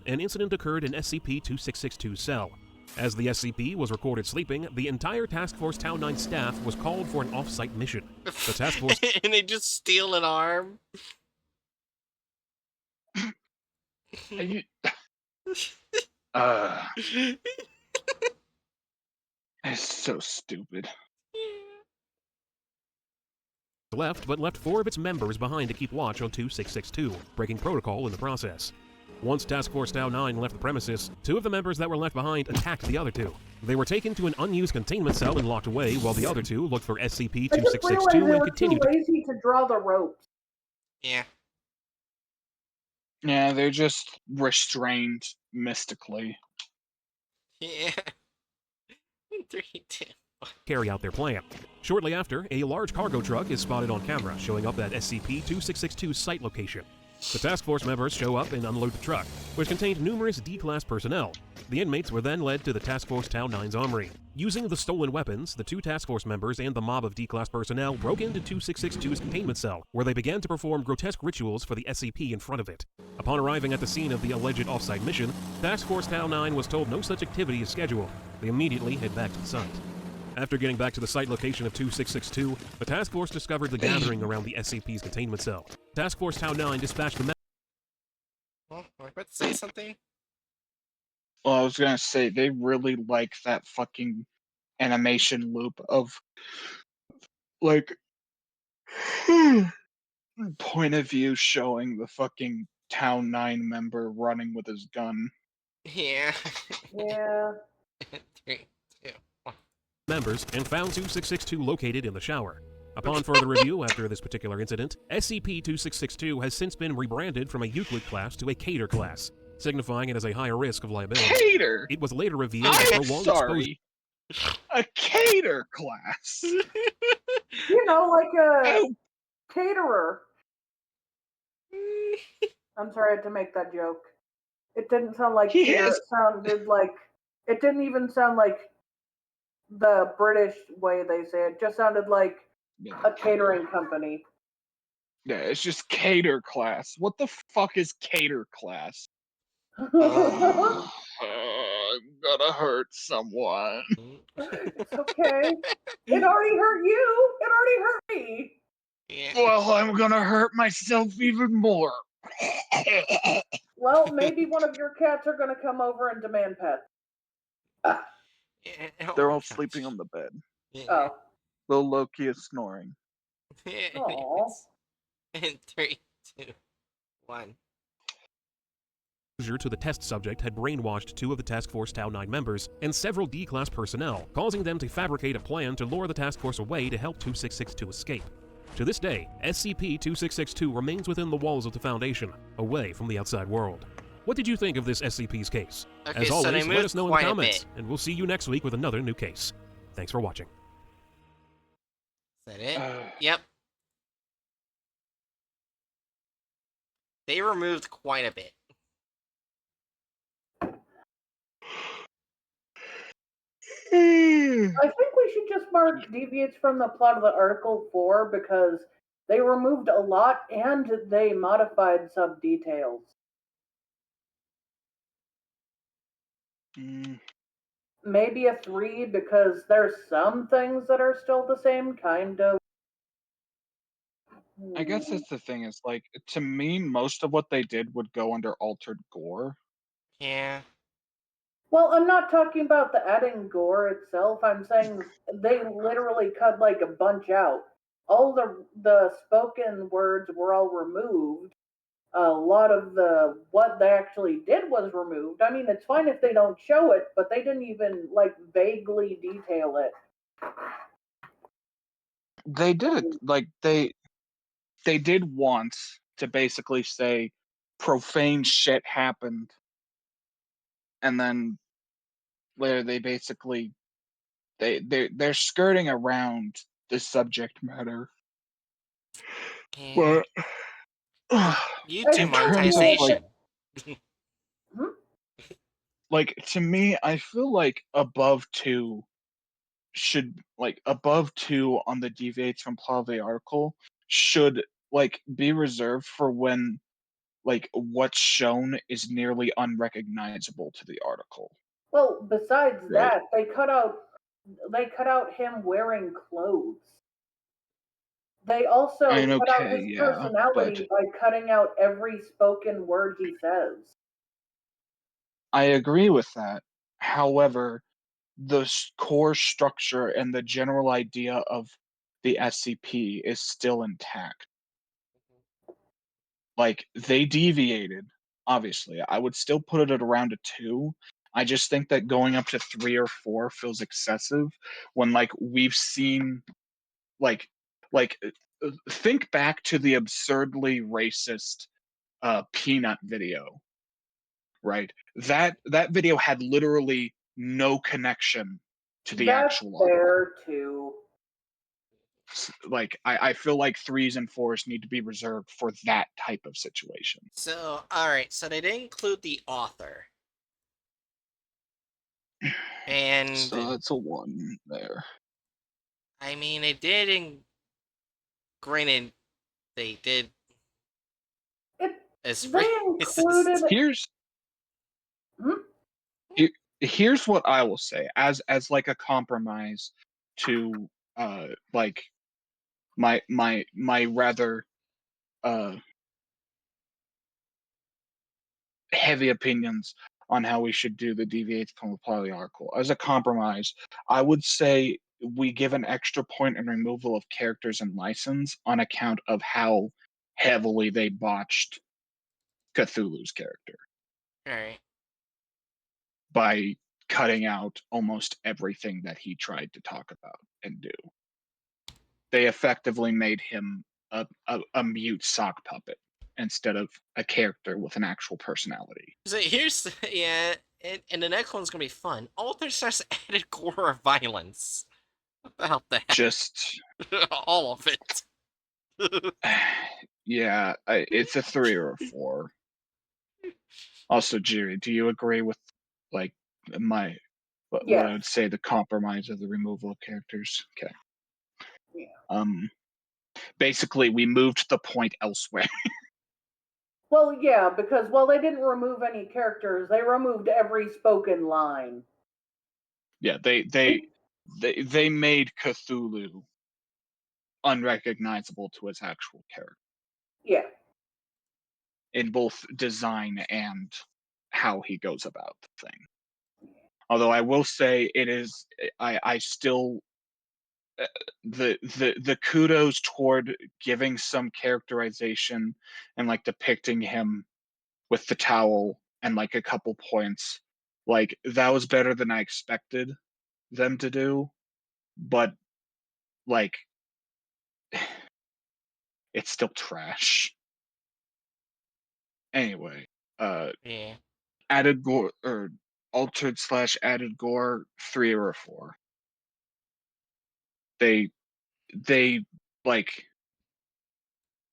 An incident occurred in SCP-2662's cell. As the SCP was recorded sleeping, the entire Task Force Town 9 staff was called for an off-site mission. The task force... And they just steal an arm. It's so stupid. left, but left 4 of its members behind to keep watch on 2662, breaking protocol in the process. Once Task Force Tau 9 left the premises, 2 of the members that were left behind attacked the other 2. They were taken to an unused containment cell and locked away, while the other 2 looked for SCP-2662 and continued to... lazy to draw the ropes. Yeah. Yeah, they're just restrained mystically. Yeah. 3, 2. Carry out their plan. Shortly after, a large cargo truck is spotted on camera, showing up at SCP-2662's site location. The task force members show up and unload the truck, which contained numerous D-Class personnel. The inmates were then led to the Task Force Tau 9's armory. Using the stolen weapons, the 2 task force members and the mob of D-Class personnel broke into 2662's containment cell, where they began to perform grotesque rituals for the SCP in front of it. Upon arriving at the scene of the alleged off-site mission, Task Force Tau 9 was told no such activity is scheduled. They immediately head back to the site. After getting back to the site location of 2662, the task force discovered the gathering around the SCP's containment cell. Task Force Tau 9 dispatched the Well, am I about to say something? Well, I was gonna say, they really like that fucking animation loop of, like, point of view showing the fucking Town 9 member running with his gun. Yeah. Yeah. 3, 2, 1. members and found 2662 located in the shower. Upon further review after this particular incident, SCP-2662 has since been rebranded from a Euclid class to a Cater class, signifying it as a higher risk of liability. Cater! It was later revealed that I'm prolonged sorry. A Cater class! You know, like a caterer. I'm sorry I had to make that joke. It didn't sound like cater. It sounded like... It didn't even sound like the British way they say it. It just sounded like a catering company. Yeah, it's just Cater class. What the fuck is Cater class? I'm gonna hurt someone. It's okay. It already hurt you. It already hurt me. Yeah. Well, I'm gonna hurt myself even more. Well, maybe one of your cats are gonna come over and demand pets. Yeah. They're all sleeping on the bed. Yeah. Oh. Little Loki is snoring. Aww. In 3, 2, 1. To the test subject had brainwashed 2 of the Task Force Tau 9 members and several D-Class personnel, causing them to fabricate a plan to lure the task force away to help 2662 escape. To this day, SCP-2662 remains within the walls of the Foundation, away from the outside world. What did you think of this SCP's case? Okay, As so always, they let moved us know in the quite a comments, bit. and we'll see you next week with another new case. Thanks for watching. Is that it? Yep. They removed quite a bit. I think we should just mark deviates from the plot of the article 4 because they removed a lot and they modified some details. Maybe a 3 because there's some things that are still the same, kind of. I guess that's the thing, is like, to me, most of what they did would go under altered gore. Yeah. Well, I'm not talking about the adding gore itself. I'm saying they literally cut like a bunch out. All the spoken words were all removed. A lot of what they actually did was removed. I mean, it's fine if they don't show it, but they didn't even like vaguely detail it. They did it like they did once to basically say profane shit happened, and then where they basically they're skirting around the subject matter. Yeah. But YouTube in terms of monetization. like to me, I feel like above 2 should above 2 on the deviates from plot of the article should be reserved for when what's shown is nearly unrecognizable to the article. Well, besides Right. that, they cut out him wearing clothes. They also I mean, cut out okay, his yeah, but personality by cutting out every spoken word he says. I agree with that. However, the core structure and the general idea of the SCP is still intact. They deviated, obviously. I would still put it at around a 2. I just think that going up to 3 or 4 feels excessive when we've seen like like think back to the absurdly racist Peanut video, right? That video had literally no connection to the That's actual article. fair too. I feel like 3s and 4s need to be reserved for that type of situation. So, alright, so they didn't include the author. And So that's a 1 there. I mean, they did, and granted, they did. As They included. Here's here's what I will say as a compromise to my rather heavy opinions on how we should do the deviates from the plot of the article. As a compromise, I would say we give an extra point in removal of characters and license on account of how heavily they botched Cthulhu's character. Alright. By cutting out almost everything that he tried to talk about and do. They effectively made him a mute sock puppet instead of a character with an actual personality. So here's, yeah, and the next one's gonna be fun. Authors just added gore or violence. About that. Just all of it. yeah, it's a 3 or a 4. Also, Jiri, do you agree with what Yes. I would say the compromise of the removal of characters? Okay. Yeah. Basically, we moved the point elsewhere. Well, yeah, because they didn't remove any characters. They removed every spoken line. Yeah, they made Cthulhu unrecognizable to its actual character. Yeah. In both design and how he goes about the thing. Although I will say it is, I still the kudos toward giving some characterization and depicting him with the towel and a couple points, that was better than I expected them to do, but it's still trash. Anyway, Yeah. added gore or altered / added gore 3 or a 4. They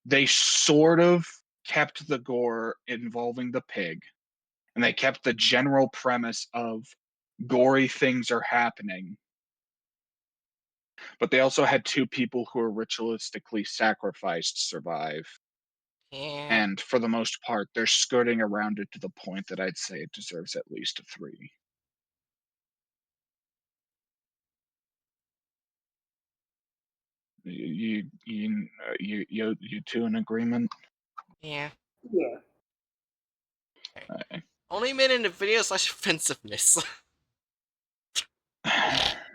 they sort of kept the gore involving the pig, and they kept the general premise of gory things are happening. But they also had 2 people who were ritualistically sacrificed survive. Yeah. And for the most part, they're skirting around it to the point that I'd say it deserves at least a 3. You two in agreement? Yeah. Yeah. Only made in the video / offensiveness.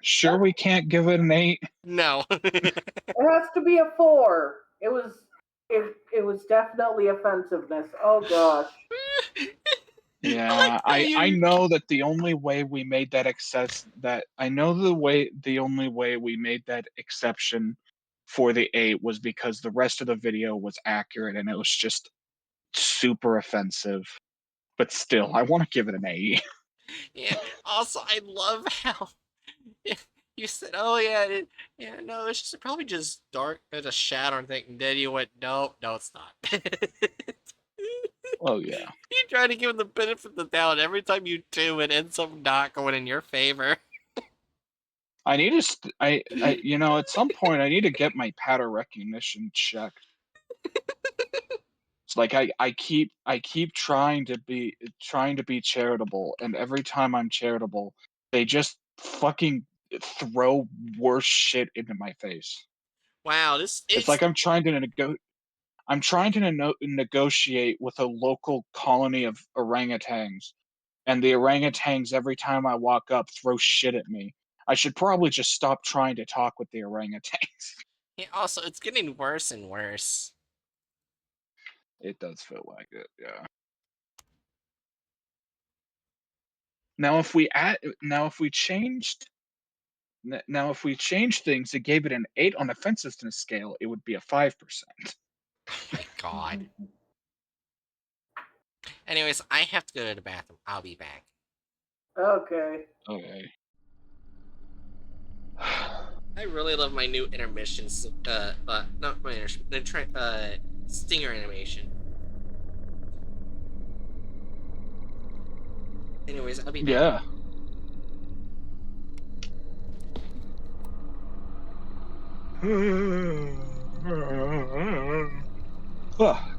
Sure, we can't give it an 8. No. It has to be a 4. It was definitely offensiveness. Oh gosh. Yeah, I know that the only way we made that the only way we made that exception for the 8 was because the rest of the video was accurate and it was just super offensive. But still, I want to give it an 8. Yeah. Also, I love how you said, "Oh yeah, yeah, no, it's just probably just dark, there's a shadow thing." And then you went, "No, no, it's not." Oh yeah. You try to give him the benefit of the doubt. Every time you do, it ends up not going in your favor. I need to, at some point, I need to get my pattern recognition checked. It's like I keep trying to be charitable, and every time I'm charitable, they just fucking throw worse shit into my face. Wow, this It's is like I'm trying to negotiate with a local colony of orangutans, and the orangutans every time I walk up throw shit at me. I should probably just stop trying to talk with the orangutans. yeah, also it's getting worse and worse. It does feel like it, yeah. Now if we changed things and gave it an 8 on offensiveness scale, it would be a 5%. Oh my god. Anyways, I have to go to the bathroom. I'll be back. Okay. Okay. I really love my new intermissions. Not my intermission. The stinger animation. Anyways, I'll be back. Yeah.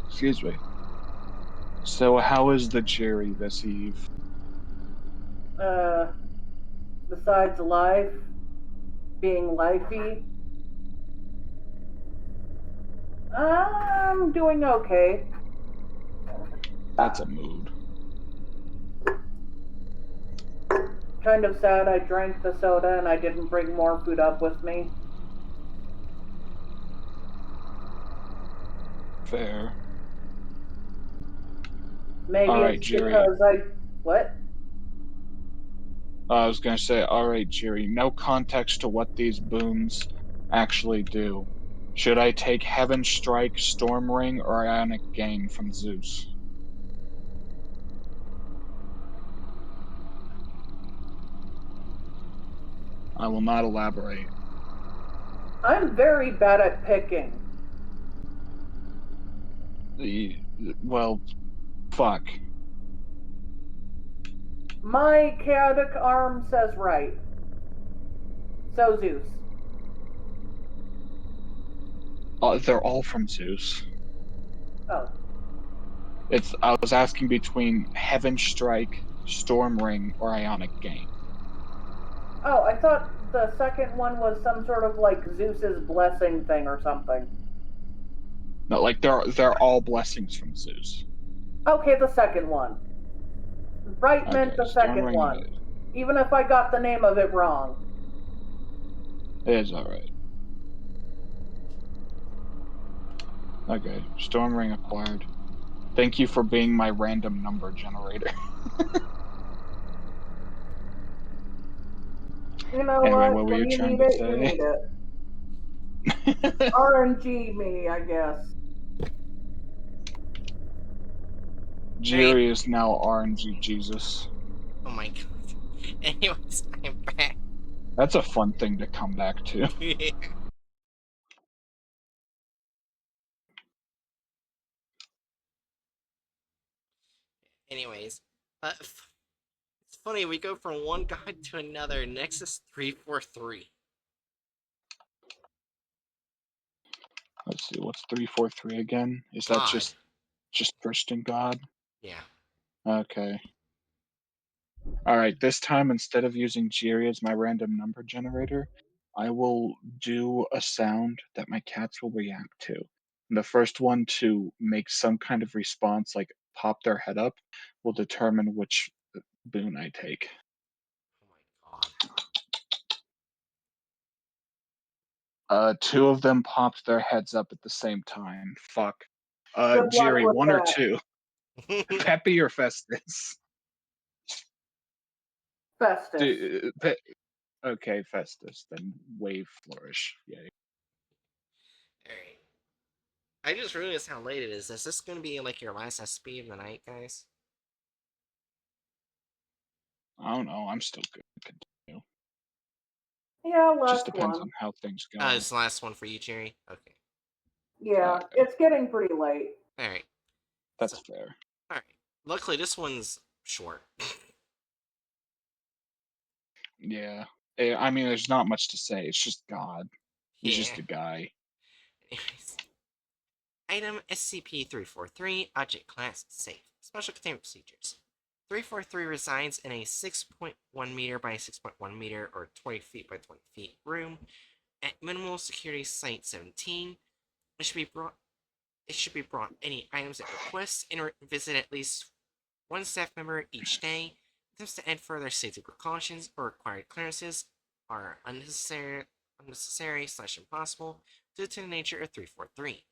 Excuse me. So how is the jury this eve? Besides life, being lifey, I'm doing okay. That's a mood. Kind of sad I drank the soda and I didn't bring more food up with me. Fair. Maybe All right, it's Jerry. because what? I was gonna say, all right, Jerry. No context to what these boons actually do. Should I take Heaven Strike, Storm Ring, or Ionic Gain from Zeus? I will not elaborate. I'm very bad at picking. Well, fuck. My chaotic arm says right. So Zeus. They're all from Zeus. Oh. I was asking between Heaven Strike, Storm Ring, or Ionic Gain. Oh, I thought the second one was some sort of like Zeus's blessing thing or something. No, like they're all blessings from Zeus. Okay, the second one. Right meant Okay, the Storm second Ring one. it is. Even if I got the name of it wrong. It is alright. Okay, Storm Ring acquired. Thank you for being my random number generator. You know Anyway, what? what were When you you trying need to it, you say? need it. RNG me, I guess. Jiri is now RNG Jesus. Oh my god. Anyways, I'm back. That's a fun thing to come back to. Yeah. Anyways, it's funny, we go from one guide to another. Nexus 343. Let's see, what's 343 again? Is that God. just Christian God? Yeah. Okay. Alright, this time instead of using Jiri as my random number generator, I will do a sound that my cats will react to. And the first one to make some kind of response, like pop their head up, will determine which boon I take. Oh my god. Two of them popped their heads up at the same time. Fuck. Good luck Jiri, with one or that. two? Peppy or Festus? Festus. Okay, Festus. Then wave flourish. Yay. I just realized how late it is. Is this going to be like your last SCP of the night, guys? I don't know. I'm still good. Continue. Yeah, Just last depends one. on how things go. It's the last one for you, Jerry? Okay. Yeah, it's getting pretty late. Alright. That's fair. Alright. Luckily, this one's short. Yeah. I mean, there's not much to say. It's just God. He's Yeah. just a guy. Anyways. Item SCP-343, Object Class Safe. Special Containment Procedures. 343 resides in a 6.1 meter by 6.1 meter or 20 feet by 20 feet room at Minimal Security Site 17. It should be brought any items at request and visit at least one staff member each day. Attempts to add further safety precautions or required clearances are unnecessary/impossible due to the nature of 343.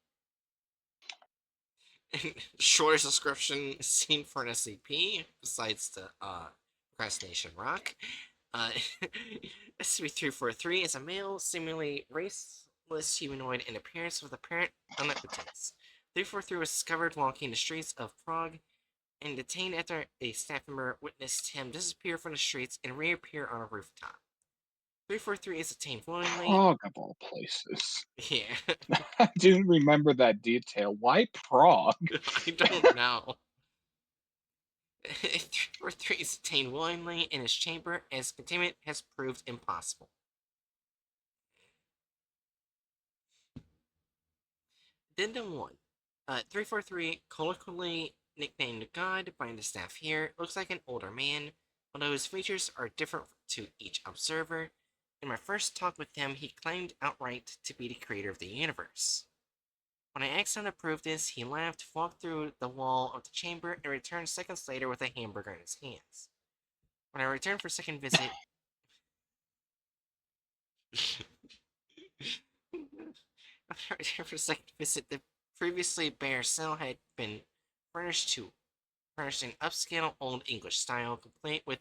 Shortest description seen for an SCP, besides the procrastination rock. Uh, SCP-343 is a male, seemingly raceless humanoid in appearance with apparent omnipotence. 343 was discovered walking the streets of Prague and detained after a staff member witnessed him disappear from the streets and reappear on a rooftop. 343 is detained willingly. Prague of all places. Yeah. I didn't remember that detail. Why Prague? I don't know. 343 is detained willingly in his chamber as containment has proved impossible. Addendum 1. 343, colloquially nicknamed God by the staff here, looks like an older man, although his features are different to each observer. In my first talk with him, he claimed outright to be the creator of the universe. When I asked him to prove this, he laughed, walked through the wall of the chamber, and returned seconds later with a hamburger in his hands. When I returned for a second visit, for a second visit, the previously bare cell had been furnished in upscale Old English style, complete with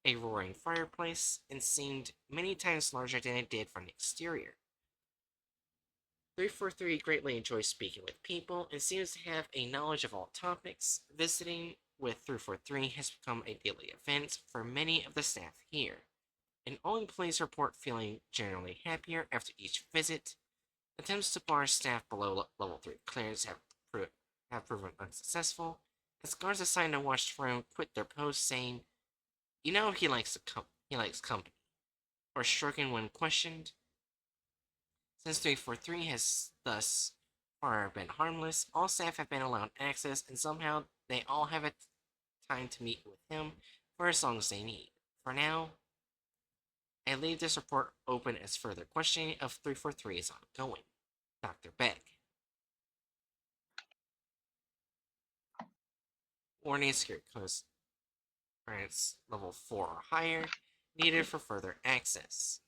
a roaring fireplace, and seemed many times larger than it did from the exterior. 343 greatly enjoys speaking with people and seems to have a knowledge of all topics. Visiting with 343 has become a daily event for many of the staff here, and all employees report feeling generally happier after each visit. Attempts to bar staff below level 3 clearance have proven unsuccessful, as guards assigned to watch the room quit their posts saying, "You know he likes company," or shrugging when questioned. Since 343 has thus far been harmless, all staff have been allowed access, and somehow they all have a time to meet with him for as long as they need. For now, I leave this report open as further questioning of 343 is ongoing. Dr. Beck. Warning: security clearance level 4 or higher, needed for further access.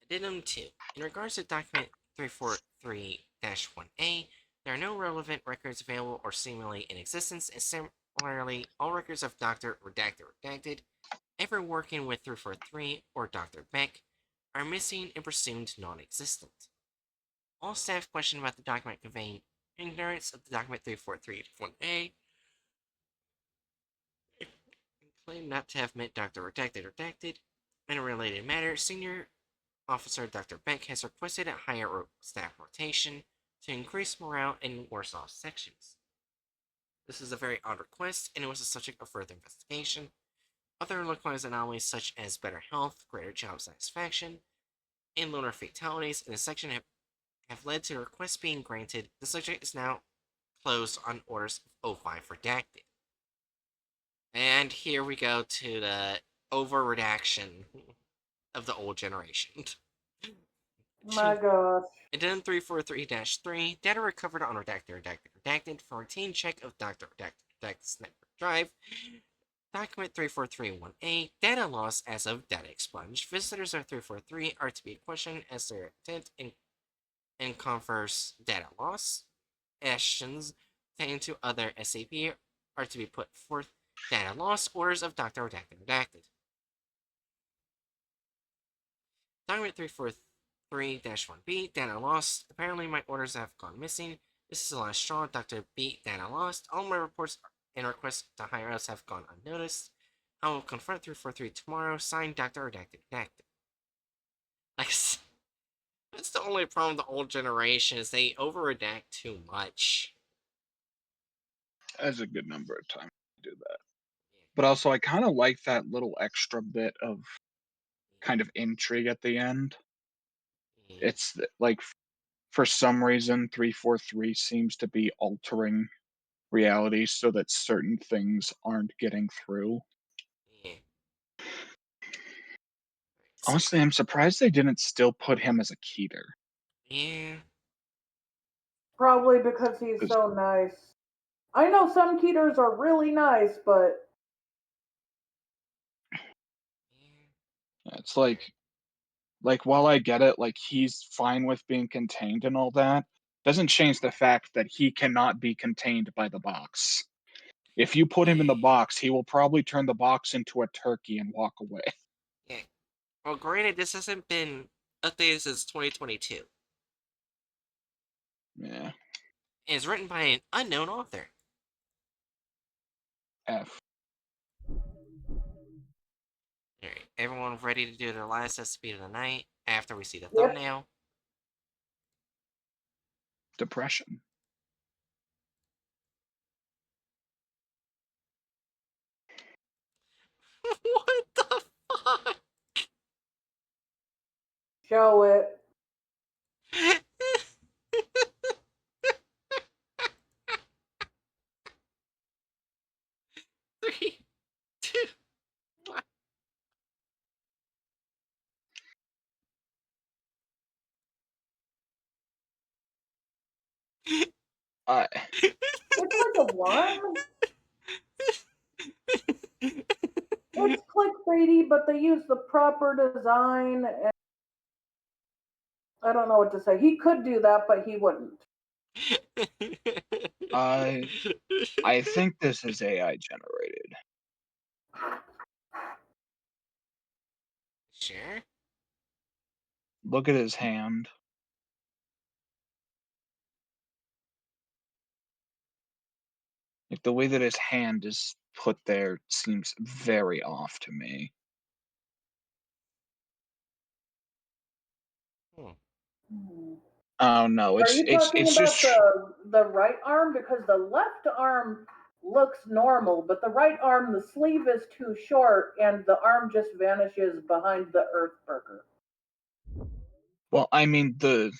Addendum 2. In regards to document 343-1A, there are no relevant records available or seemingly in existence, and similarly, all records of Dr. Redacted ever working with 343 or Dr. Beck are missing and presumed non-existent. All staff questioned about the document conveying ignorance of the document 343-1A and claim not to have met Dr. Redacted. In a related matter, Senior Officer Dr. Beck has requested a higher staff rotation to increase morale in worse-off sections. This is a very odd request, and it was the subject of further investigation. Other localized anomalies such as better health, greater job satisfaction, and lower fatalities in the section have led to the request being granted. The subject is now closed on orders of 05 redacted. And here we go to the over-redaction of the old generation. My gosh. Addendum 343-3, data recovered on redacted for routine check of Dr. Redacted's network drive. Document 343-1A, data loss as of data expunged. Visitors of 343 are to be questioned as their intent in converse data loss. Actions pertaining to other SCP are to be put forth. Data loss orders of Dr. Redacted. Document 3-1B, data lost. Apparently my orders have gone missing. This is the last straw. Dr. B, data lost. All my reports and requests to higher ups have gone unnoticed. I will confront 343 tomorrow. Signed, Dr. Redacted. Redacted. That's the only problem with the old generation is they over-redact too much. That's a good number of times to do that. But also, I kind of like that little extra bit of kind of intrigue at the end. It's like, for some reason, 343 seems to be altering reality so that certain things aren't getting through. Yeah. Honestly, I'm surprised they didn't still put him as a Keter. Yeah. Probably because he's so nice. I know some Keters are really nice, but It's like while I get it, like he's fine with being contained and all that, doesn't change the fact that he cannot be contained by the box. If you put him in the box, he will probably turn the box into a turkey and walk away. Yeah. Well, granted, this hasn't been updated since 2022. Yeah. It's written by an unknown author. F. Alright, everyone ready to do their last SCP of the night after we see the Yep. thumbnail? Depression. What the fuck? show it. 3, 2, 1. It's like a worm. It's clickbaity, but they use the proper design, and I don't know what to say. He could do that, but he wouldn't. I think this is AI generated. Sure. Look at his hand. Like the way that his hand is put there seems very off to me. Oh no, Are you talking it's about just the right arm? Because the left arm looks normal, but the right arm, the sleeve is too short, and the arm just vanishes behind the Earth burger. well, I mean the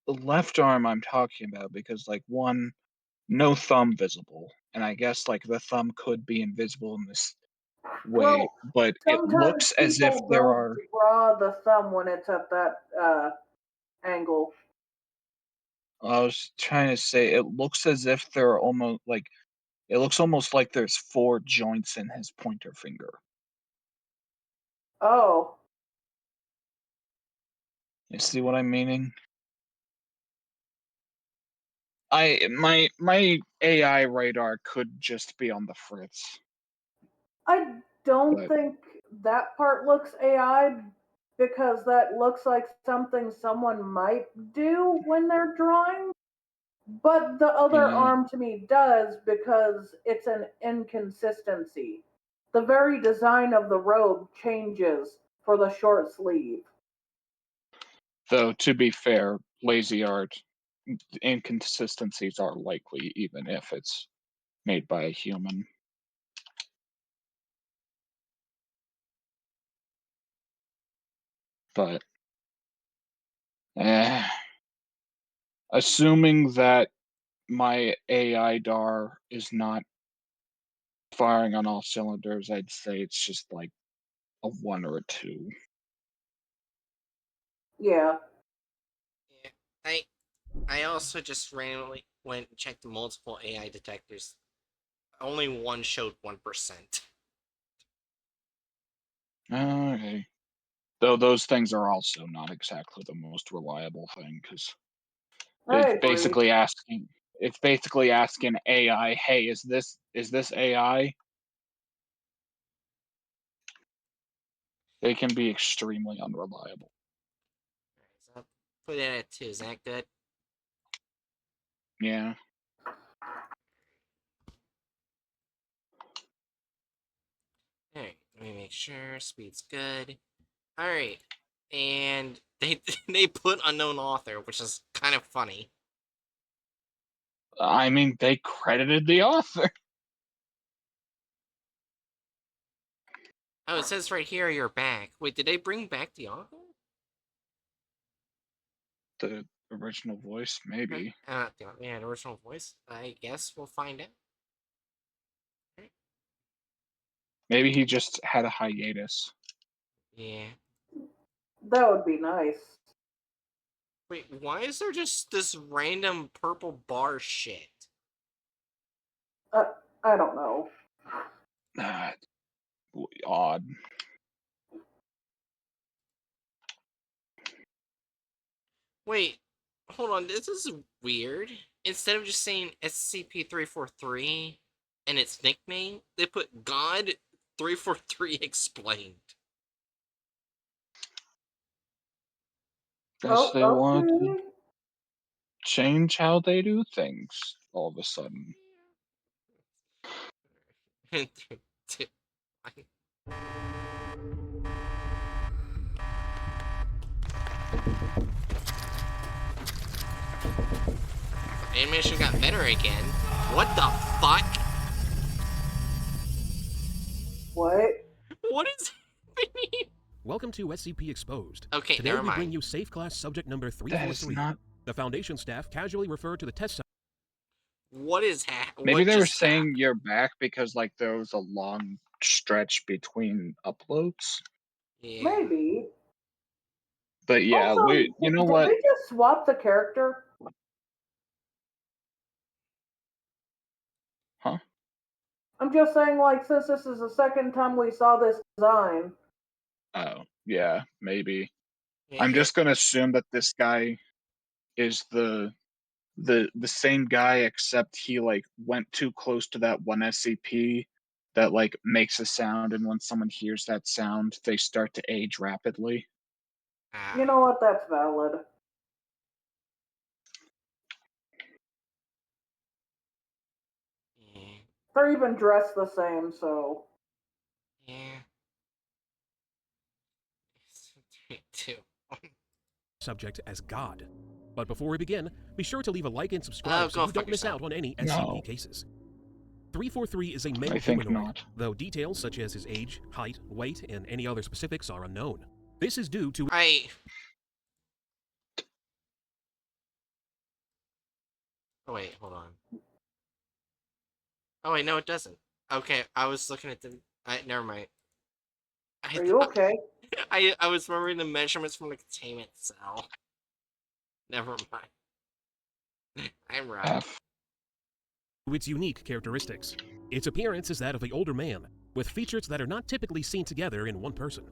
left arm I'm talking about because like one, no thumb visible, and I guess like the thumb could be invisible in this way, Well, but it sometimes looks as if people there don't are. draw the thumb when it's at that angle. I was trying to say it looks as if there are almost like it looks almost like there's 4 joints in his pointer finger. Oh, You see what I'm meaning? My AI radar could just be on the fritz. I don't But think that part looks AI because that looks like something someone might do when they're drawing. But the other yeah, arm to me does because it's an inconsistency. The very design of the robe changes for the short sleeve. though to be fair, lazy art inconsistencies are likely even if it's made by a human. But eh, assuming that my AI DAR is not firing on all cylinders, I'd say it's just like a 1 or a 2. Yeah. Yeah. I also just randomly went and checked multiple AI detectors. Only one showed 1%. Okay. Though those things are also not exactly the most reliable thing because I it's agree. basically asking AI, hey, is this AI? They can be extremely unreliable. Alright, so I'll put it at 2. Is that good? Yeah. Alright, let me make sure speed's good. Alright, and they they put unknown author, which is kind of funny. I mean, they credited the author. Oh, it says right here you're back. Wait, did they bring back the author? The original voice, maybe. The original voice. I guess we'll find out. Maybe he just had a hiatus. Yeah. That would be nice. Wait, why is there just this random purple bar shit? I don't know. Odd. Wait, hold on. This is weird. Instead of just saying SCP-343 and its nickname, they put God 343 explained. Guess they want to Okay. change how they do things all of a sudden. Animation got better again. What the fuck? What? What is happening? Welcome to SCP Exposed. Okay, Today never we bring mind. you Safe Class Subject Number That is 343. not. The Foundation staff casually referred to the test What is Maybe what they were just saying happened? you're back because like there was a long stretch between uploads. Yeah. Maybe. But yeah, Also, you know did what? they just swap the character? Huh? I'm just saying, like, since this is the second time we saw this design. Oh, yeah, maybe. Yeah, I'm here. just gonna assume that this guy is the same guy, except he like went too close to that one SCP that like makes a sound, and when someone hears that sound, they start to age rapidly. You know what? That's valid. Yeah. They're even dressed the same, so. Yeah. Two. subject as God. But before we begin, be sure to leave a like and subscribe Oh, so go you don't fuck miss yourself. out on any No. SCP cases. 343 is a male I think humanoid, not. though details such as his age, height, weight, and any other specifics are unknown. This is due to Oh wait, hold on. Oh wait, no, it doesn't. Okay, I was looking at the. Never mind. Are you okay? I was remembering the measurements from the containment cell. Never mind. I'm right. F. its unique characteristics. Its appearance is that of an older man, with features that are not typically seen together in one person.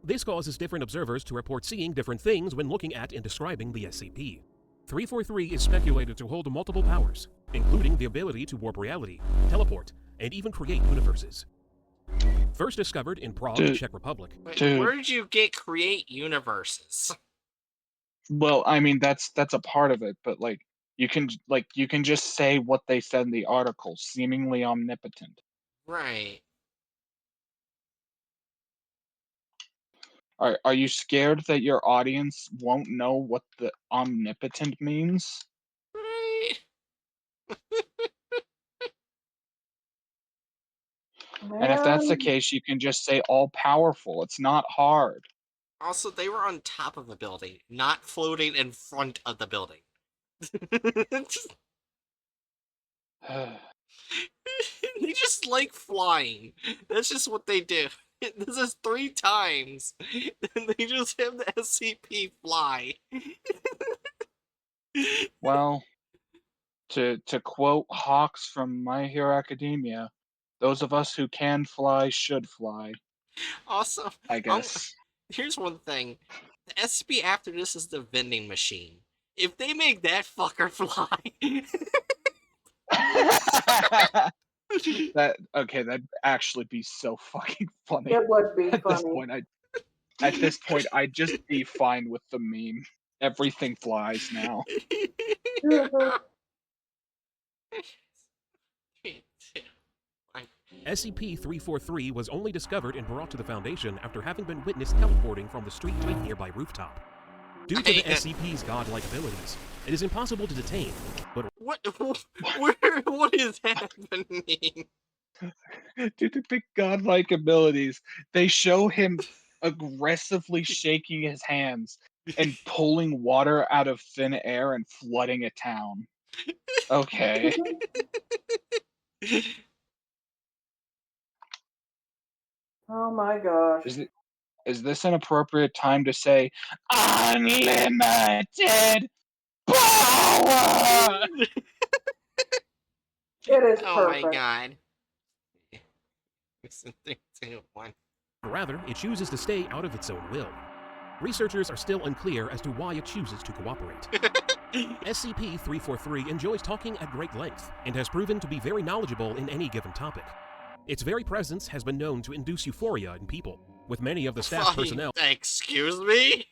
This causes different observers to report seeing different things when looking at and describing the SCP. 343 is speculated to hold multiple powers, including the ability to warp reality, teleport, and even create universes. First discovered in Prague, Czech Republic. Wait, Dude. where did you get create universes? Well, I mean that's a part of it, but like you can just say what they said in the article, seemingly omnipotent. Right. Are you scared that your audience won't know what the omnipotent means? Right. And if that's the Man, case, you can just say all powerful. It's not hard. Also, they were on top of the building, not floating in front of the building. They just like flying. That's just what they do. This is 3 times. And they just have the SCP fly. Well, to quote Hawks from My Hero Academia, those of us who can fly should fly, Also, I guess. here's one thing. The SCP after this is the vending machine. If they make that fucker fly... that'd actually be so fucking funny. it would be At this funny. point, At this point, I'd just be fine with the meme. Everything flies now. SCP-343 was only discovered and brought to the Foundation after having been witnessed teleporting from the street to a nearby rooftop. Due to the SCP's godlike abilities, it is impossible to detain, but what is happening? Due to the godlike abilities, they show him aggressively shaking his hands and pulling water out of thin air and flooding a town. Okay. Oh my gosh. Is this an appropriate time to say unlimited power? It is Oh perfect. my god. Listen, 3, 2, 1. rather, it chooses to stay out of its own will. Researchers are still unclear as to why it chooses to cooperate. SCP-343 enjoys talking at great length and has proven to be very knowledgeable in any given topic. Its very presence has been known to induce euphoria in people, with many of the staff personnel. Excuse me?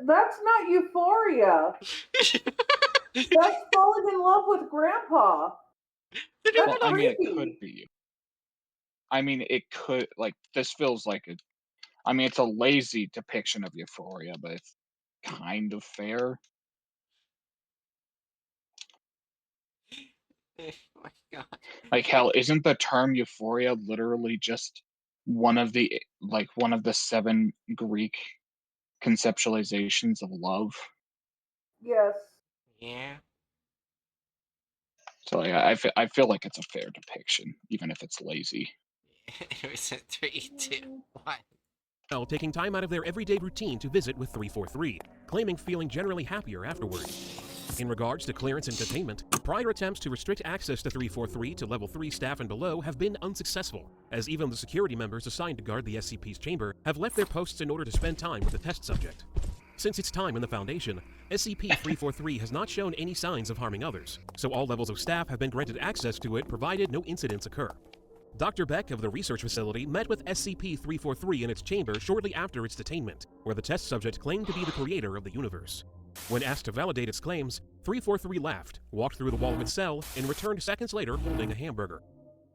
That's not euphoria. That's falling in love with Grandpa. Well, I mean, it could be. I mean, it could, like, this feels like a. I mean, it's a lazy depiction of euphoria, but it's kind of fair. Oh my god. Like, hell, isn't the term euphoria literally just one of the 7 Greek conceptualizations of love? Yes. Yeah. So like, I feel like it's a fair depiction, even if it's lazy. It was a 3, 2, 1. Taking time out of their everyday routine to visit with 343, claiming feeling generally happier afterward. In regards to clearance and containment, prior attempts to restrict access to 343 to Level 3 staff and below have been unsuccessful, as even the security members assigned to guard the SCP's chamber have left their posts in order to spend time with the test subject. Since its time in the Foundation, SCP-343 has not shown any signs of harming others, so all levels of staff have been granted access to it provided no incidents occur. Dr. Beck of the research facility met with SCP-343 in its chamber shortly after its detainment, where the test subject claimed to be the creator of the universe. When asked to validate its claims, 343 laughed, walked through the wall of its cell, and returned seconds later holding a hamburger.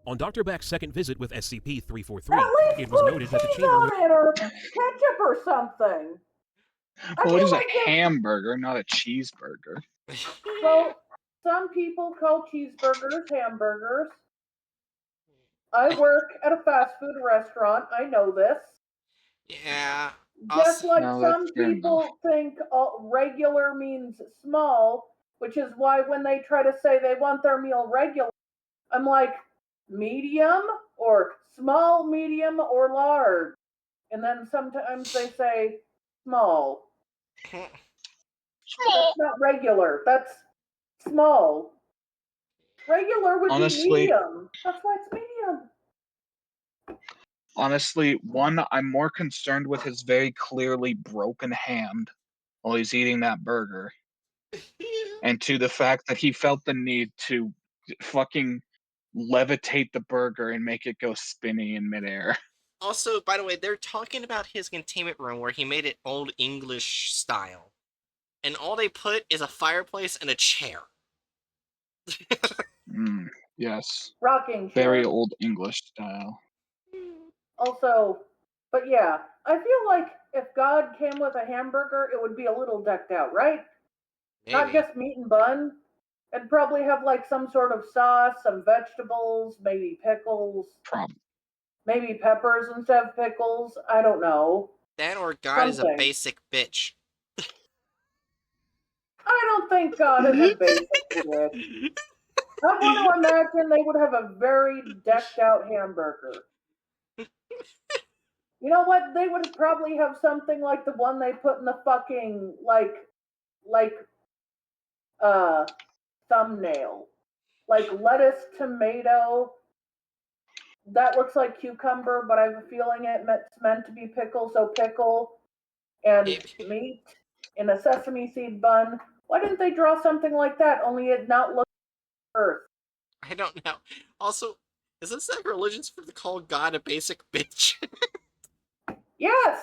On Dr. Beck's second visit with SCP-343, it was noted that the chamber on it or ketchup or something. Well, it is a hamburger, not a cheeseburger. Well, some people call cheeseburgers hamburgers. I work at a fast food restaurant. I know this. Yeah. Just like No, some that's fair people think regular means small, which is why when they try to say they want their meal regular, I'm like, medium or small, medium, or large. And then sometimes they say small. That's not regular. That's small. Regular would be medium. That's why it's medium. Honestly, one, I'm more concerned with his very clearly broken hand while he's eating that burger. And two, the fact that he felt the need to fucking levitate the burger and make it go spinny in midair. Also, by the way, they're talking about his containment room where he made it old English style. And all they put is a fireplace and a chair. Yes. Rocking chair. Very old English style. Also, but yeah, I feel like if God came with a hamburger, it would be a little decked out, right? Maybe. Not just meat and bun. It'd probably have like some sort of sauce, some vegetables, maybe pickles. Maybe peppers instead of pickles. I don't know. That or God is a basic bitch. I don't think God is a basic bitch. I want to imagine they would have a very decked out hamburger. You know what? They would probably have something like the one they put in the fucking thumbnail. Like lettuce, tomato. That looks like cucumber, but I have a feeling it's meant to be pickle, so pickle and meat in a sesame seed bun. Why didn't they draw something like that? Only it not look like Earth. I don't know. Also, is it sacrilegious for to call God a basic bitch? Yes!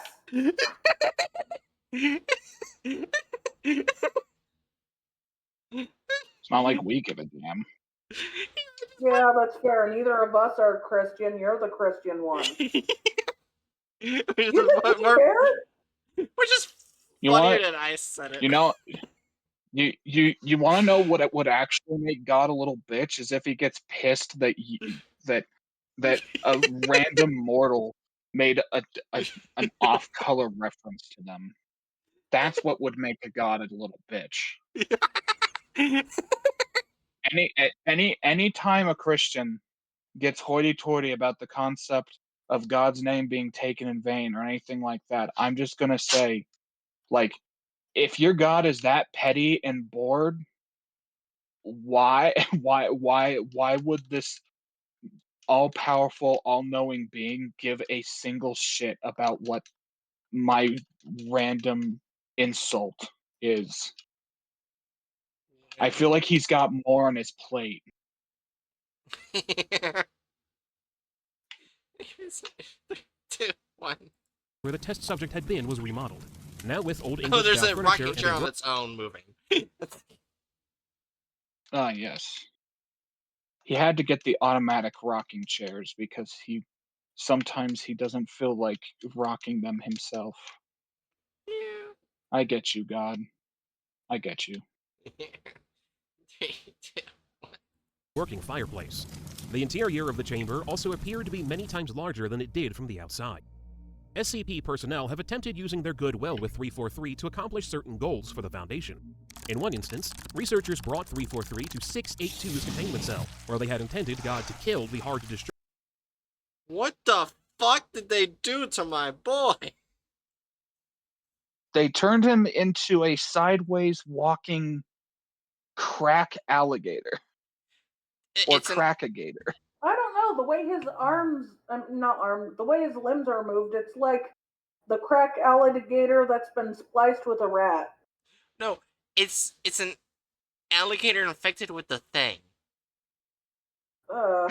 It's not like we give a damn. Yeah, that's fair. Neither of us are Christian. You're the Christian one. You didn't care? Which is You funnier want than I said it. you know you want to know what it would actually make God a little bitch is if he gets pissed that that a random mortal made an off-color reference to them. That's what would make a god a little bitch. Any time a Christian gets hoity-toity about the concept of God's name being taken in vain or anything like that, I'm just gonna say, like, if your God is that petty and bored, why why would this all-powerful, all-knowing being give a single shit about what my random insult is? I feel like he's got more on his plate. 2, 1. Where the test subject had been was remodeled. Now with old Oh, English there's style a furniture rocking and chair a on its own moving. Ah, yes. He had to get the automatic rocking chairs because sometimes he doesn't feel like rocking them himself. Yeah. I get you, God. I get you. 3, 2. working fireplace. The interior of the chamber also appeared to be many times larger than it did from the outside. SCP personnel have attempted using their goodwill with 343 to accomplish certain goals for the Foundation. In one instance, researchers brought 343 to 682's containment cell, where they had intended God to kill the hard-to-destroy. What the fuck did they do to my boy? They turned him into a sideways walking crack alligator. Or It's an crack-a-gator. I don't know. The way his arms, not arms, the way his limbs are moved, it's like the crack alligator that's been spliced with a rat. no, it's an alligator infected with the thing. Uh,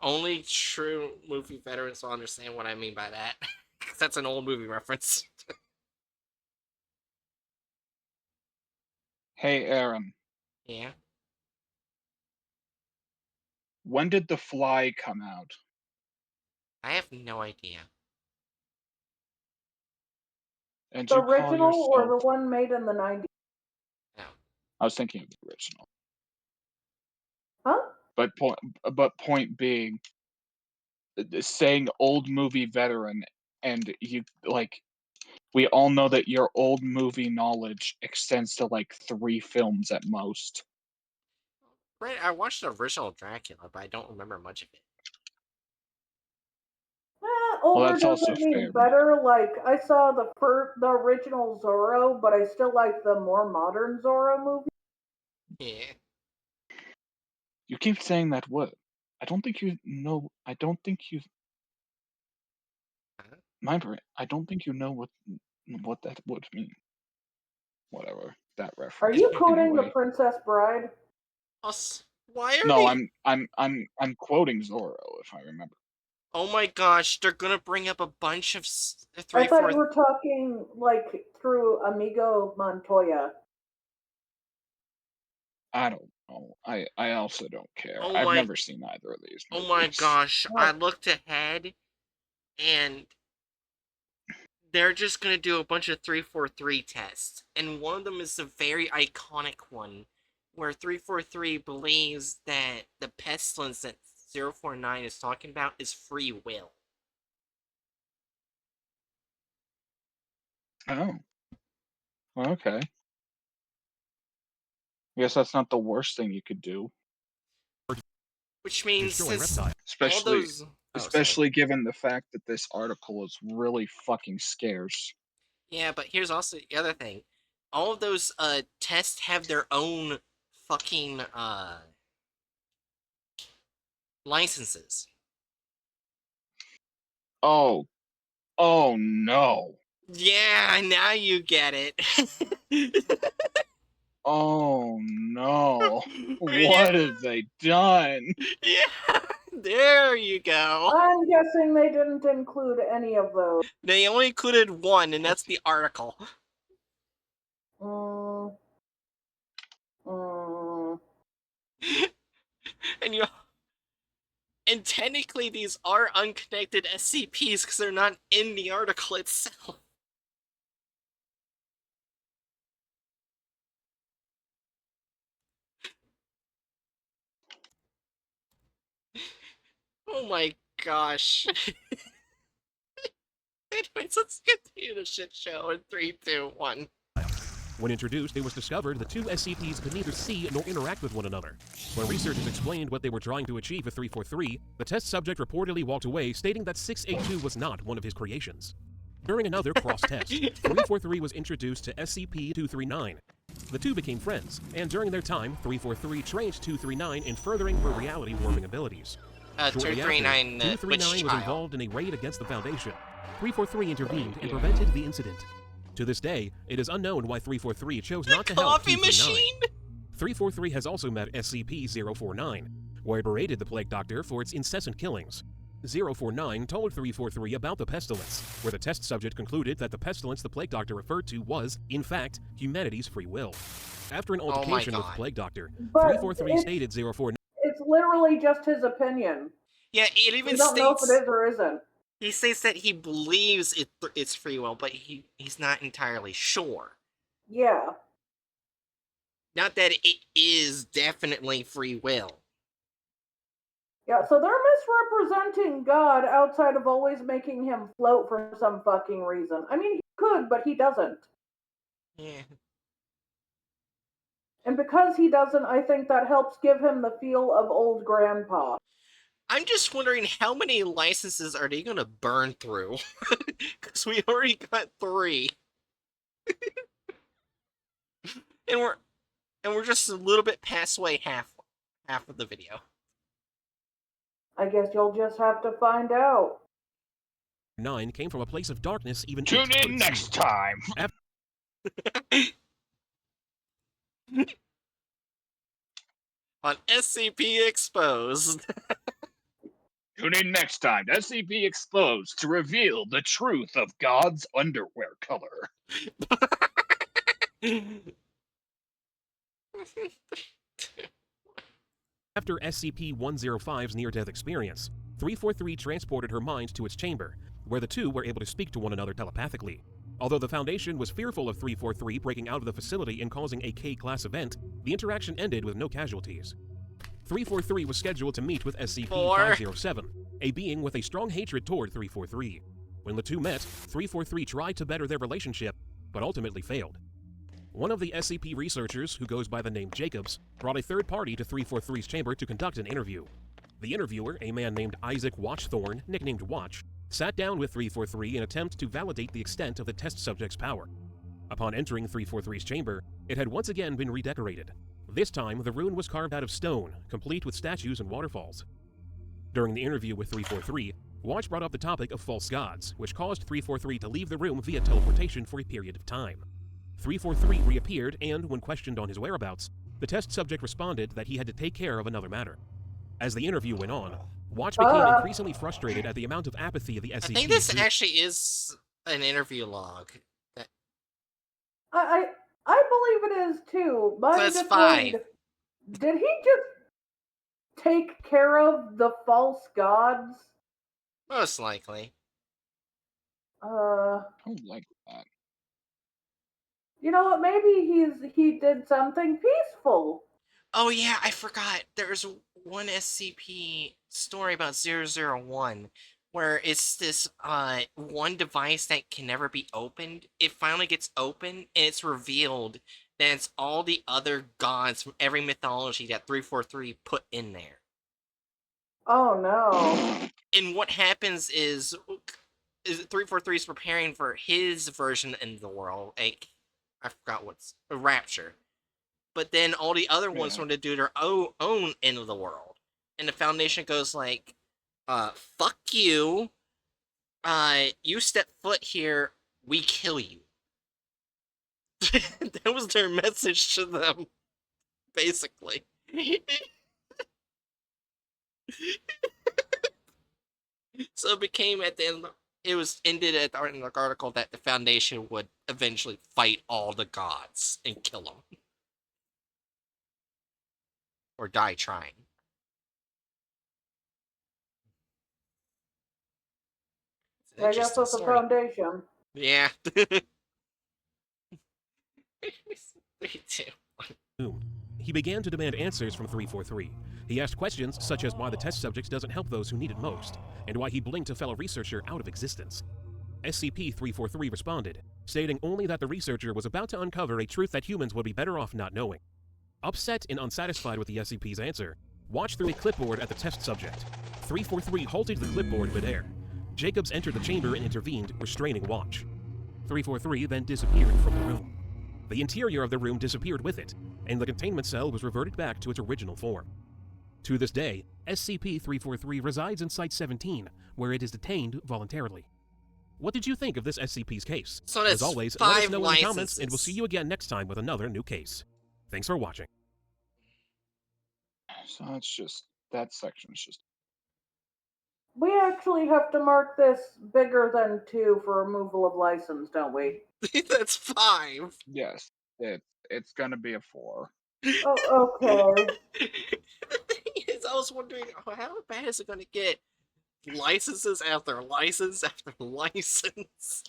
Only true movie veterans will understand what I mean by that. 'Cause that's an old movie reference. hey, Aaron. Yeah. When did The Fly come out? I have no idea. And The you call original or the yourself... one made in the 90s? No. I was thinking of the original. Huh? But point being, saying old movie veteran, and you, like, we all know that your old movie knowledge extends to like 3 films at most. Right, I watched the original Dracula, but I don't remember much of it. Older that's also doesn't mean fair. better. Like, I saw the original Zorro, but I still like the more modern Zorro movie. Yeah. You keep saying that word. I don't think you know. I don't think you. Huh? My brain. I don't think you know what that would mean. Whatever that Are reference. you quoting The Anyway. Princess Bride? Why are No, they? I'm quoting Zorro if I remember. Oh my gosh, they're gonna bring up a bunch of I thought you 3-4. were talking like through Amigo Montoya. I don't know. I also don't care. Oh I've my. never seen either of these Oh movies. my gosh, Oh. I looked ahead, and they're just gonna do a bunch of 343 tests, and one of them is a very iconic one, where 343 believes that the pestilence that 049 is talking about is free will. Oh. Okay. I guess that's not the worst thing you could do. Which means Destroy since reptile. all those... Especially given the fact that this article is really fucking scarce. Yeah, but here's also the other thing. All of those tests have their own fucking licenses. Oh no. Yeah, now you get it. Oh no. Yeah. What have they done? Yeah. There you go. I'm guessing they didn't include any of those. They only included one, and that's the article. Mm, mm. And technically these are unconnected SCPs because they're not in the article itself. Oh my gosh. Anyways, let's continue the shit show in 3, 2, 1. When introduced, it was discovered the two SCPs could neither see nor interact with one another. When researchers explained what they were trying to achieve with 343, the test subject reportedly walked away, stating that 682 was not one of his creations. During another cross-test, 343 was introduced to SCP-239. The two became friends, and during their time, 343 trained 239 in furthering her reality-warping abilities. Shortly after, 239, 239 was involved in a raid against the Foundation. 343 intervened and prevented the incident. To this day, it is unknown why 343 chose not to help Coffee 239. machine? 343 has also met SCP-049, where it berated the Plague Doctor for its incessant killings. 049 told 343 about the pestilence, where the test subject concluded that the pestilence the Plague Doctor referred to was, in fact, humanity's free will. After an altercation with the Plague Doctor, But 343 stated 049. It's literally just his opinion. Yeah, it even We don't know if states... it is or isn't. He states that he believes it's free will, but he's not entirely sure. Yeah. Not that it is definitely free will. Yeah, so they're misrepresenting God outside of always making him float for some fucking reason. I mean, he could, but he doesn't. Yeah. And because he doesn't, I think that helps give him the feel of old grandpa. I'm just wondering how many licenses are they gonna burn through? Because we already got 3. and we're just a little bit past way half of the video. I guess you'll just have to find out. 9 came from a place of darkness even Tune it in could next see. time. On SCP Exposed. Tune in next time to SCP Exposed to reveal the truth of God's underwear color. After SCP-105's near-death experience, 343 transported her mind to its chamber, where the two were able to speak to one another telepathically. Although the Foundation was fearful of 343 breaking out of the facility and causing a K-class event, the interaction ended with no casualties. 343 was scheduled to meet with SCP-507, a being with a strong hatred toward 343. When the two met, 343 tried to better their relationship, but ultimately failed. One of the SCP researchers, who goes by the name Jacobs, brought a third party to 343's chamber to conduct an interview. The interviewer, a man named Isaac Watchthorne, nicknamed Watch, sat down with 343 in an attempt to validate the extent of the test subject's power. Upon entering 343's chamber, it had once again been redecorated. This time, the room was carved out of stone, complete with statues and waterfalls. During the interview with 343, Watch brought up the topic of false gods, which caused 343 to leave the room via teleportation for a period of time. 343 reappeared, and when questioned on his whereabouts, the test subject responded that he had to take care of another matter. As the interview went on, Watch became increasingly frustrated at the amount of apathy of the SCP. I think this actually is an interview log. I believe it is too. Mine So it's just 5. read, did he just take care of the false gods? Most likely. I don't like that. You know what? Maybe he did something peaceful. Oh yeah, I forgot. There's one SCP story about 001 where it's this one device that can never be opened. It finally gets opened and it's revealed that it's all the other gods from every mythology that 343 put in there. Oh no. And what happens is 343 is preparing for his version in the world. Like, I forgot what's a rapture. But then all the other ones want to do their own end of the world. And the Foundation goes like, fuck you. You step foot here, we kill you. That was their message to them, basically. So it became at the end. It was ended at the end of the article that the Foundation would eventually fight all the gods and kill them, or die trying. It's an I guess interesting that's a story. foundation. Yeah. Me too. He began to demand answers from 343. He asked questions such as why the test subjects doesn't help those who need it most, and why he blinked a fellow researcher out of existence. SCP-343 responded, stating only that the researcher was about to uncover a truth that humans would be better off not knowing. Upset and unsatisfied with the SCP's answer, watched through a clipboard at the test subject. 343 halted the clipboard midair. Jacobs entered the chamber and intervened, restraining Watch. 343 then disappeared from the room. The interior of the room disappeared with it, and the containment cell was reverted back to its original form. To this day, SCP-343 resides in Site-17, where it is detained voluntarily. What did you think of this SCP's case? So that's As always, let us 5 know in the licenses. comments, and we'll see you again next time with another new case. Thanks for watching. So it's just that section is just We actually have to mark this bigger than 2 for removal of license, don't we? That's 5. yes. It's gonna be a 4. Oh, okay. The thing is, I was wondering, how bad is it going to get? Licenses after license after license.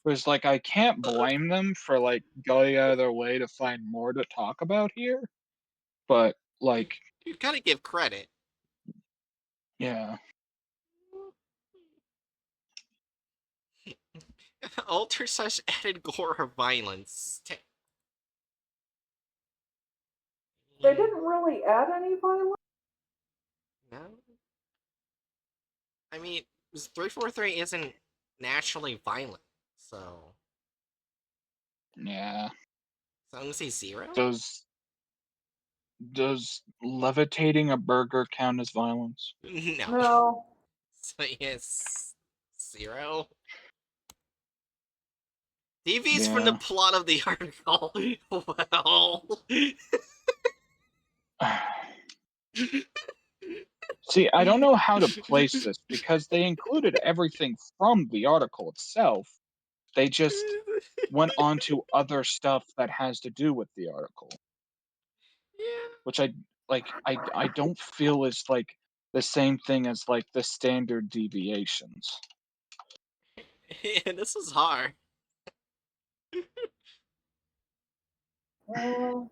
Because like I can't blame them for like going out of their way to find more to talk about here, but like You gotta give credit. yeah, Alter such added gore or violence. They didn't really add any violence. No. I mean, 343 isn't naturally violent, so. yeah. So I'm gonna say 0? Does levitating a burger count as violence? No. No. So yes, 0. Deviates from the Yeah. plot of the article. Well. See, I don't know how to place this because they included everything from the article itself. They just went on to other stuff that has to do with the article, Yeah. which I don't feel is like the same thing as like the standard deviations. Yeah, this is hard. Mm.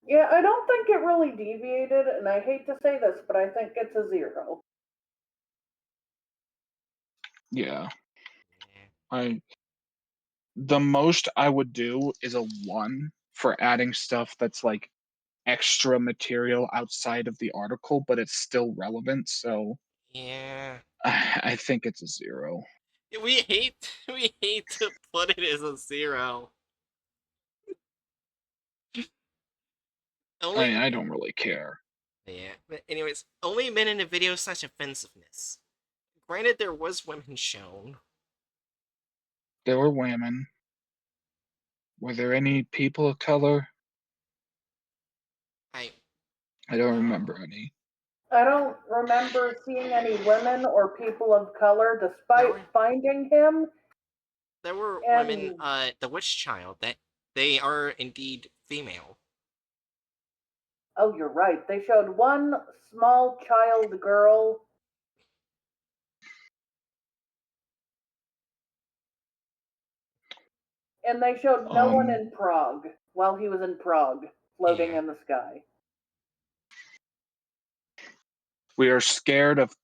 Yeah, I don't think it really deviated, and I hate to say this, but I think it's a 0. Yeah. The most I would do is a 1 for adding stuff that's like extra material outside of the article, but it's still relevant. So Yeah. I think it's a 0. We hate to put it as a 0. Only I don't really care. Yeah, but anyways, only men in a video such offensiveness. Granted, there was women shown. There were women. Were there any people of color? I don't remember any. I don't remember seeing any women or people of color, despite There were- finding him. There were And- women, the witch child, that they are indeed female. Oh, you're right. They showed one small child girl. And they showed no one in Prague while he was in Prague, floating Yeah. in the sky. We are scared of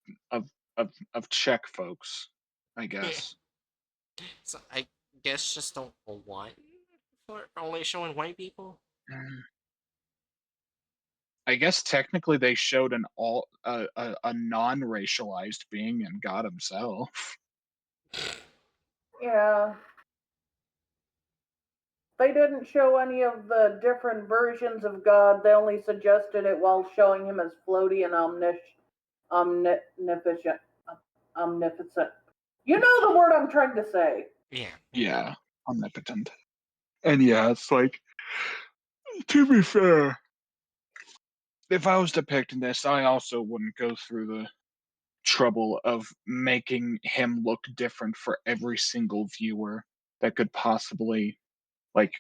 Czech folks, I guess. So I guess just don't want for only showing white people. I guess technically they showed a non-racialized being in God himself. Yeah. They didn't show any of the different versions of God. They only suggested it while showing him as floaty and omnipotent. Omnipotent. You know the word I'm trying to say. Yeah. Yeah, omnipotent. And yeah, it's like, to be fair, if I was depicting this, I also wouldn't go through the trouble of making him look different for every single viewer that could possibly, like,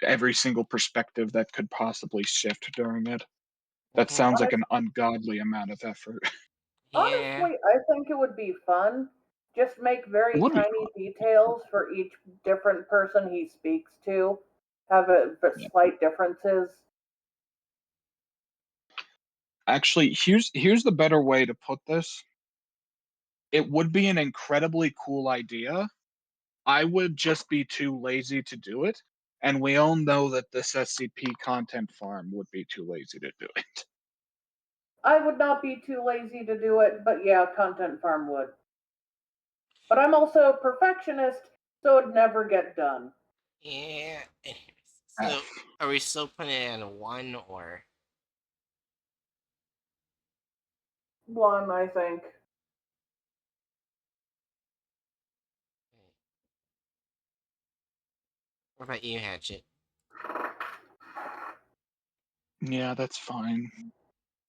every single perspective that could possibly shift during it. That Mhm. sounds like an ungodly amount of effort. Yeah. Honestly, I think it would be fun. Just make It very would be tiny fun. details for each different person he speaks to. Have Yeah. slight differences. Actually, here's the better way to put this. It would be an incredibly cool idea. I would just be too lazy to do it, and we all know that this SCP content farm would be too lazy to do it. I would not be too lazy to do it, but yeah, Content Farm would. But I'm also a perfectionist, so it'd never get done. Yeah. Anyways, so F. are we still putting it in a 1 or? One, I think. What about you, Hatchet? Yeah, that's fine.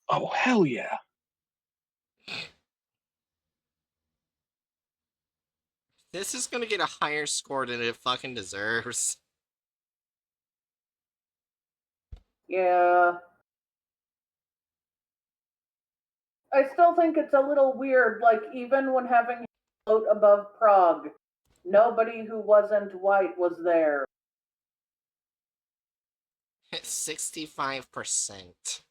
Oh, hell yeah. This is gonna get a higher score than it fucking deserves. Yeah. I still think it's a little weird, like, even when having him float above Prague, nobody who wasn't white was there. 65%.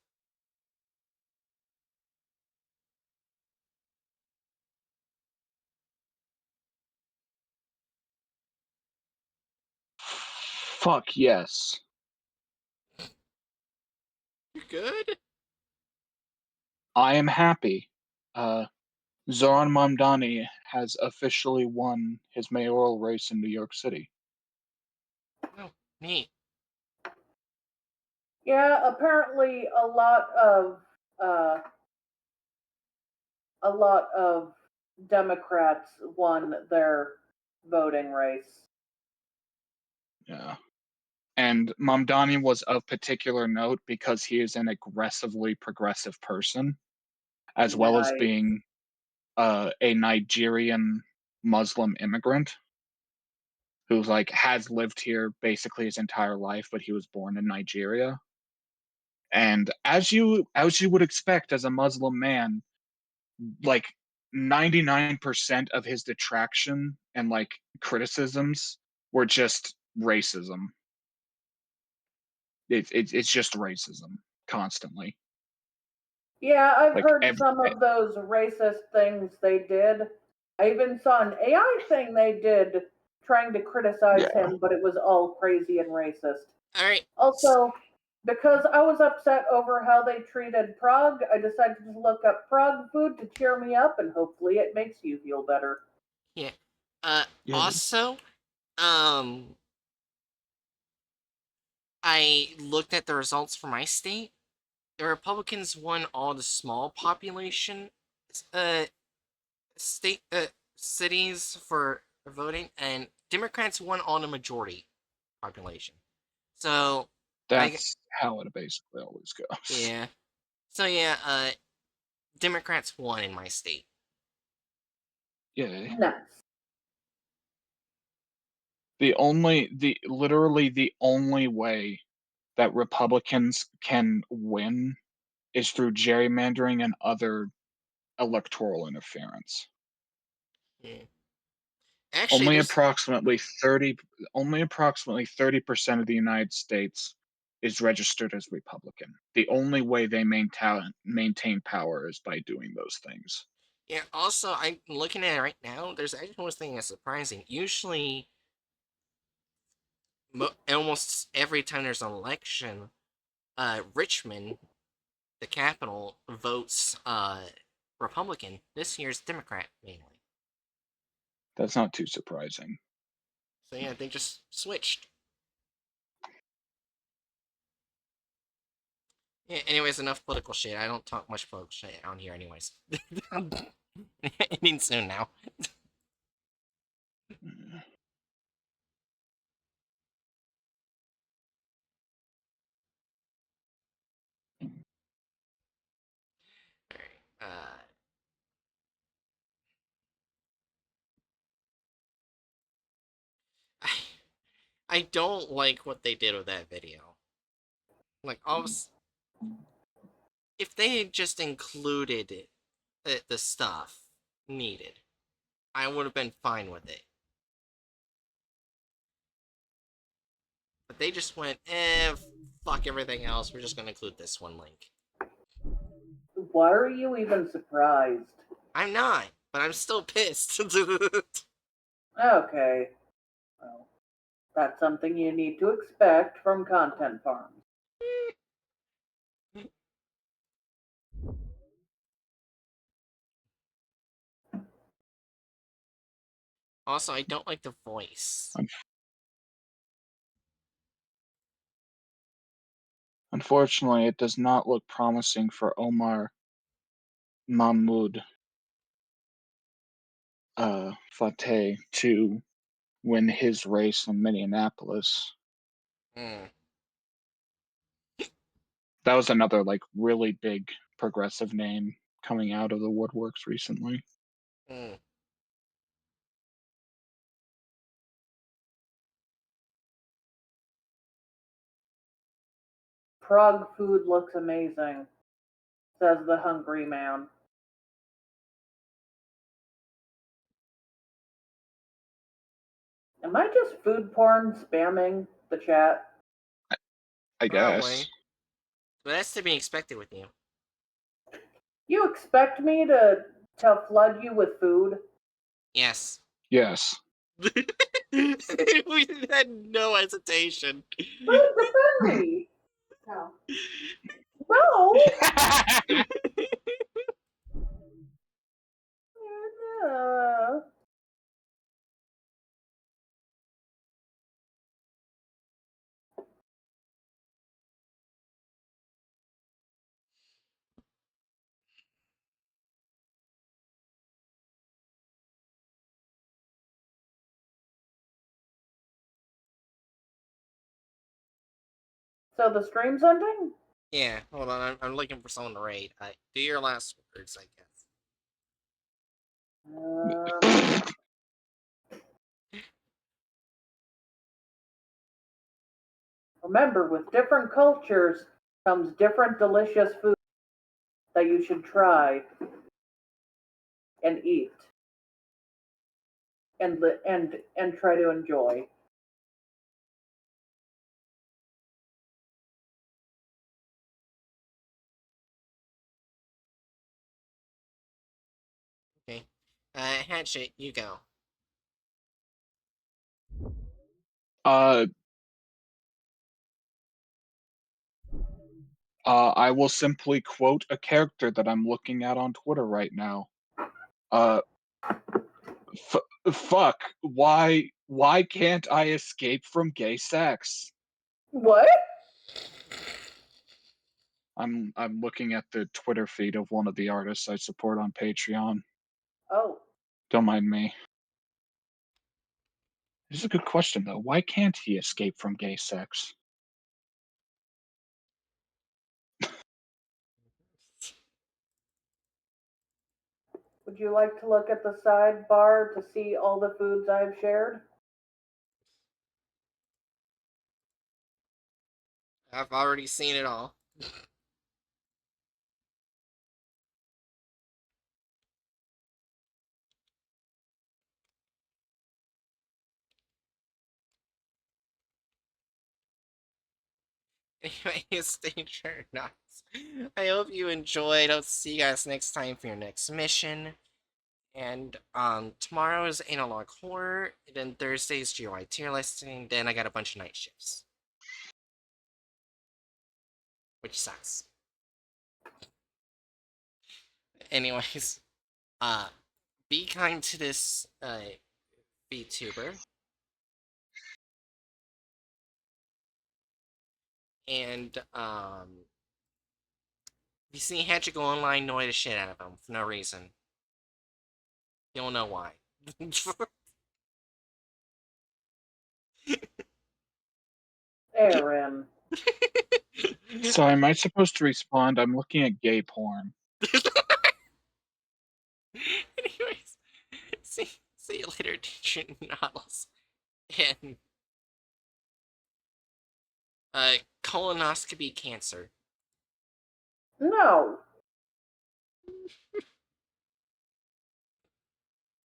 Fuck yes. You good? I am happy. Zoran Mamdani has officially won his mayoral race in New York City. Oh, neat. Yeah, apparently uh, a lot of Democrats won their voting race. Yeah. And Mamdani was of particular note because he is an aggressively progressive person, as well as Nice. being a Nigerian Muslim immigrant who's like has lived here basically his entire life, but he was born in Nigeria. And as you would expect as a Muslim man, like 99% of his detraction and like criticisms were just racism. It's just racism constantly. Yeah, I've Like heard some of those racist things they did. I even saw an AI thing they did trying to criticize yeah. him, but it was all crazy and racist. Alright. Also, because I was upset over how they treated Prague, I decided to look up Prague food to cheer me up, and hopefully it makes you feel better. Yeah. Yeah. Also, um, I looked at the results for my state. The Republicans won all the small population, uh, state, cities for voting, and Democrats won all the majority population. So, I, That's how it basically always goes. yeah. So yeah, Democrats won in my state. Yeah. Nice. Literally the only way that Republicans can win is through gerrymandering and other electoral interference. Yeah. Actually, Only there's approximately 30% of the United States is registered as Republican. The only way they maintain power is by doing those things. yeah. Also, I'm looking at it right now. There's actually one thing that's surprising. Usually, almost every time there's an election, Richmond, the capital, votes Republican. This year's Democrat mainly. That's not too surprising. So yeah, they just switched. Yeah, anyways, enough political shit. I don't talk much political shit on here, anyways. Ending soon now. I don't like what they did with that video. Like, if they had just included the stuff needed, I would have been fine with it. But they just went, fuck everything else. We're just gonna include this one link. Why are you even surprised? I'm not, but I'm still pissed. Okay. Well, that's something you need to expect from content farms. Also, I don't like the voice. Unfortunately, it does not look promising for Omar Mahmoud Fateh to win his race in Minneapolis. Mm. That was another like really big progressive name coming out of the woodworks recently. Mm. Prague food looks amazing, says the hungry man. Am I just food porn spamming the chat? I Probably. guess. But that's to be expected with you. You expect me to flood you with food? Yes. Yes. We had no hesitation. Please defend me. No. No. Uh, So the stream's ending? Yeah, hold on. I'm looking for someone to raid. Do your last words, I guess. Remember, with different cultures comes different delicious food that you should try and eat and try to enjoy. Okay. Hatchet, you go. I will simply quote a character that I'm looking at on Twitter right now. Fuck. Why can't I escape from gay sex? What? I'm looking at the Twitter feed of one of the artists I support on Patreon. Oh. Don't mind me. This is a good question though. Why can't he escape from gay sex? Would you like to look at the sidebar to see all the foods I've shared? I've already seen it all. Anyway, stay sure not. I hope you enjoyed. I'll see you guys next time for your next mission. And tomorrow is analog horror. Then Thursday's GOI tier listing. Then I got a bunch of night shifts, which sucks. Anyways, be kind to this VTuber. And if you see Hatchet go online, annoy the shit out of him for no reason. You'll know why. Aaron. So am I supposed to respond? I'm looking at gay porn. Anyways, see you later, teacher Noddles. And Colonoscopy cancer. No,